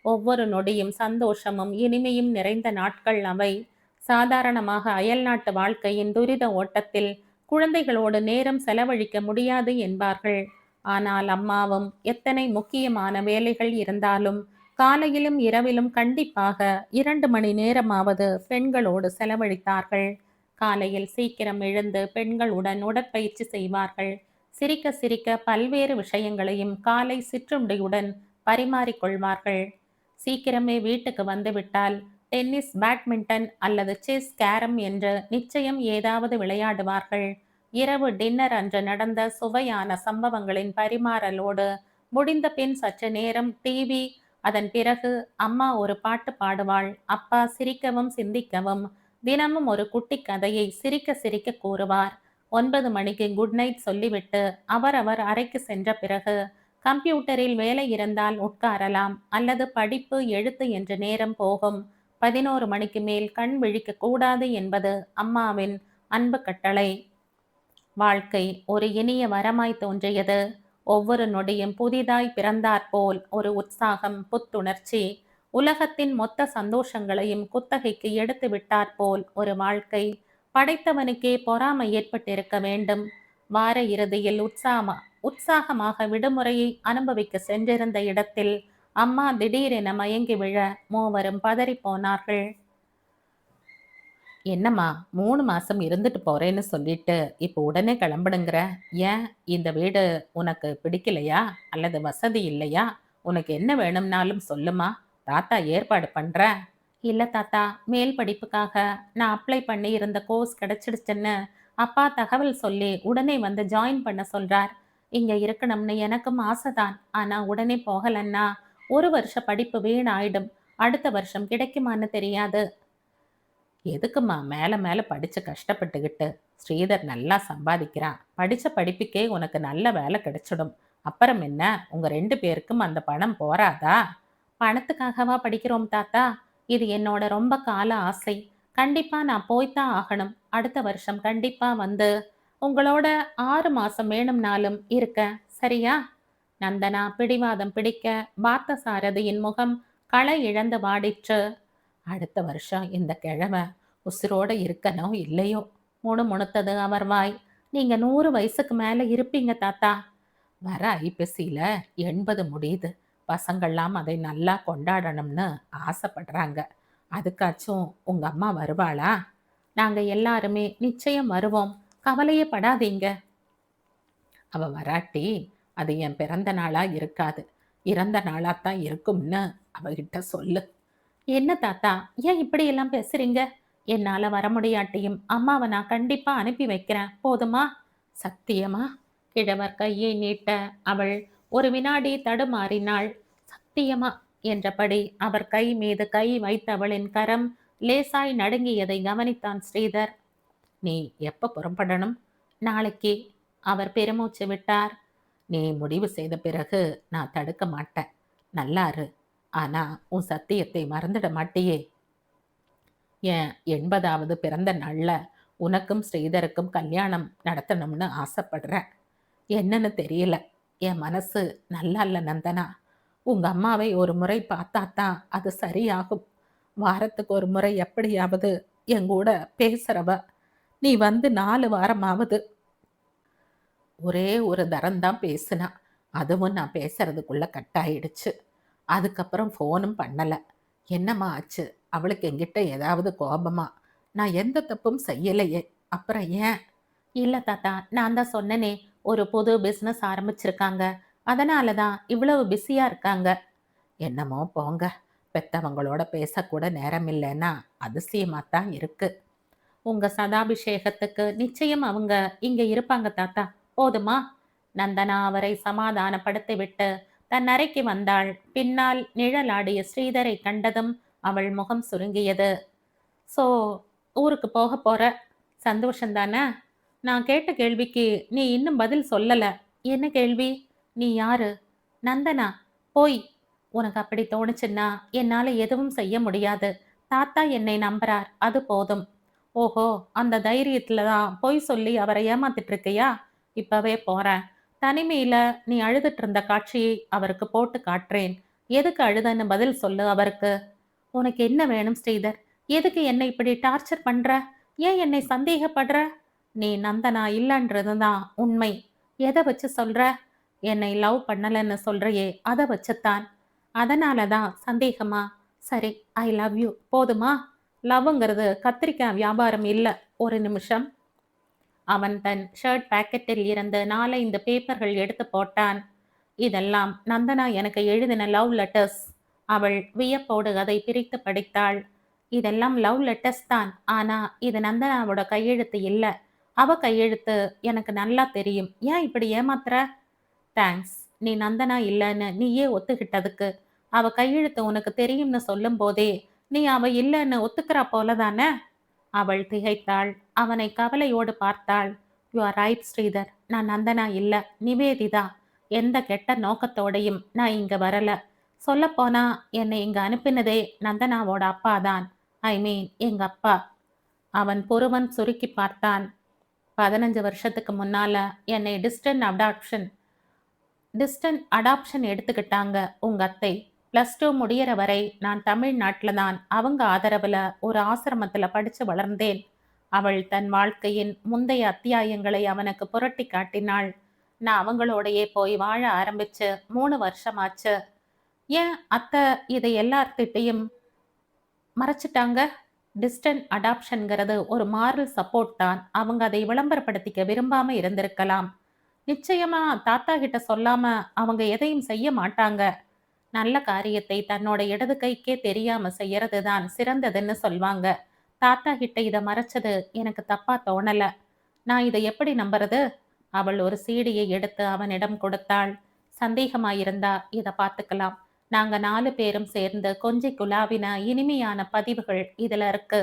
ஒவ்வொரு நொடியும் சந்தோஷமும் இனிமையும் நிறைந்த நாட்கள் அவை. சாதாரணமாக அயல்நாட்டு வாழ்க்கையின் துரித ஓட்டத்தில் குழந்தைகளோடு நேரம் செலவழிக்க முடியாது என்பார்கள். ஆனால் அம்மாவும் எத்தனை முக்கியமான வேலைகள் இருந்தாலும் காலையிலும் இரவிலும் கண்டிப்பாக 2 மணி நேரமாவது பெண்களோடு செலவழித்தார்கள். காலையில் சீக்கிரம் எழுந்து பெண்களுடன் உடற்பயிற்சி செய்வார்கள். சிரிக்க சிரிக்க பல்வேறு விஷயங்களையும் காலை சிற்றுண்டியுடன் பரிமாறிக்கொள்வார்கள். சீக்கிரமே வீட்டுக்கு வந்துவிட்டால் டென்னிஸ், பேட்மிண்டன் அல்லது செஸ், கேரம் என்று நிச்சயம் ஏதாவது விளையாடுவார்கள். இரவு டின்னர் அன்று நடந்த சுவையான சம்பவங்களின் பரிமாறலோடு முடிந்த பின் சற்று நேரம் டிவி. அதன் பிறகு அம்மா ஒரு பாட்டு பாடுவாள். அப்பா சிரிக்கவும் சிந்திக்கவும் தினமும் ஒரு குட்டி கதையை சிரிக்க சிரிக்க கூறுவார். 9 மணிக்கு குட் நைட் சொல்லிவிட்டு அவரவர் அறைக்கு சென்ற பிறகு கம்ப்யூட்டரில் வேலை இருந்தால் உட்காரலாம், அல்லது படிப்பு எழுத்து என்று நேரம் போகும். 11 மணிக்கு மேல் கண் விழிக்க கூடாது என்பது அம்மாவின் அன்பு கட்டளை. வாழ்க்கை ஒரு இனிய வரமாய் தோன்றியது. ஒவ்வொரு நொடியும் புதிதாய் பிறந்தாற்போல் ஒரு உற்சாகம், புத்துணர்ச்சி. உலகத்தின் மொத்த சந்தோஷங்களையும் குத்தகைக்கு எடுத்து விட்டாற்போல் ஒரு வாழ்க்கை. படைத்தவனுக்கே பொறாமை ஏற்பட்டிருக்க வேண்டும். வார இறுதியில் உற்சாகமாக விடுமுறையை அனுபவிக்க சென்றிருந்த இடத்தில் அம்மா திடீரென மயங்கி விழ மூவரும் பதறி போனார்கள். என்னம்மா, 3 மாசம் இருந்துட்டு போறேன்னு சொல்லிட்டு இப்போ உடனே கிளம்பிடுங்கிற? ஏன், இந்த வீடு உனக்கு பிடிக்கலையா? அல்லது வசதி இல்லையா? உனக்கு என்ன வேணும்னாலும் சொல்லுமா, தாத்தா ஏற்பாடு பண்ற. இல்ல தாத்தா, மேல் படிப்புக்காக நான் அப்ளை பண்ணி இருந்த கோர்ஸ் கிடைச்சிடுச்சுன்னு அப்பா தகவல் சொல்லி உடனே வந்து ஜாயின் பண்ண சொல்றார். இங்க இருக்கணும்னு எனக்கும் ஆசைதான். ஆனா உடனே போகலன்னா 1 வருஷ படிப்பு வீணாயிடும். அடுத்த வருஷம் கிடைக்குமான்னு தெரியாது. எதுக்கும்மா மேல மேல படிச்சு கஷ்டப்பட்டுக்கிட்டு? ஸ்ரீதர் நல்லா சம்பாதிக்கிறான். படிச்ச படிப்புக்கே உனக்கு நல்ல வேலை கிடைச்சிடும். அப்புறம் என்ன, உங்க 2 பேருக்கும் அந்த பணம் போராதா? பணத்துக்காகவா படிக்கிறோம் தாத்தா? இது என்னோட ரொம்ப கால ஆசை. கண்டிப்பா நான் போய்த்தான் ஆகணும். அடுத்த வருஷம் கண்டிப்பா வந்து உங்களோட 6 மாசம் வேணும்னாலும் இருக்க. சரியா? நந்தனா பிடிவாதம் பிடிக்க பார்த்தசாரதியின் முகம் களை இழந்து வாடிற்று. அடுத்த வருஷம் இந்த கிழமை உசுரோட இருக்கனோ இல்லையோ, முணுமுணுத்தது அவர் வாய். நீங்க 100 வயசுக்கு மேல இருப்பீங்க தாத்தா. வர ஐப்பசியில 80 முடியுது. பசங்கள்லாம் அதை நல்லா கொண்டாடணும்னு ஆசைப்படுறாங்க. அதுக்காச்சும் உங்க அம்மா வருவாளா? நாங்க எல்லாருமே நிச்சயம் வருவோம். கவலையே படாதீங்க. அவ வராட்டி அது என் பிறந்த நாளா இருக்காது, இறந்த நாளாத்தான் இருக்கும்னு அவகிட்ட சொல்லு. என்ன தாத்தா, ஏன் இப்படியெல்லாம் பேசுறீங்க? என்னால வர முடியாட்டியும் அம்மாவை நான் கண்டிப்பா அனுப்பி வைக்கிறேன். போதுமா? சத்தியமா? கிழவர் கையை நீட்ட அவள் ஒரு வினாடி தடுமாறினாள். சத்தியமா என்றபடி அவர் கை மீது கை வைத்தவளின் கரம் லேசாய் நடுங்கியதை கவனித்தான் ஸ்ரீதர். நீ எப்ப புறப்படணும்? நாளைக்கு. அவர் பெருமூச்சு விட்டார். நீ முடிவு செய்த பிறகு நான் தடுக்க மாட்டேன். நல்லாரு. ஆனா உன் சத்தியத்தை மறந்துட மாட்டியே? என் 80வது பிறந்த நாள்ல உனக்கும் ஸ்ரீதருக்கும் கல்யாணம் நடத்தணும்னு ஆசைப்படுறேன். என்னன்னு தெரியல, என் மனசு நல்லா இல்ல நந்தனா. உங்க அம்மாவை ஒரு முறை பார்த்தாதான் அது சரியாகும். வாரத்துக்கு ஒரு முறை எப்படியாவது என் கூட பேசுறவ. நீ வந்து 4 வாரமாவது. ஒரே ஒரு தரம்தான் பேசினா. அதுவும் நான் பேசுறதுக்குள்ள கட் ஆயிடுச்சு. அதுக்கப்புறம் ஃபோனும் பண்ணல. என்னம்மா ஆச்சு? அவளுக்கு என்கிட்ட ஏதாவது கோபமா? நான் எந்த தப்பும் செய்யலையே! அப்புறம் ஏன்? இல்ல தாத்தா, நான் தான் சொன்னனே, ஒரு புது பிசினஸ் ஆரம்பிச்சிருக்காங்க. அதனால தான் இவ்வளவு பிஸியா இருக்காங்க. என்னமோ போங்க. பெத்தவங்களோட பேசக்கூட நேரம் இல்லைன்னா அதிசயமா தான் இருக்கு. உங்க சதாபிஷேகத்துக்கு நிச்சயம் அவங்க இங்க இருப்பாங்க தாத்தா. போதுமா? நந்தனா அவரை சமாதானப்படுத்திவிட்டு தன் அறைக்கு வந்தாள். பின்னால் நிழலாடிய ஸ்ரீதரை கண்டதும் அவள் முகம் சுருங்கியது. ஸோ, ஊருக்கு போக போற. சந்தோஷம் தானே? நான் கேட்ட கேள்விக்கு நீ இன்னும் பதில் சொல்லல. என்ன கேள்வி? நீ யாரு? நந்தனா. போய். உனக்கு அப்படி தோணுச்சுன்னா என்னால எதுவும் செய்ய முடியாது. தாத்தா என்னை நம்புறார். அது போதும். ஓஹோ! அந்த தைரியத்துல தான் பொய் சொல்லி அவரை ஏமாத்திட்டு இருக்கியா? இப்பவே போறேன். தனிமையில நீ அழுதுட்டு இருந்த காட்சியை அவருக்கு போட்டு காட்டுறேன். எதுக்கு அழுதன்னு பதில் சொல்லு அவருக்கு. உனக்கு என்ன வேணும் ஸ்ரீதர்? எதுக்கு என்னை இப்படி டார்ச்சர் பண்ற? ஏன் என்னை சந்தேகப்படுற? நீ நந்தனா இல்லன்றது தான் உண்மை. எதை வச்சு சொல்ற? என்னை லவ் பண்ணலன்னு சொல்றியே, அத வச்சுத்தான். அதனால தான் சந்தேகமா? சரி, ஐ லவ் யூ. போதுமா? லவ்வுங்கிறது கத்திரிக்காய் வியாபாரம் இல்ல. ஒரு நிமிஷம். அவன் தன் ஷர்ட் பாக்கெட்டில் இருந்து 4, 5 பேப்பர்கள் எடுத்து போட்டான். இதெல்லாம் நந்தனா எனக்கு எழுதின லவ் லெட்டர்ஸ். அவள் வியப்போடு அதை பிரித்து படித்தாள். இதெல்லாம் லவ் லெட்டர்ஸ் தான். ஆனா இது நந்தனாவோட கையெழுத்து இல்ல. அவ கையெழுத்து எனக்கு நல்லா தெரியும். ஏன் இப்படி ஏமாத்துற? தேங்க்ஸ். நீ நந்தனா இல்லன்னு நீயே ஒத்துக்கிட்டதுக்கு. அவ கையெழுத்து உனக்கு தெரியும்னு சொல்லும் போதே நீ அவ இல்லன்னு ஒத்துக்கிறா போல தானே? அவள் திகைத்தாள். அவனை கவலையோடு பார்த்தாள். You are right Sridhar. நான் நந்தனா இல்ல. நிவேதிதா. எந்த கெட்ட நோக்கத்தோடையும் நான் இங்க வரல. சொல்லப்போனா என்னை இங்க அனுப்பினதே நந்தனாவோட அப்பாதான். ஐ மீன் எங்க அப்பா. அவன் புருவன் சுருக்கி பார்த்தான். 15 வருஷத்துக்கு முன்னால என்னை டிஸ்டன்ட் அடாப்ஷன் எடுத்துக்கிட்டாங்க உங்க அத்தை. +2 முடியற வரை நான் தமிழ்நாட்டில் தான் அவங்க ஆதரவுல ஒரு ஆசிரமத்துல படிச்சு வளர்ந்தேன். அவள் தன் வாழ்க்கையின் முந்தைய அத்தியாயங்களை அவனுக்கு புரட்டி காட்டினாள். நான் அவங்களோடையே போய் வாழ ஆரம்பிச்சு 3 வருஷமாச்சு. ஏன் அத்தை இதை எல்லார்கிட்டையும் மறைச்சிட்டாங்க? டிஸ்டன்ட் அடாப்ஷன்கிறது ஒரு மாரல் சப்போர்ட் தான். அவங்க அதை விளம்பரப்படுத்திக்க விரும்பாம இருந்திருக்கலாம். நிச்சயமா தாத்தா கிட்ட சொல்லாம அவங்க எதையும் செய்ய மாட்டாங்க. நல்ல காரியத்தை தன்னோட இடது கைக்கே தெரியாம செய்யறது தான் சிறந்ததுன்னு சொல்வாங்க. தாத்தா கிட்ட இத மறைச்சது எனக்கு தப்பா தோணல. நான் இதை எப்படி நம்புறது? அவள் ஒரு சீடியை எடுத்து அவனிடம் கொடுத்தாள். சந்தேகமாயிருந்தா இத பார்த்துக்கலாம். நாங்க 4 பேரும் சேர்ந்து கொஞ்சி குலாவின இனிமையான பதிவுகள் இதுல இருக்கு.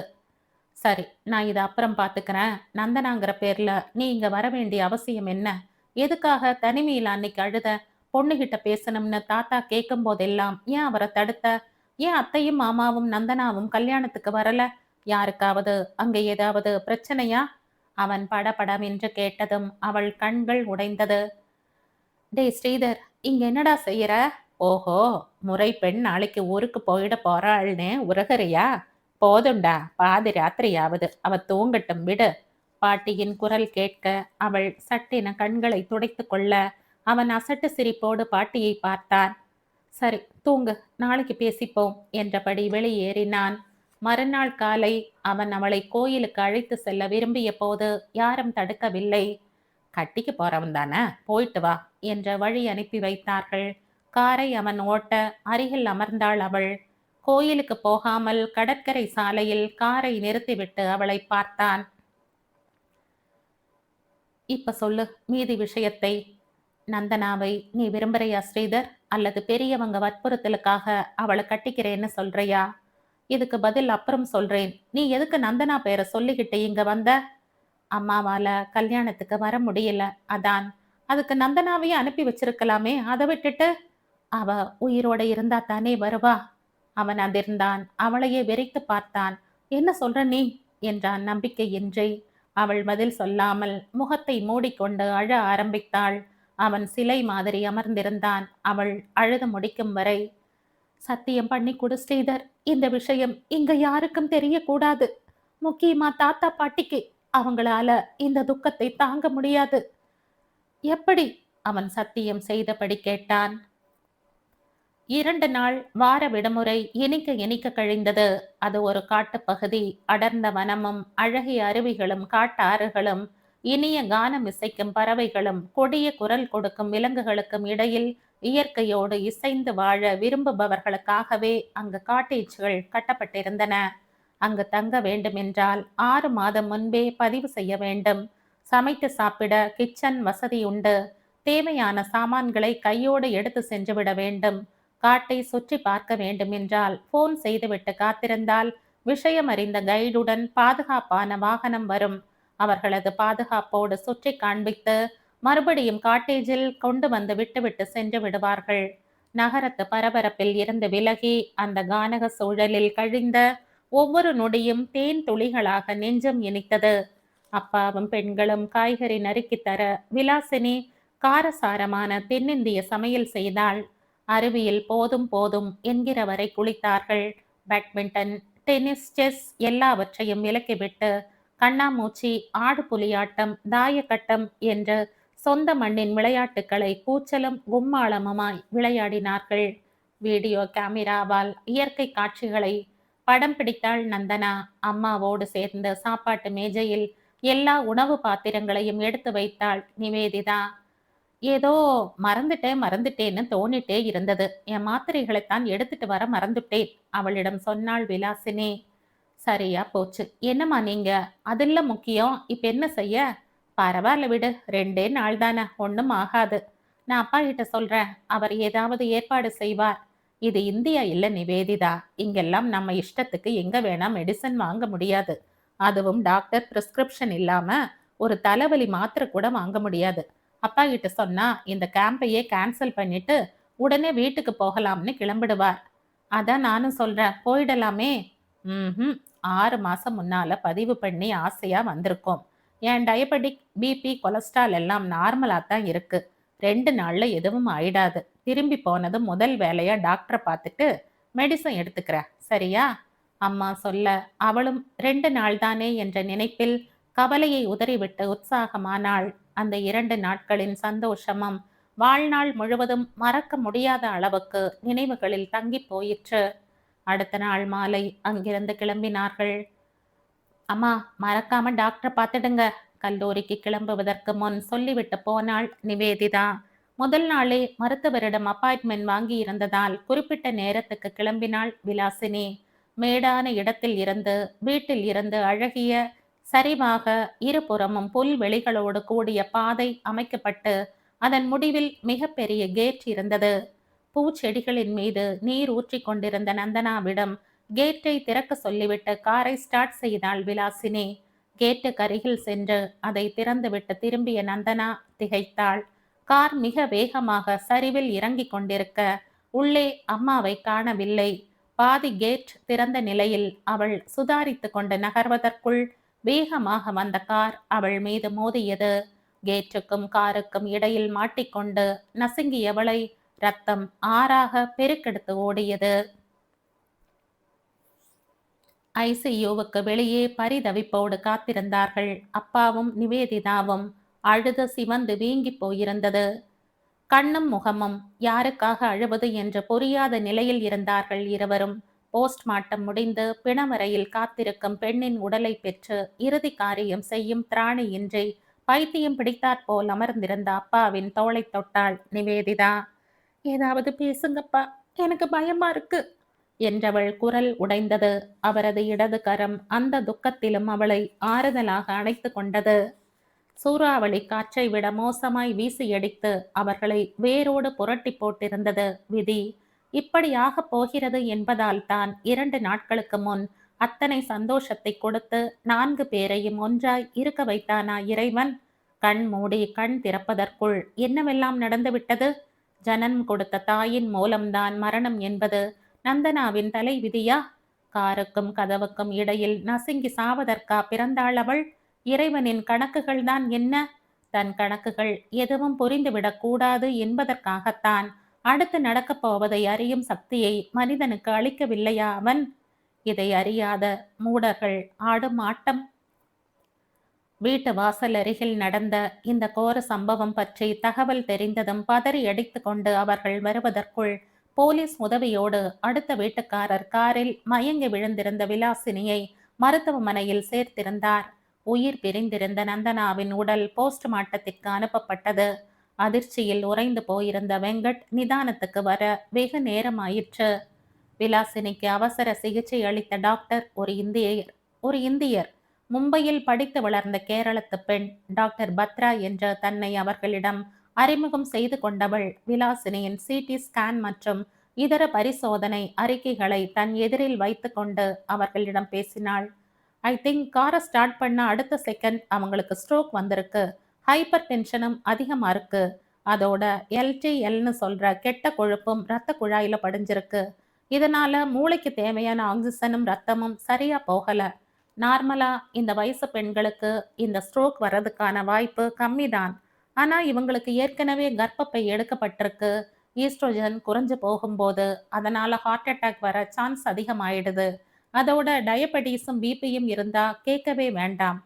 சரி, நான் இத அப்புறம் பார்த்துக்கிறேன். நந்தனாங்கிற பேர்ல நீ இங்க வர வேண்டிய அவசியம் என்ன? எதுக்காக தனிமையில அன்னைக்கு அழுத? பொண்ணுகிட்ட பேசணும்னு தாத்தா கேட்கும் போதெல்லாம் ஏன் அவரை தடுத்த? ஏன் அத்தையும் மாமாவும் நந்தனாவும் கல்யாணத்துக்கு வரல? யாருக்காவது அங்க ஏதாவது பிரச்சனையா? அவன் படபடவென்று கேட்டதும் அவள் கண்கள் உடைந்தது. டேய் ஸ்ரீதர், இங்க என்னடா செய்யற? ஓஹோ, முறை பெண் நாளைக்கு ஊருக்கு போயிட போறாள்னு உரகறியா? போதும்டா, பாதி ராத்திரியாவது, அவ தூங்கட்டும் விடு. பாட்டியின் குரல் கேட்க அவள் சட்டென கண்களை துடைத்து கொள்ள அவன் அசட்டு சிரிப்போடு பாட்டியை பார்த்தான். சரி, தூங்கு, நாளைக்கு பேசிப்போம் என்றபடி வெளியேறினான். மறுநாள் காலை அவன் அவளை கோயிலுக்கு அழைத்து செல்ல விரும்பிய போது யாரும் தடுக்கவில்லை. கட்டிக்கு போறவன் தானே, போயிட்டு வா என்ற வழி அனுப்பி வைத்தார்கள். காரை அவன் ஓட்ட அருகில் அமர்ந்தாள் அவள். கோயிலுக்கு போகாமல் கடற்கரை சாலையில் காரை நிறுத்திவிட்டு அவளை பார்த்தான். இப்ப சொல்லு மீதி விஷயத்தை. நந்தனாவை நீ விரும்புறியா ஸ்ரீதர்? அல்லது பெரியவங்க வற்புறுத்தலுக்காக அவளை கட்டிக்கிறேன்னு சொல்றியா? இதுக்கு பதில் அப்புறம் சொல்றேன். நீ எதுக்கு நந்தனா பேரை சொல்லிக்கிட்டு இங்க வந்த? அம்மாவால கல்யாணத்துக்கு வர முடியல, அதான். அதுக்கு நந்தனாவையே அனுப்பி வச்சிருக்கலாமே, அதை விட்டுட்டு? அவ உயிரோட இருந்தா தானே வருவா. அவன் அதிர்ந்தான். அவளையே வெறித்து பார்த்தான். என்ன சொல்ற நீ என்றான் நம்பிக்கையின்றி. அவள் பதில் சொல்லாமல் முகத்தை மூடிக்கொண்டு அழ ஆரம்பித்தாள். அவன் சிலை மாதிரி அமர்ந்திருந்தான். அவள் அழுது முடிக்கும் வரை. சத்தியம் பண்ணி கொடு ஸ்ரீதர், இந்த விஷயம் இங்க யாருக்கும் தெரியக்கூடாது. முக்கியமா தாத்தா பாட்டிக்கு. அவங்களால இந்த துக்கத்தை தாங்க முடியாது. எப்படி? அவன் சத்தியம் செய்தபடி கேட்டான். 2 நாள் வார விடுமுறை இனிக்க இனிக்க கழிந்தது. அது ஒரு காட்டுப்பகுதி. அடர்ந்த வனமும் அழகிய அருவிகளும் காட்டாறுகளும் இனிய கானம் இசைக்கும் பறவைகளும் கொடிய குரல் கொடுக்கும் விலங்குகளுக்கும் இடையில் இயற்கையோடு இசைந்து வாழ விரும்புபவர்களுக்காகவே அங்கு காட்டேஜ்கள் கட்டப்பட்டிருந்தன. அங்கு தங்க வேண்டுமென்றால் 6 மாதம் முன்பே பதிவு செய்ய வேண்டும். சமைத்து சாப்பிட கிச்சன் வசதி உண்டு. தேவையான சாமான்களை கையோடு எடுத்து சென்றுவிட வேண்டும். காட்டை சுற்றி பார்க்க வேண்டும் என்றால் போன் செய்துவிட்டு காத்திருந்தால் விஷயம் அறிந்த கைடுடன் பாதுகாப்பான வாகனம் வரும். அவர்களது பாதுகாப்போடு சுற்றி காண்பித்து மறுபடியும் காட்டேஜில் கொண்டு வந்து விட்டுவிட்டு சென்று விடுவார்கள். நகரத்து பரபரப்பில் இருந்து விலகி அந்த கானக சூழலில் கழிந்த ஒவ்வொரு நொடியும் தேன் துளிகளாக நெஞ்சம் இனித்தது. அப்பாவும் பெண்களும் காய்கறி நறுக்கி தர விலாசினி காரசாரமான தென்னிந்திய சமையல் செய்தாள். அருவியில் போதும் போதும் என்கிற வரை குளித்தார்கள். பேட்மிண்டன், டென்னிஸ், செஸ் எல்லாவற்றையும் விலக்கிவிட்டு கண்ணாமூச்சி, ஆடு புலியாட்டம், தாயக்கட்டம் என்று சொந்த மண்ணின் விளையாட்டுக்களை கூச்சலும் கும்மாளமுமாய் விளையாடினார்கள். வீடியோ கேமராவால் இயற்கை காட்சிகளை படம் பிடித்தாள் நந்தனா. அம்மாவோடு சேர்ந்து சாப்பாட்டு மேஜையில் எல்லா உணவு பாத்திரங்களையும் எடுத்து வைத்தாள் நிவேதிதா. ஏதோ மறந்துட்டேன்னு தோணிட்டே இருந்தது. என் மாத்திரைகளைத்தான் எடுத்துட்டு வர மறந்துட்டேன், அவளிடம் சொன்னாள் விலாசினி. சரியா போச்சு. என்னம்மா நீங்க? அதில்ல முக்கியம். இப்ப என்ன செய்ய? பரவாயில்ல விடு, 2 நாள் தானே, ஒன்றும் ஆகாது. நான் அப்பா கிட்ட சொல்றேன், அவர் ஏதாவது ஏற்பாடு செய்வார். இது இந்தியா இல்ல நிவேதிதா. இங்கெல்லாம் நம்ம இஷ்டத்துக்கு எங்க வேணா மெடிசன் வாங்க முடியாது. அதுவும் டாக்டர் பிரிஸ்கிரிப்ஷன் இல்லாம ஒரு தலைவலி மாத்திரை கூட வாங்க முடியாது. அப்பா கிட்ட சொன்னா இந்த கேம்பையே கேன்சல் பண்ணிட்டு உடனே வீட்டுக்கு போகலாம்னு கிளம்பிடுவார். அதான் நானும் சொல்றேன், போயிடலாமே. 6 மாசம் முன்னால பதிவு பண்ணி ஆசையா வந்திருக்கோம். என் டயபெட்டிக், பிபி, கொலஸ்ட்ரால் எல்லாம் நார்மலா தான் இருக்கு. 2 நாள்ல எதுவும் ஆயிடாது. திரும்பி போனதும் முதல் வேலையா டாக்டரை பார்த்துட்டு மெடிசன் எடுத்துக்கிற, சரியா? அம்மா சொல்ல அவளும் 2 நாள் தானே என்ற நினைப்பில் கவலையை உதறிவிட்டு உற்சாகமானாள். அந்த 2 நாட்களின் சந்தோஷமும் வாழ்நாள் முழுவதும் மறக்க முடியாத அளவுக்கு நினைவுகளில் தங்கி போயிற்று. அடுத்த நாள் மாலை அங்கிருந்து கிளம்பினார்கள். அம்மா, மறக்காம டாக்டரை பார்த்துடுங்க, கல்லூரிக்கு கிளம்புவதற்கு முன் சொல்லிவிட்டு போனாள் நிவேதிதா. முதல் நாளே மருத்துவரிடம் அப்பாயின்மெண்ட் வாங்கி இருந்ததால் குறிப்பிட்ட நேரத்துக்கு கிளம்பினாள் விலாசினி. மேடான இடத்தில் இருந்து வீட்டில் இருந்து அழகிய சரிவாக இருபுறமும் புல்வெளிகளோடு கூடிய பாதை அமைக்கப்பட்டு அதன் முடிவில் மிகப்பெரிய கேட் இருந்தது. பூச்செடிகளின் மீது நீர் ஊற்றி கொண்டிருந்த நந்தனாவிடம் கேட்டை திறக்க சொல்லிவிட்டு காரை ஸ்டார்ட் செய்தாள் விலாசினி. கேட்டுக்கு அருகில் சென்று அதை திறந்துவிட்டு திரும்பிய நந்தனா திகைத்தாள். கார் மிக வேகமாக சரிவில் இறங்கிக் கொண்டிருக்க உள்ளே அம்மாவை காணவில்லை. பாதி கேட் திறந்த நிலையில் அவள் சுதாரித்து கொண்டு நகர்வதற்குள் வேகமாக வந்த கார் அவள் மீது மோதியது. கேட்டுக்கும் காருக்கும் இடையில் மாட்டிக்கொண்டு நசுங்கியவளை ரத்தம் ஆறாக பெருக்கெடுத்து ஓடியது. ஐசியூவுக்கு வெளியே பரிதவிப்போடு காத்திருந்தார்கள். அப்பாவும் நிவேதிதாவும். அழுது சிவந்து வீங்கி போயிருந்தது. கண்ணும் முகமும் யாருக்காக அழுவது என்று புரியாத நிலையில் இருந்தார்கள் இருவரும். போஸ்ட்மார்ட்டம் முடிந்து பிணவரையில் காத்திருக்கும் பெண்ணின் உடலை பெற்று இறுதி காரியம் செய்யும் திராணியின்றி பைத்தியம் பிடித்தாற்போல் அமர்ந்திருந்த அப்பாவின் தோளை தொட்டாள் நிவேதிதா. ஏதாவது பேசுங்கப்பா, எனக்கு பயமா இருக்கு என்றவள் குரல் உடைந்தது. அவரது இடது கரம் அந்த துக்கத்திலும் அவளை ஆறுதலாக அணைத்து கொண்டது. சூறாவளி காற்றை விட மோசமாய் வீசியடித்து அவர்களை வேரோடு புரட்டி போட்டிருந்தது விதி. இப்படியாக போகிறது என்பதால் தான் 2 நாட்களுக்கு முன் அத்தனை சந்தோஷத்தை கொடுத்து 4 பேரையும் ஒன்றாய் இருக்க வைத்தானா இறைவன்? கண் மூடி கண் திறப்பதற்குள் என்னவெல்லாம் நடந்துவிட்டது? ஜனனம் கொடுத்த தாயின் மூலம்தான் மரணம் என்பது நந்தனாவின் தலை விதியா? காருக்கும் கதவுக்கும் இடையில் நசுங்கி சாவதற்கா பிறந்தாள் அவள்? இறைவனின் கணக்குகள் தான் என்ன? தன் கணக்குகள் எதுவும் புரிந்துவிடக் கூடாது என்பதற்காகத்தான் அடுத்து நடக்கப் போவதை அறியும் சக்தியை மனிதனுக்கு அளிக்கவில்லையா அவன்? இதை அறியாத மூடர்கள் ஆடும் ஆட்டம். வீட்டு வாசல் அருகில் நடந்த இந்த கோர சம்பவம் பற்றி தகவல் தெரிந்ததும் பதறி அடித்து கொண்டு அவர்கள் வருவதற்குள் போலீஸ் உதவியோடு அடுத்த வீட்டுக்காரர் காரில் மயங்கி விழுந்திருந்த விலாசினியை மருத்துவமனையில் சேர்த்திருந்தார். உயிர் பிரிந்திருந்த நந்தனாவின் உடல் போஸ்ட்மார்ட்டத்திற்கு அனுப்பப்பட்டது. அதிர்ச்சியில் உறைந்து போயிருந்த வெங்கட் நிதானத்துக்கு வர வெகு நேரமாயிற்று. விலாசினிக்கு அவசர சிகிச்சை அளித்த டாக்டர் ஒரு இந்தியர் மும்பையில் படித்து வளர்ந்த கேரளத்து பெண் டாக்டர் பத்ரா என்ற தன்னை அவர்களிடம் அறிமுகம் செய்து கொண்டவள் விலாசினியின் சிடி ஸ்கேன் மற்றும் இதர பரிசோதனை அறிக்கைகளை தன் எதிரில் வைத்து கொண்டு அவர்களிடம் பேசினாள். ஐ திங்க் காரை ஸ்டார்ட் பண்ண அடுத்த செகண்ட் அவங்களுக்கு ஸ்ட்ரோக் வந்திருக்கு. ஹைப்பர் டென்ஷனும் அதிகமா இருக்கு. அதோட எல்டிஎல்னு சொல்ற கெட்ட கொழுப்பும் இரத்த குழாயில படிஞ்சிருக்கு. இதனால மூளைக்கு தேவையான ஆக்சிஜனும் ரத்தமும் சரியா போகல. நார்மலா இந்த வயசு பெண்களுக்கு இந்த ஸ்ட்ரோக் வர்றதுக்கான வாய்ப்பு கம்மிதான். ஆனா இவங்களுக்கு ஏற்கனவே கர்ப்பப்பை எடுக்கப்பட்டிருக்கு. ஈஸ்ட்ரோஜன் குறைஞ்சு போகும்போது அதனால ஹார்ட் அட்டாக் வர சான்ஸ் அதிகமாயிடுது. அதோட டயபெட்டிஸும் பிபியும் இருந்தா கேட்கவே வேண்டாம்.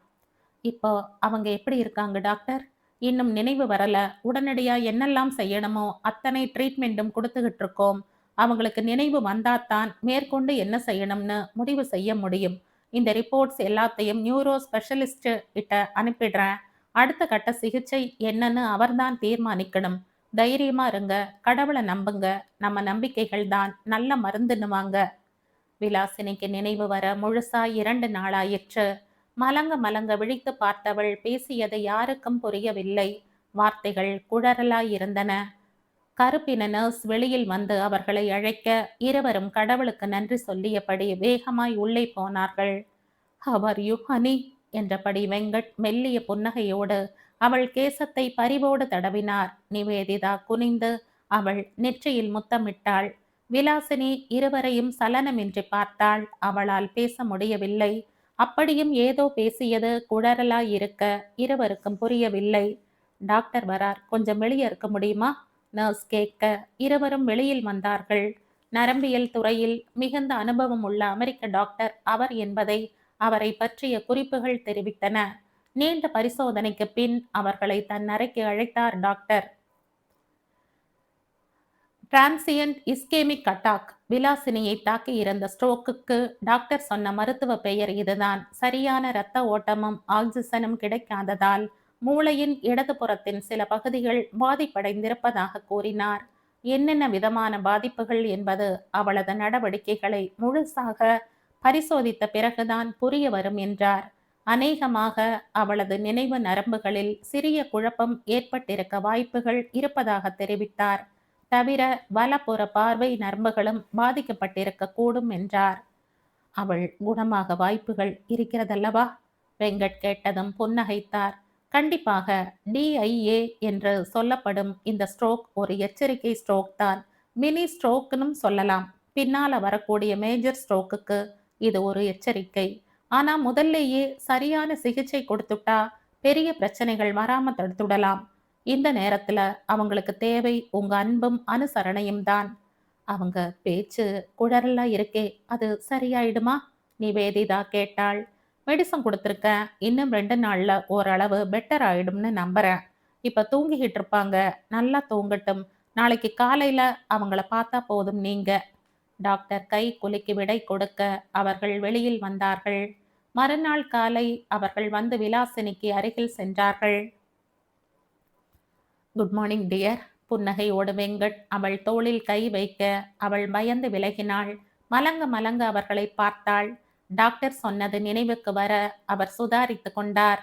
இப்போ அவங்க எப்படி இருக்காங்க டாக்டர்? இன்னும் நினைவு வரல. உடனடியா என்னெல்லாம் செய்யணுமோ அத்தனை ட்ரீட்மெண்ட்டும் கொடுத்துக்கிட்டு இருக்கோம். அவங்களுக்கு நினைவு வந்தாதான் மேற்கொண்டு என்ன செய்யணும்னு முடிவு செய்ய முடியும். இந்த ரிப்போர்ட்ஸ் எல்லாத்தையும் நியூரோ ஸ்பெஷலிஸ்ட் கிட்ட அனுப்பிடுறேன். அடுத்த கட்ட சிகிச்சை என்னன்னு அவர்தான் தீர்மானிக்கணும். தைரியமா இருங்க, கடவுளை நம்புங்க. நம்ம நம்பிக்கைகள் தான் நல்ல மருந்துன்னுவாங்க. விலாசினிக்கு நினைவு வர முழுசா 2 நாளாயிற்று. மலங்க மலங்க விழித்து பார்த்தவள் பேசியது யாருக்கும் புரியவில்லை. வார்த்தைகள் குழறலாயிருந்தன. கருப்பின நர்ஸ் வெளியில் வந்து அவர்களை அழைக்க இருவரும் கடவுளுக்கு நன்றி சொல்லியபடி வேகமாய் உள்ளே போனார்கள். ஹவ் ஆர் யூ ஹனி என்றபடி வெங்கட் மெல்லிய புன்னகையோடு அவள் கேசத்தை பரிவோடு தடவினார். நிவேதிதா குனிந்து அவள் நெற்றியில் முத்தமிட்டாள். விலாசினி இருவரையும் சலனமின்றி பார்த்தாள். அவளால் பேச முடியவில்லை. அப்படியும் ஏதோ பேசியது குழறலாயிருக்க இருவருக்கும் புரியவில்லை. டாக்டர் வரார், கொஞ்சம் வெளியே இருக்க முடியுமா? நர்ஸ் கேட்க இருவரும் வெளியில் வந்தார்கள். நரம்பியல் துறையில் மிகுந்த அனுபவம் உள்ள அமெரிக்க டாக்டர் அவர் என்பதை அவரை பற்றிய குறிப்புகள் தெரிவித்தன. நீண்ட பரிசோதனைக்கு பின் அவர்களை தன் அறைக்கு அழைத்தார் டாக்டர். Transient ischaemic attack. விலாசினியை தாக்கி இருந்த ஸ்ட்ரோக்குக்கு டாக்டர் சொன்ன மருத்துவ பெயர் இதுதான். சரியான இரத்த ஓட்டமும் ஆக்சிஜனும் கிடைக்காததால் மூளையின் இடதுபுறத்தின் சில பகுதிகள் பாதிப்படைந்திருப்பதாக கூறினார். என்னென்ன விதமான பாதிப்புகள் என்பது அவளது நடவடிக்கைகளை முழுசாக பரிசோதித்த பிறகுதான் புரிய வரும் என்றார். அநேகமாக அவளது நினைவு நரம்புகளில் சிறிய குழப்பம் ஏற்பட்டிருக்க வாய்ப்புகள் இருப்பதாக தெரிவித்தார். தவிர வலப்புற பார்வை நரம்புகளும் பாதிக்கப்பட்டிருக்க கூடும் என்றார். அவள் குணமாக வாய்ப்புகள் இருக்கிறதல்லவா? வெங்கட் கேட்டதும் புன்னகைத்தார். கண்டிப்பாக. டிஐஏ என்று சொல்லப்படும் இந்த ஸ்ட்ரோக் ஒரு எச்சரிக்கை ஸ்ட்ரோக் தான். மினி ஸ்ட்ரோக்னும் சொல்லலாம். பின்னால வரக்கூடிய மேஜர் ஸ்ட்ரோக்குக்கு இது ஒரு எச்சரிக்கை. ஆனா முதல்லேயே சரியான சிகிச்சை கொடுத்துட்டா பெரிய பிரச்சனைகள் வராம தடுத்துடலாம். இந்த நேரத்துல அவங்களுக்கு தேவை உங்க அன்பும் அனுசரணையும் தான். அவங்க பேச்சு குழறலா இருக்கே, அது சரியாயிடுமா? நிவேதிதா கேட்டாள். மெடிசன் கொடுத்துருக்கேன். இன்னும் 2 நாள்ல ஓரளவு பெட்டர் ஆயிடும்னு நம்புறேன். இப்ப தூங்கிக்கிட்டு இருப்பாங்க. நல்லா தூங்கட்டும். நாளைக்கு காலையில அவங்கள பார்த்தா போதும் நீங்க. டாக்டர் கை குலுக்கி விடை கொடுக்க அவர்கள் வெளியில் வந்தார்கள். மறுநாள் காலை அவர்கள் வந்து விலாசினிக்கு அருகில் சென்றார்கள். Good morning dear. புன்னகையோடு வெங்கட் அவள் தோளில் கை வைக்க அவள் பயந்து விலகினாள். மலங்க மலங்க அவர்களை பார்த்தாள். டாக்டர் சொன்னது நினைவுக்கு வர அவர் சுதாரித்து கொண்டார்.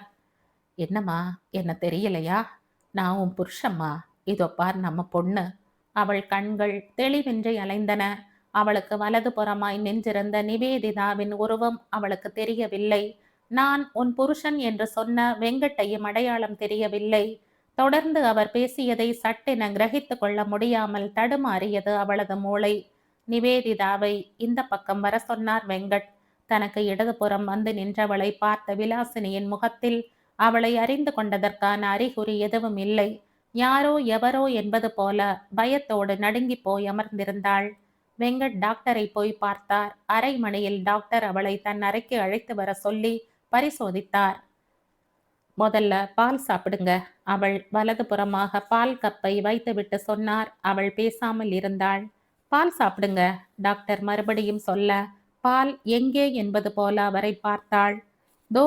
என்னம்மா, என்ன தெரியலையா? நான் உன் புருஷம்மா. இதோ பார் நம்ம பொண்ணு. அவள் கண்கள் தெளிவின்றி அலைந்தன. அவளுக்கு வலது புறமாய் நின்றிருந்த நிவேதிதாவின் உருவம் அவளுக்கு தெரியவில்லை. நான் உன் புருஷன் என்று சொன்ன வெங்கட்டையும் அடையாளம் தெரியவில்லை. தொடர்ந்து அவர் பேசியதை சட்டென கிரகித்து கொள்ள முடியாமல் தடுமாறியது அவளது மூளை. நிவேதிதாவை இந்த பக்கம் வர சொன்னார் வெங்கட். தனக்கு இடதுபுறம் வந்து நின்றவளை பார்த்த விலாசினியின் முகத்தில் அவளை அறிந்து கொண்டதற்கான அறிகுறி எதுவும் இல்லை. யாரோ எவரோ என்பது போல பயத்தோடு நடுங்கி போய் அமர்ந்திருந்தாள். வெங்கட் டாக்டரை போய் பார்த்தார். அரை மணியில் டாக்டர் அவளை தன் அறைக்கு அழைத்து வர சொல்லி பரிசோதித்தார். முதல்ல பால் சாப்பிடுங்க. அவள் வலதுபுறமாக பால் கப்பை வைத்துவிட்டு சொன்னார். அவள் பேசாமல் இருந்தாள். பால் சாப்பிடுங்க, டாக்டர் மறுபடியும் சொல்ல, பால் எங்கே என்பது போல அவரை பார்த்தாள். தோ,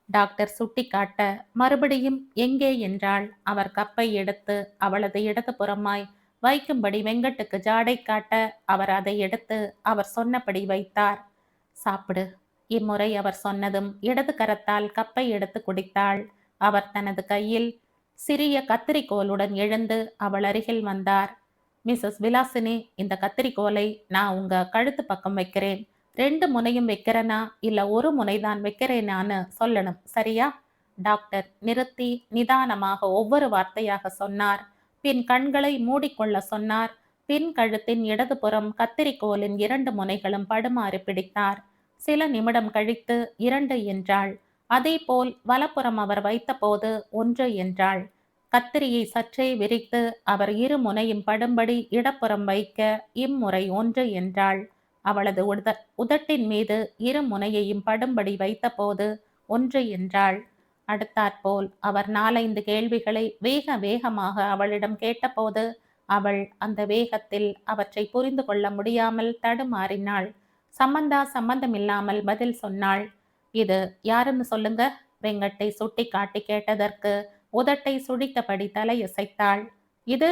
டாக்டர் சுட்டிக்காட்ட, மறுபடியும் எங்கே என்றாள். அவர் கப்பை எடுத்து அவளது இடதுபுறமாய் வைக்கும்படி வெங்கட்டுக்கு ஜாடை காட்ட, அவர் அதை எடுத்து அவர் சொன்னபடி வைத்தார். சாப்பிடு. இம்முறை அவர் சொன்னதும் இடது கரத்தால் கப்பை எடுத்து குடித்தாள். அவர் தனது கையில் சிறிய கத்திரிக்கோலுடன் எழுந்து அவள் அருகில் வந்தார். மிஸ்ஸஸ் விலாசினி, இந்த கத்திரிக்கோலை நான் உங்க கழுத்து பக்கம் வைக்கிறேன். 2 முனையும் வைக்கிறேனா இல்ல ஒரு முனைதான் வைக்கிறேனான்னு சொல்லணும், சரியா? டாக்டர் நிறுத்தி நிதானமாக ஒவ்வொரு வார்த்தையாக சொன்னார். பின் கண்களை மூடிக்கொள்ள சொன்னார். பின் கழுத்தின் இடதுபுறம் கத்திரிக்கோலின் 2 முனைகளும் படுமாறு பிடித்தார். சில நிமிடம் கழித்து 2 என்றாள். அதேபோல் வலப்புறம் அவர் வைத்தபோது 1 என்றாள். கத்திரியை சற்றே விரித்து அவர் 2 முனையும் படும்படி இடப்புறம் வைக்க இம்முறை 1 என்றாள். அவளது உதட்டின் மீது 2 முனையையும் படும்படி வைத்தபோது 1 என்றாள். அடுத்தாற்போல் அவர் 4-5 கேள்விகளை வேகமாக அவளிடம் கேட்டபோது அவள் அந்த வேகத்தில் அவற்றை புரிந்து கொள்ள முடியாமல் தடுமாறினாள். சம்பந்தமில்லாமல் பதில் சொன்னாள். இது யாருன்னு சொல்லுங்க, வெங்கட்டை சுட்டி காட்டி கேட்டதற்கு உதட்டை சுழித்தபடி தலையசைத்தாள். இது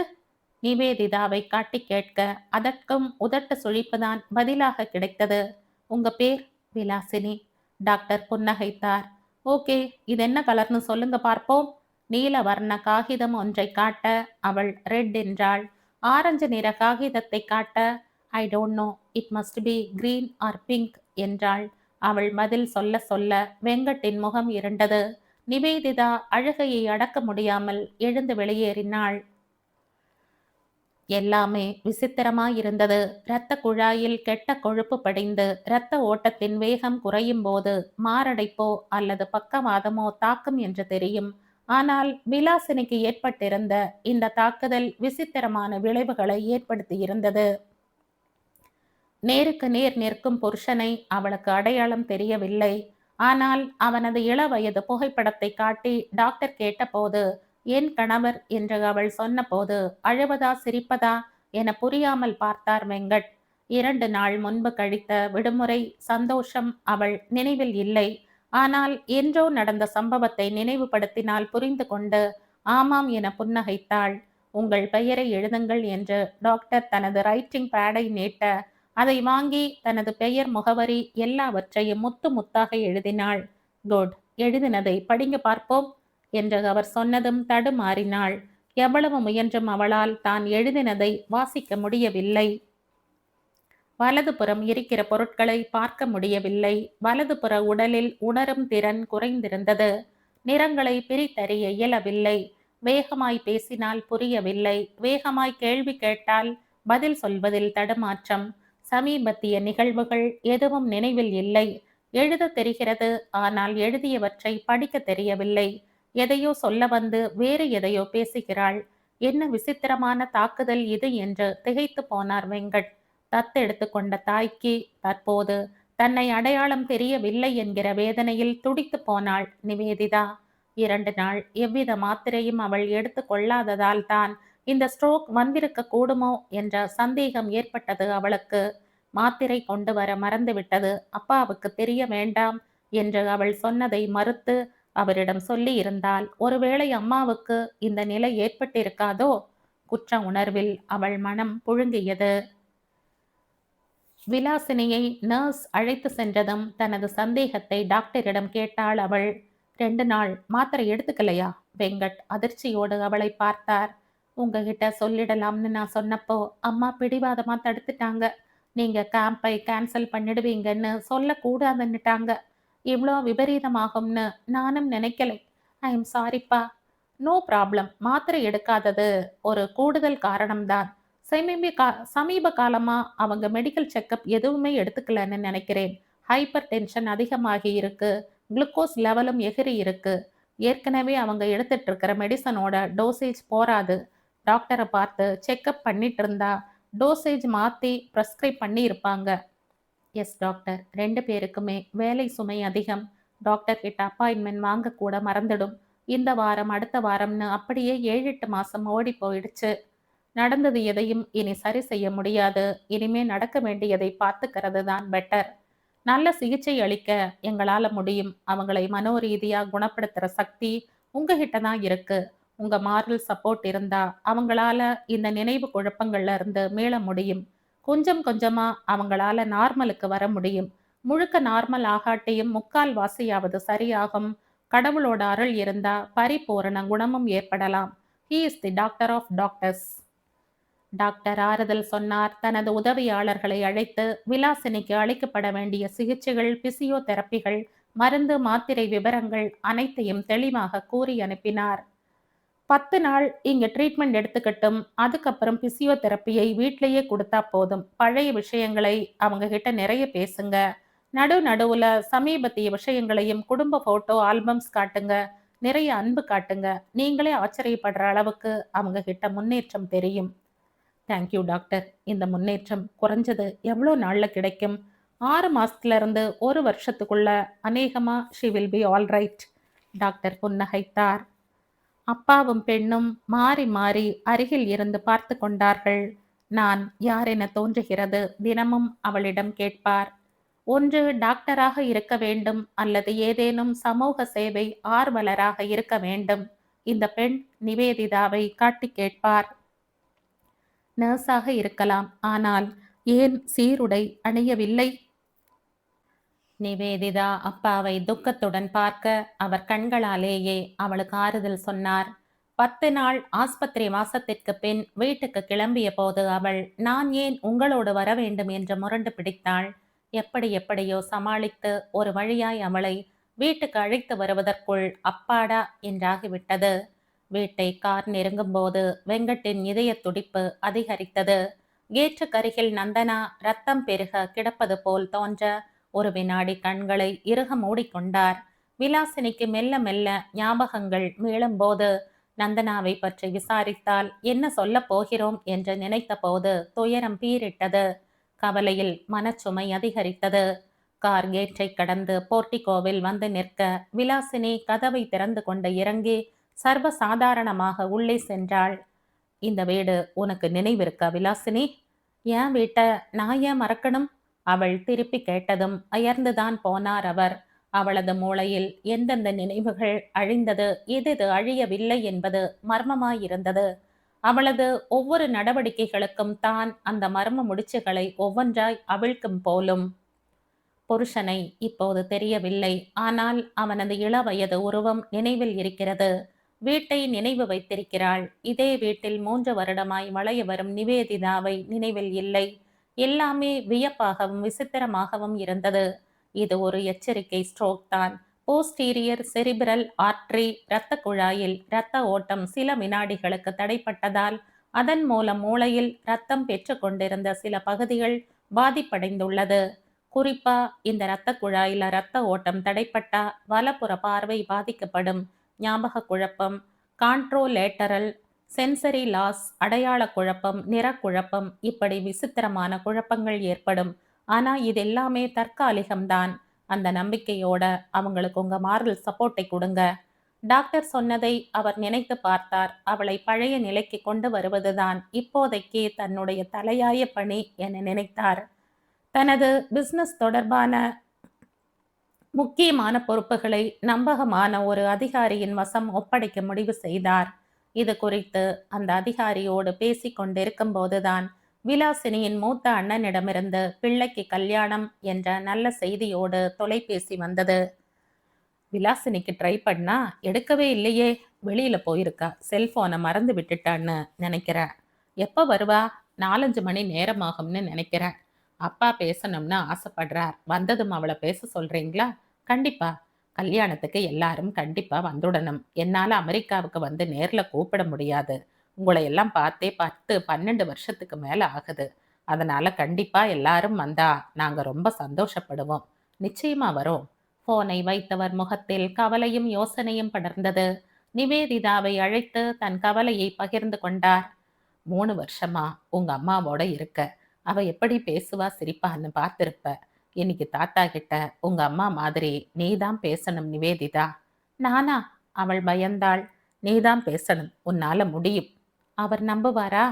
நிவேதிதாவை காட்டி கேட்க அதற்கும் உதட்டு சுழிப்புதான் பதிலாக கிடைத்தது. உங்க பேர்? விலாசினி. டாக்டர் புன்னகைத்தார். ஓகே, இது என்ன கலர்னு சொல்லுங்க பார்ப்போம். நீல வர்ண காகிதம் ஒன்றை காட்ட அவள் ரெட் என்றாள். ஆரஞ்சு நிற காகிதத்தை காட்ட I don't know, it must be green or pink என்றாள். அவள் பதில் சொல்ல வெங்கட்டின் முகம் இருண்டது. நிவேதிதா அழுகையை அடக்க முடியாமல் எழுந்து வெளியேறினாள். எல்லாமே விசித்திரமாயிருந்தது. இரத்த குழாயில் கெட்ட கொழுப்பு படிந்து இரத்த ஓட்டத்தின் வேகம் குறையும் போது மாரடைப்போ அல்லது பக்கவாதமோ தாக்கும் என்று தெரியும். ஆனால் விலாசினிக்கு ஏற்பட்டிருந்த இந்த தாக்குதல் விசித்திரமான விளைவுகளை ஏற்படுத்தியிருந்தது. நேருக்கு நேர் நிற்கும் புருஷனை அவளுக்கு அடையாளம் தெரியவில்லை. ஆனால் அவனது இளவயது புகைப்படத்தை காட்டி டாக்டர் கேட்டபோது என் கணவர் என்று அவள் சொன்னபோது அழுவதா சிரிப்பதா என புரியாமல் பார்த்தார் வெங்கட். 2 நாள் முன்பு கழித்த விடுமுறை சந்தோஷம் அவள் நினைவில் இல்லை. ஆனால் என்றோ நடந்த சம்பவத்தை நினைவுபடுத்தினால் புரிந்து கொண்டு ஆமாம் என புன்னகைத்தாள். உங்கள் பெயரை எழுதுங்கள் என்று டாக்டர் தனது ரைட்டிங் பேடை நீட்ட அதை வாங்கி தனது பெயர், முகவரி எல்லாவற்றையும் முத்து முத்தாக எழுதினாள். குட், எழுதினதை படிங்க பார்ப்போம் என்று அவர் சொன்னதும் தடுமாறினாள். எவ்வளவு முயன்றும் அவளால் தான் எழுதினதை வாசிக்க முடியவில்லை. வலதுபுறம் இருக்கிற பொருட்களை பார்க்க முடியவில்லை. வலதுபுற உடலில் உணரும் திறன் குறைந்திருந்தது. நிறங்களை பிரித்தறிய இயலவில்லை. வேகமாய் பேசினால் புரியவில்லை. வேகமாய் கேள்வி கேட்டால் பதில் சொல்வதில் தடுமாற்றம். சமீபத்திய நிகழ்வுகள் எதுவும் நினைவில் இல்லை. எழுத தெரிகிறது, ஆனால் எழுதியவற்றை படிக்க தெரியவில்லை. எதையோ சொல்ல வந்து வேறு எதையோ பேசுகிறாள். என்ன விசித்திரமான தாக்குதல் இது என்று திகைத்து போனார் வெங்கட். தத்தெடுத்து கொண்ட தாய்க்கு தற்போது தன்னை அடையாளம் தெரியவில்லை என்கிற வேதனையில் துடித்து போனாள் நிவேதிதா. 2 நாள் எவ்வித மாத்திரையும் அவள் எடுத்து கொள்ளாததால் தான் இந்த ஸ்ட்ரோக் வந்திருக்க கூடுமோ என்ற சந்தேகம் ஏற்பட்டது அவளுக்கு. மாத்திரை கொண்டு வர மறந்துவிட்டது, அப்பாவுக்கு தெரிய வேண்டாம் என்று அவள் சொன்னதை மறுத்து அவரிடம் சொல்லி இருந்தால் ஒருவேளை அம்மாவுக்கு இந்த நிலை ஏற்பட்டிருக்காதோ? குற்ற உணர்வில் அவள் மனம் புழுங்கியது. விலாசினியை நர்ஸ் அழைத்து சென்றதும் தனது சந்தேகத்தை டாக்டரிடம் கேட்டாள் அவள். 2 நாள் மாத்திரை எடுத்துக்கலையா? வெங்கட் அதிர்ச்சியோடு அவளை பார்த்தார். உங்ககிட்ட சொல்லிடலாம்னு நான் சொன்னப்போ அம்மா பிடிவாதமா தடுத்துட்டாங்க. நீங்க கேம்பை கேன்சல் பண்ணிடுவீங்கன்னு சொல்லக்கூடாதுன்னுட்டாங்க. இவ்வளோ விபரீதமாகும்னு நானும் நினைக்கலை. ஐ எம் சாரிப்பா. No problem. மாத்திரை எடுக்காதது ஒரு கூடுதல் காரணம்தான். சமீப காலமா அவங்க மெடிக்கல் செக்கப் எதுவுமே எடுத்துக்கலன்னு நினைக்கிறேன். ஹைப்பர் டென்ஷன் அதிகமாகி இருக்கு. குளுக்கோஸ் லெவலும் எகிரி இருக்கு. ஏற்கனவே அவங்க எடுத்துட்டு இருக்கிற மெடிசனோட டோசேஜ் போராது. டாக்டரை பார்த்து செக்கப் பண்ணிட்டு இருந்தா டோசேஜ் மாற்றி ப்ரெஸ்கிரைப் பண்ணி இருப்பாங்க. எஸ் டாக்டர், 2 பேருக்குமே வேலை சுமை அதிகம். டாக்டர் கிட்ட அப்பாயின்மெண்ட் வாங்க கூட மறந்துடும். இந்த வாரம் அடுத்த வாரம்னு அப்படியே 7-8 மாசம் ஓடி போயிடுச்சு. நடந்தது எதையும் இனி சரி செய்ய முடியாது. இனிமே நடக்க வேண்டியதை பார்த்துக்கிறது தான் பெட்டர். நல்ல சிகிச்சை அளிக்க எங்களால முடியும். அவங்களை மனோரீதியா குணப்படுத்துற சக்தி உங்ககிட்ட தான் இருக்கு. உங்க மாரல் சப்போர்ட் இருந்தா அவங்களால இந்த நினைவு குழப்பங்கள்ல இருந்து மீள முடியும். கொஞ்சம் கொஞ்சமா அவங்களால நார்மலுக்கு வர முடியும். முழுக்க நார்மல் ஆகாட்டியும் முக்கால் வாசியாவது சரியாகும். கடவுளோட அருள் இருந்தா பரிபூரண குணமும் ஏற்படலாம். He is the doctor of doctors. Doctor ஆறுதல் சொன்னார். தனது உதவியாளர்களை அழைத்து விலாசினிக்கு அளிக்கப்பட வேண்டிய சிகிச்சைகள், பிசியோதெரப்பிகள், மருந்து மாத்திரை விவரங்கள் அனைத்தையும் தெளிவாக கூறி அனுப்பினார். 10 நாள் இங்க ட்ரீட்மெண்ட் எடுத்துக்கட்டும். அதுக்கப்புறம் பிசியோதெரப்பியை வீட்லயே கொடுத்தா போதும். பழைய விஷயங்களை அவங்க கிட்ட நிறைய பேசுங்க. நடுவுல சமீபத்திய விஷயங்களையும் குடும்ப போட்டோ ஆல்பம்ஸ் காட்டுங்க. நிறைய அன்பு காட்டுங்க. நீங்களே ஆச்சரியப்படுற அளவுக்கு அவங்க கிட்ட முன்னேற்றம் தெரியும். Thank you doctor. இந்த முன்னேற்றம் குறைஞ்சது எவ்வளோ நாள்ல கிடைக்கும்? 6 மாசத்துல இருந்து 1 வருஷத்துக்குள்ள அநேகமா she will be all right. Doctor புன்னகைத்தார். அப்பாவும் பெண்ணும் மாறி மாறி அருகில் இருந்து பார்த்து கொண்டார்கள். நான் யார் என தோன்றுகிறது? தினமும் அவளிடம் கேட்பார். ஒன்று டாக்டராக இருக்க வேண்டும் அல்லது ஏதேனும் சமூக சேவை ஆர்வலராக இருக்க வேண்டும். இந்த பெண் நிவேதிதாவை காட்டி கேட்பார். நர்ஸாக இருக்கலாம். ஆனால் ஏன் சீருடை அணியவில்லை? நிவேதிதா அப்பாவை துக்கத்துடன் பார்க்க அவர் கண்களாலேயே அவளுக்கு ஆறுதல் சொன்னார். 10 நாள் ஆஸ்பத்திரி வாசத்திற்கு பின் வீட்டுக்கு கிளம்பிய போது அவள், நான் ஏன் உங்களோடு வர வேண்டும் என்று முரண்டு பிடித்தாள். எப்படியோ சமாளித்து ஒரு வழியாய் அவளை வீட்டுக்கு அழைத்து வருவதற்குள் அப்பாடா என்றாகிவிட்டது. வீட்டை கார் நெருங்கும் போது வெங்கட்டின் இதய துடிப்பு அதிகரித்தது. கேட்டுக்கருகில் நந்தனா ரத்தம் பெருக கிடப்பது போல் தோன்ற ஒரு வினாடி கண்களை இறுக மூடிக்கொண்டார். விலாசினிக்கு மெல்ல மெல்ல ஞாபகங்கள் மீளும்போது நந்தனாவை பற்றி விசாரித்தால் என்ன சொல்ல போகிறோம் என்று நினைத்த போது துயரம் பீரிட்டது. கவலையில் மனச்சுமை அதிகரித்தது. கார் கேட்டை கடந்து போர்ட்டிகோவில் வந்து நிற்க விலாசினி கதவை திறந்து கொண்டு இறங்கி சர்வ சாதாரணமாக உள்ளே சென்றாள். இந்த வீடு உனக்கு நினைவிருக்கா விலாசினி? ஏன் வீட்டை நான் ஏன் மறக்கணும்? அவள் திருப்பி கேட்டதும் அயர்ந்துதான் போனார் அவர். அவளது மூளையில் எந்தெந்த நினைவுகள் அழிந்தது, எது அழியவில்லை என்பது மர்மமாயிருந்தது. அவளது ஒவ்வொரு நடவடிக்கைகளுக்கும் தான் அந்த மர்ம முடிச்சுகளை ஒவ்வொன்றாய் அவிழ்க்கும் போலும். புருஷனை இப்போது தெரியவில்லை. ஆனால் அவனது இளவயது உருவம் நினைவில் இருக்கிறது. வீட்டை நினைவு வைத்திருக்கிறாள். இதே வீட்டில் 3 வருடமாய் வளைய வரும் நிவேதிதாவை நினைவில் இல்லை. எல்லாமே வியப்பாகவும் விசித்திரமாகவும் இருந்தது. இது ஒரு எச்சரிக்கை ஸ்ட்ரோக் தான். போஸ்டீரியர் செரிபிரல் ஆர்டரி இரத்த குழாயில் இரத்த ஓட்டம் சில வினாடிகளுக்கு தடைப்பட்டதால் அதன் மூலம் மூளையில் இரத்தம் பெற்று கொண்டிருந்த சில பகுதிகள் பாதிப்படைந்துள்ளது. குறிப்பா இந்த இரத்த குழாயில இரத்த ஓட்டம் தடைப்பட்டா வலப்புற பார்வை பாதிக்கப்படும். ஞாபக குழப்பம், கான்ட்ரோலேட்டரல் சென்சரி லாஸ், அடையாள குழப்பம், நிறக்குழப்பம், இப்படி விசித்திரமான குழப்பங்கள் ஏற்படும். ஆனா இதெல்லாமே தற்காலிகம்தான். அந்த நம்பிக்கையோட அவங்களுக்கு உங்க மாரல் சப்போர்ட்டை கொடுங்க. டாக்டர் சொன்னதை அவர் நினைத்து பார்த்தார். அவளை பழைய நிலைக்கு கொண்டு வருவதுதான் இப்போதைக்கு தன்னுடைய தலையாய பணி என நினைத்தார். தனது பிசினஸ் தொடர்பான முக்கியமான பொறுப்புகளை நம்பகமான ஒரு அதிகாரியின் வசம் ஒப்படைக்க முடிவு செய்தார். இது குறித்து அந்த அதிகாரியோடு பேசிக் கொண்டிருக்கும் போதுதான் விலாசினியின் மூத்த அண்ணனிடமிருந்து பிள்ளைக்கு கல்யாணம் என்ற நல்ல செய்தியோடு தொலைபேசி வந்தது. விலாசினிக்கு ட்ரை பண்ணா எடுக்கவே இல்லையே, வெளியில போயிருக்கா, செல்போனை மறந்து விட்டுட்டான்னு நினைக்கிறேன். எப்ப வருவா? 4-5 மணி நேரமாகும்னு நினைக்கிறேன். அப்பா பேசணும்னு ஆசைப்படுறார். வந்ததும் அவளை பேச சொல்றீங்களா? கண்டிப்பா. கல்யாணத்துக்கு எல்லாரும் கண்டிப்பா வந்துடணும். என்னால அமெரிக்காவுக்கு வந்து நேர்ல கூப்பிட முடியாது. உங்களை எல்லாம் பார்த்தே 10-12 வருஷத்துக்கு மேல ஆகுது. அதனால கண்டிப்பா எல்லாரும் வந்தா நாங்க ரொம்ப சந்தோஷப்படுவோம். நிச்சயமா வரோம். போனை வைத்தவர் முகத்தில் கவலையும் யோசனையும் படர்ந்தது. நிவேதிதாவை அழைத்து தன் கவலையை பகிர்ந்து கொண்டார். 3 வருஷமா உங்க அம்மாவோட இருக்க. அவ எப்படி பேசுவா சிரிப்பான்னு பார்த்திருப்ப. இன்னைக்கு தாத்தா கிட்ட உங்க அம்மா மாதிரி நீதான் பேசணும் நிவேதிதா. நானா? அவள் பயந்தாள். நீதான் பேசணும், உன்னால முடியும். அவர் நம்புவாரா?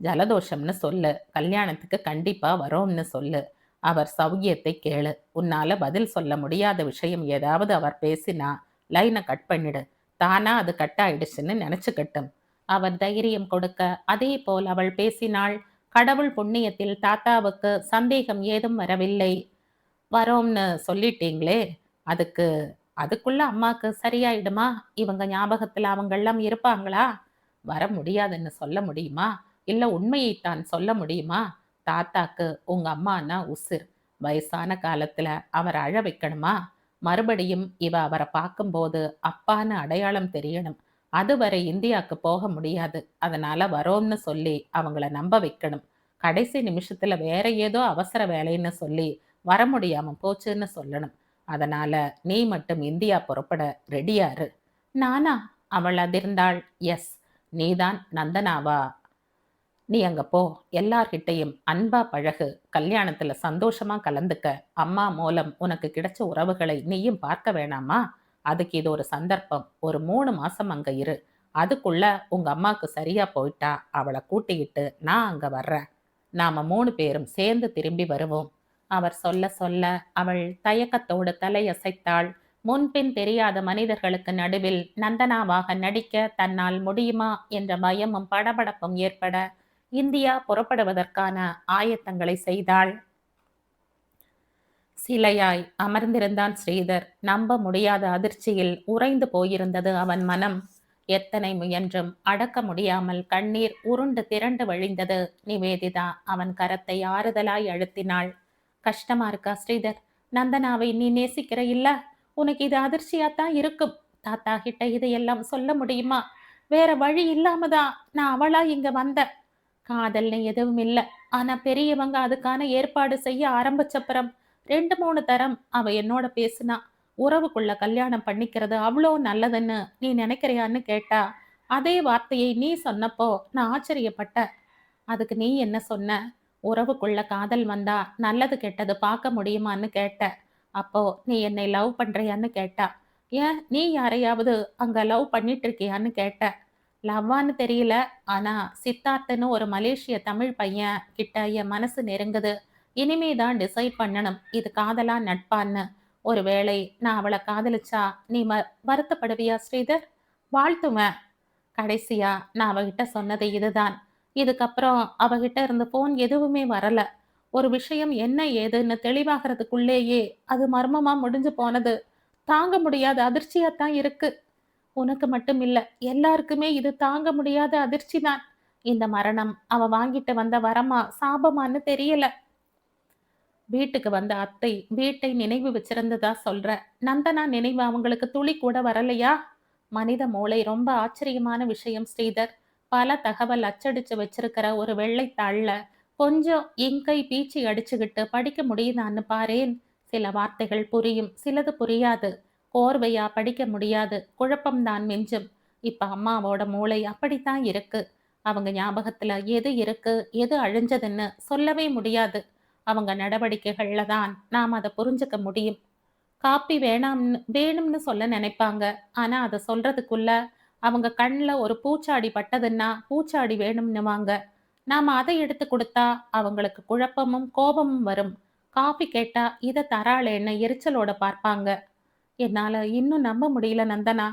ஜலதோஷம்னு சொல்லு, கல்யாணத்துக்கு கண்டிப்பா வரோம்னு சொல்லு, அவர் சௌக்கியத்தை கேளு. உன்னால பதில் சொல்ல முடியாத விஷயம் ஏதாவது அவர் பேசினா லைனை கட் பண்ணிடு. தானா அது கட் ஆயிடுச்சுன்னு நினைச்சுக்கட்டும். அவர் தைரியம் கொடுக்க அதே போல் அவள் பேசினாள். கடவுள் புண்ணியத்தில் தாத்தாவுக்கு சந்தேகம் ஏதும் வரவில்லை. வரோம்னு சொல்லிட்டீங்களே, அதுக்கு அதுக்குள்ள அம்மாக்கு சரியாயிடுமா? இவங்க ஞாபகத்துல அவங்கெல்லாம் இருப்பாங்களா? வர முடியாதுன்னு சொல்ல முடியுமா? இல்ல உண்மையைத்தான் சொல்ல முடியுமா? தாத்தாக்கு உங்க அம்மானா உசிர். வயசான காலத்துல அவரை அழ வைக்கணுமா? மறுபடியும் இவ அவரை பார்க்கும்போது அப்பான்னு அடையாளம் தெரியணும். அதுவரை இந்தியாவுக்கு போக முடியாது. அதனால வரோம்னு சொல்லி அவங்கள நம்ப வைக்கணும். கடைசி நிமிஷத்துல வேற ஏதோ அவசர வேலைன்னு சொல்லி வர முடியாம போச்சுன்னு சொல்லணும். அதனால நீ மட்டும் இந்தியா புறப்பட ரெடியா இரு. நானா? அவள் அதிர்ந்தாள். எஸ், நீதான் நந்தனாவா? நீ அங்க போ. எல்லார்கிட்டயும் அன்பா பழகு. கல்யாணத்துல சந்தோஷமா கலந்துக்க. அம்மா மூலம் உனக்கு கிடைச்ச உறவுகளை நீயும் பார்க்க வேணாமா? அதுக்கு இது ஒரு சந்தர்ப்பம். ஒரு 3 மாசம் அங்க இரு. அதுக்குள்ள உங்க அம்மாக்கு சரியா போயிட்டா அவளை கூட்டிக்கிட்டு நான் அங்க வர்றேன். நாம 3 பேரும் சேர்ந்து திரும்பி வருவோம். அவர் சொல்ல சொல்ல அவள் தயக்கத்தோடு தலையசைத்தாள். முன்பின் தெரியாத மனிதர்களுக்கு நடுவில் நந்தனாவாக நடிக்க தன்னால் முடியுமா என்ற பயமும் படபடப்பும் ஏற்பட இந்தியா புறப்படுவதற்கான ஆயத்தங்களை செய்தாள். சிலையாய் அமர்ந்திருந்தான் ஸ்ரீதர். நம்ப முடியாத அதிர்ச்சியில் உறைந்து போயிருந்தது அவன் மனம். எத்தனை முயன்றும் அடக்க முடியாமல் கண்ணீர் உருண்டு திரண்டு வழிந்தது. நிவேதிதா அவன் கரத்தை ஆறுதலாய் அழுத்தினாள். கஷ்டமா இருக்கா ஸ்ரீதர்? நந்தனாவை நீ நேசிக்கிற இல்ல? உனக்கு இது அதிர்ச்சியாத்தான் இருக்கும். தாத்தா கிட்ட இதையெல்லாம் சொல்ல முடியுமா? வேற வழி இல்லாமதான் நான் அவளா இங்க வந்தேன். காதல்னு எதுவும் இல்ல. ஆனா பெரியவங்க அதுக்கான ஏற்பாடு செய்ய ஆரம்பிச்சப்புறம் 2, 3 தரம் அவ என்னோட பேசுனா. உறவுக்குள்ள கல்யாணம் பண்ணிக்கிறது அவ்வளோ நல்லதுன்னு நீ நினைக்கிறியான்னு கேட்டா. அதே வார்த்தையை நீ சொன்னப்போ நான் ஆச்சரியப்பட்டேன். அதுக்கு நீ என்ன சொன்ன? உறவுக்குள்ள காதல் வந்தா நல்லது கெட்டது பார்க்க முடியுமான்னு கேட்ட. அப்போ நீ என்னை லவ் பண்றியான்னு கேட்டா. ஏன் நீ யாரையாவது அங்க லவ் பண்ணிட்டு இருக்கியான்னு கேட்ட. லவ்வான்னு தெரியல. ஆனா சித்தார்த்துன்னு ஒரு மலேசிய தமிழ் பையன் கிட்ட என் மனசு நெருங்குது. இனிமே தான் டிசைட் பண்ணணும் இது காதலா நட்பான்னு. ஒருவேளை நான் அவளை காதலிச்சா நீ வருத்தப்படுவியா ஸ்ரீதர்? வாழ்த்துவேன். கடைசியா நான் அவகிட்ட சொன்னது இதுதான். இதுக்கப்புறம் அவகிட்ட இருந்து போன் எதுவுமே வரல. ஒரு விஷயம் என்ன ஏதுன்னு தெளிவாகிறதுக்குள்ளேயே அது மர்மமா முடிஞ்சு போனது. தாங்க முடியாத அதிர்ச்சியாத்தான் இருக்கு. உனக்கு மட்டும் இல்ல, எல்லாருக்குமே இது தாங்க முடியாத அதிர்ச்சி தான். இந்த மரணம் அவ வாங்கிட்டு வந்த வரமா சாபமான்னு தெரியல. வீட்டுக்கு வந்த அத்தை வீட்டை நினைவு வச்சிருந்ததா சொல்ற. நந்தனா நினைவு அவங்களுக்கு துளி கூட வரலையா? மனித மூளை ரொம்ப ஆச்சரியமான விஷயம் ஸ்ரீதர். பல தகவல் அச்சடிச்சு வச்சிருக்கிற ஒரு வெள்ளைத்தாள்ல கொஞ்சம் இங்கை பீச்சி அடிச்சுக்கிட்டு படிக்க முடியுதான்னு பாரேன். சில வார்த்தைகள் புரியும், சிலது புரியாது. கோர்வையா படிக்க முடியாது. குழப்பம்தான் மிஞ்சும். இப்ப அம்மாவோட மூளை அப்படித்தான் இருக்கு. அவங்க ஞாபகத்துல எது இருக்கு, எது அழிஞ்சதுன்னு சொல்லவே முடியாது. அவங்க நடவடிக்கைகள்ல தான் நாம் அதை புரிஞ்சுக்க முடியும். காப்பி வேணும்னு சொல்ல நினைப்பாங்க. ஆனா அதை சொல்றதுக்குள்ள அவங்க கண்ல ஒரு பூச்சாடி பட்டதுன்னா பூச்சாடி வேணும்னுவாங்க. நாம அதை எடுத்து கொடுத்தா அவங்களுக்கு குழப்பமும் கோபமும் வரும். காஃபி கேட்டா இதை தராளேன்னு எரிச்சலோட பார்ப்பாங்க. என்னால இன்னும் நம்ப முடியல நந்தனா.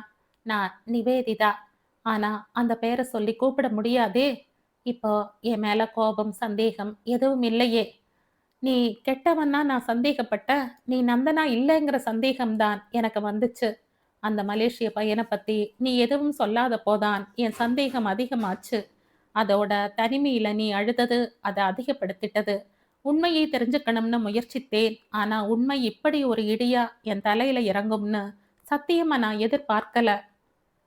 நான் நிவேதிதா. ஆனா அந்த பேரை சொல்லி கூப்பிட முடியாதே. இப்போ என் மேல கோபம் சந்தேகம் எதுவும் இல்லையே. நீ கெட்டவன்னா நான் சந்தேகப்பட்டேன். நீ நந்தனா இல்லைங்கிற சந்தேகம்தான் எனக்கு வந்துச்சு. அந்த மலேசிய பையனை பத்தி நீ எதுவும் சொல்லாதப்போதான் என் சந்தேகம் அதிகமாச்சு. அதோட தனிமையில நீ அழுதது அதை அதிகப்படுத்திட்டது. உண்மையை தெரிஞ்சுக்கணும்னு முயற்சித்தேன். ஆனா உண்மை இப்படி ஒரு இடியா என் தலையில இறங்கும்னு சத்தியமா நான் எதிர்பார்க்கல.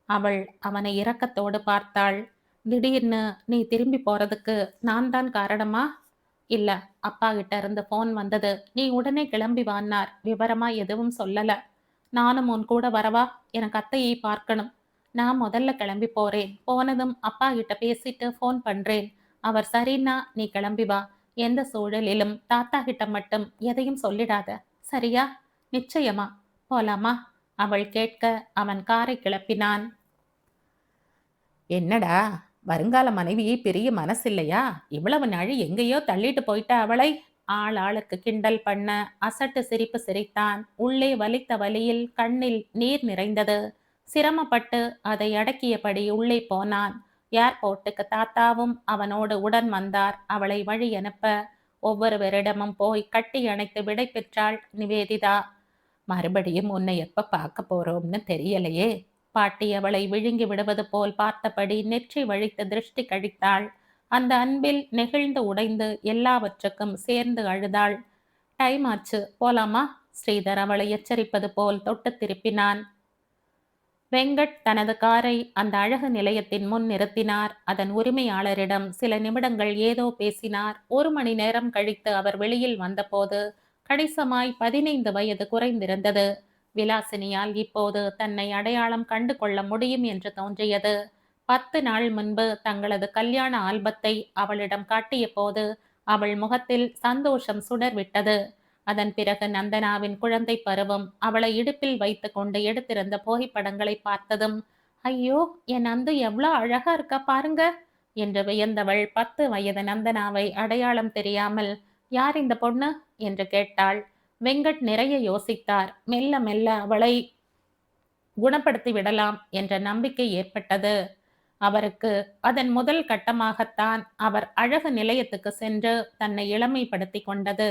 அவள் அவனை இரக்கத்தோடு பார்த்தாள். திடீர்னு நீ திரும்பி போறதுக்கு நான் தான் காரணமா? இல்ல, அப்பா கிட்ட இருந்து போன் வந்தது. நீ உடனே கிளம்பி வான்னார். விவரமா எதுவும் சொல்லல. நானும் உன் கூட வரவா? எனக்கு அத்தையை பார்க்கணும். நான் முதல்ல கிளம்பி போறேன். போனதும் அப்பா கிட்ட பேசிட்டு போன் பண்றேன். அவர் சரின்னா நீ கிளம்பி வா. எந்த சூழலிலும் தாத்தா கிட்ட மட்டும் எதையும் சொல்லிடாத. சரியா? நிச்சயமா. போலாமா? அவள் கேட்க அவன் காரை கிளப்பினான். என்னடா, வருங்கால மனைவியை பெரிய மனசில்லையா? இவ்வளவு நாள் எங்கேயோ தள்ளிட்டு போயிட்ட அவளை. ஆள் ஆளுக்கு கிண்டல் பண்ண அசட்டு சிரிப்பு சிரித்தான். உள்ளே வலித்த வலியில் கண்ணில் நீர் நிறைந்தது. சிரமப்பட்டு அதை அடக்கியபடி உள்ளே போனான். ஏர்போர்ட்டுக்கு தாத்தாவும் அவனோடு உடன் வந்தார். அவளை வழி அனுப்ப ஒவ்வொருவரிடமும் போய் கட்டி அணைத்து விடை பெற்றாள் நிவேதிதா. மறுபடியும் உன்னை எப்ப பார்க்க போறோம்னு தெரியலையே. பாட்டி அவளை விழுங்கி விடுவது போல் பார்த்தபடி நெற்றி வழித்து திருஷ்டி கழித்தாள். அந்த அன்பில் நெகிழ்ந்து உடைந்து எல்லாவற்றுக்கும் சேர்ந்து அழுதாள். டைம் ஆச்சு, போலாமா? ஸ்ரீதர் அவளை எச்சரிப்பது போல் தொட்டு திருப்பினான். வெங்கட் தனது காரை அந்த அழகு நிலையத்தின் முன் நிறுத்தினார். அதன் உரிமையாளரிடம் சில நிமிடங்கள் ஏதோ பேசினார். 1 மணி நேரம் கழித்து அவர் வெளியில் வந்தபோது கணிசமாய் 15 வயது குறைந்திருந்தது. விலாசினியால் இப்போது தன்னை அடையாளம் கண்டு கொள்ள முடியும் என்று தோன்றியது. 10 நாள் முன்பு தங்களது கல்யாண ஆல்பத்தை அவளிடம் காட்டிய போது அவள் முகத்தில் சந்தோஷம் சுடர்விட்டது. அதன் பிறகு நந்தனாவின் குழந்தை பருவம் அவளை இடுப்பில் வைத்து கொண்டு எடுத்திருந்த புகைப்படங்களை பார்த்ததும், ஐயோ, என் நந்து எவ்வளோ அழகா இருக்கா பாருங்க என்று வியந்தவள் 10 வயது நந்தனாவை அடையாளம் தெரியாமல், யார் இந்த பொண்ணு என்று கேட்டாள். வெங்கட் நிறைய யோசித்தார். மெல்ல மெல்ல அவளை குணப்படுத்தி விடலாம் என்ற நம்பிக்கை ஏற்பட்டது அவருக்கு. அதன் முதல் கட்டமாகத்தான் அவர் அழகு நிலையத்துக்கு சென்று தன்னை இளமைப்படுத்தி கொண்டது.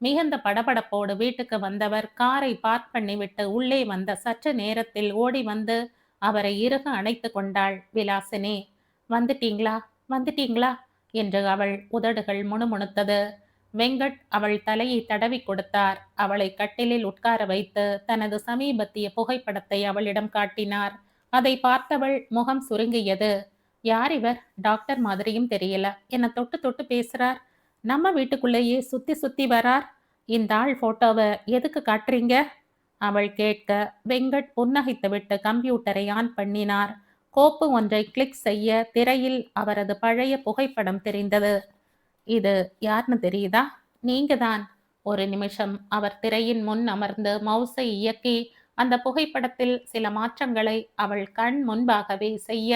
மிகுந்த படபடப்போடு வீட்டுக்கு வந்தவர் காரை பார்க் பண்ணிவிட்டு உள்ளே வந்த சற்று நேரத்தில் ஓடி வந்து அவரை இறுக அணைத்து கொண்டாள் விலாசினி. வந்துட்டீங்களா, வந்துட்டீங்களா என்று அவள் உதடுகள் முணுமுணுத்தது. வெங்கட் அவள் தலையை தடவி கொடுத்தார். அவளை கட்டிலில் உட்கார வைத்து தனது சமீபத்திய புகைப்படத்தை அவளிடம் காட்டினார். அதை பார்த்தவள் முகம் சுருங்கியது. யார் இவர்? டாக்டர் மாதிரியும் தெரியல, என்ன தொட்டு தொட்டு பேசுறார், நம்ம வீட்டுக்குள்ளேயே சுத்தி சுத்தி வரார். இந்த ஆள் போட்டோவை எதுக்கு காட்டுறீங்க? அவள் கேட்க வெங்கட் புன்னகைத்துவிட்டு கம்ப்யூட்டரை ஆன் பண்ணினார். கோப்பு ஒன்றை கிளிக் செய்ய திரையில் அவரது பழைய புகைப்படம் தெரிந்தது. இது யார்னு தெரியுதா? நீங்க தான். ஒரு நிமிஷம் அவர் திரையின் முன் அமர்ந்து மவுஸை இயக்கி அந்த புகைப்படத்தில் சில மாற்றங்களை அவள் கண் முன்பாகவே செய்ய,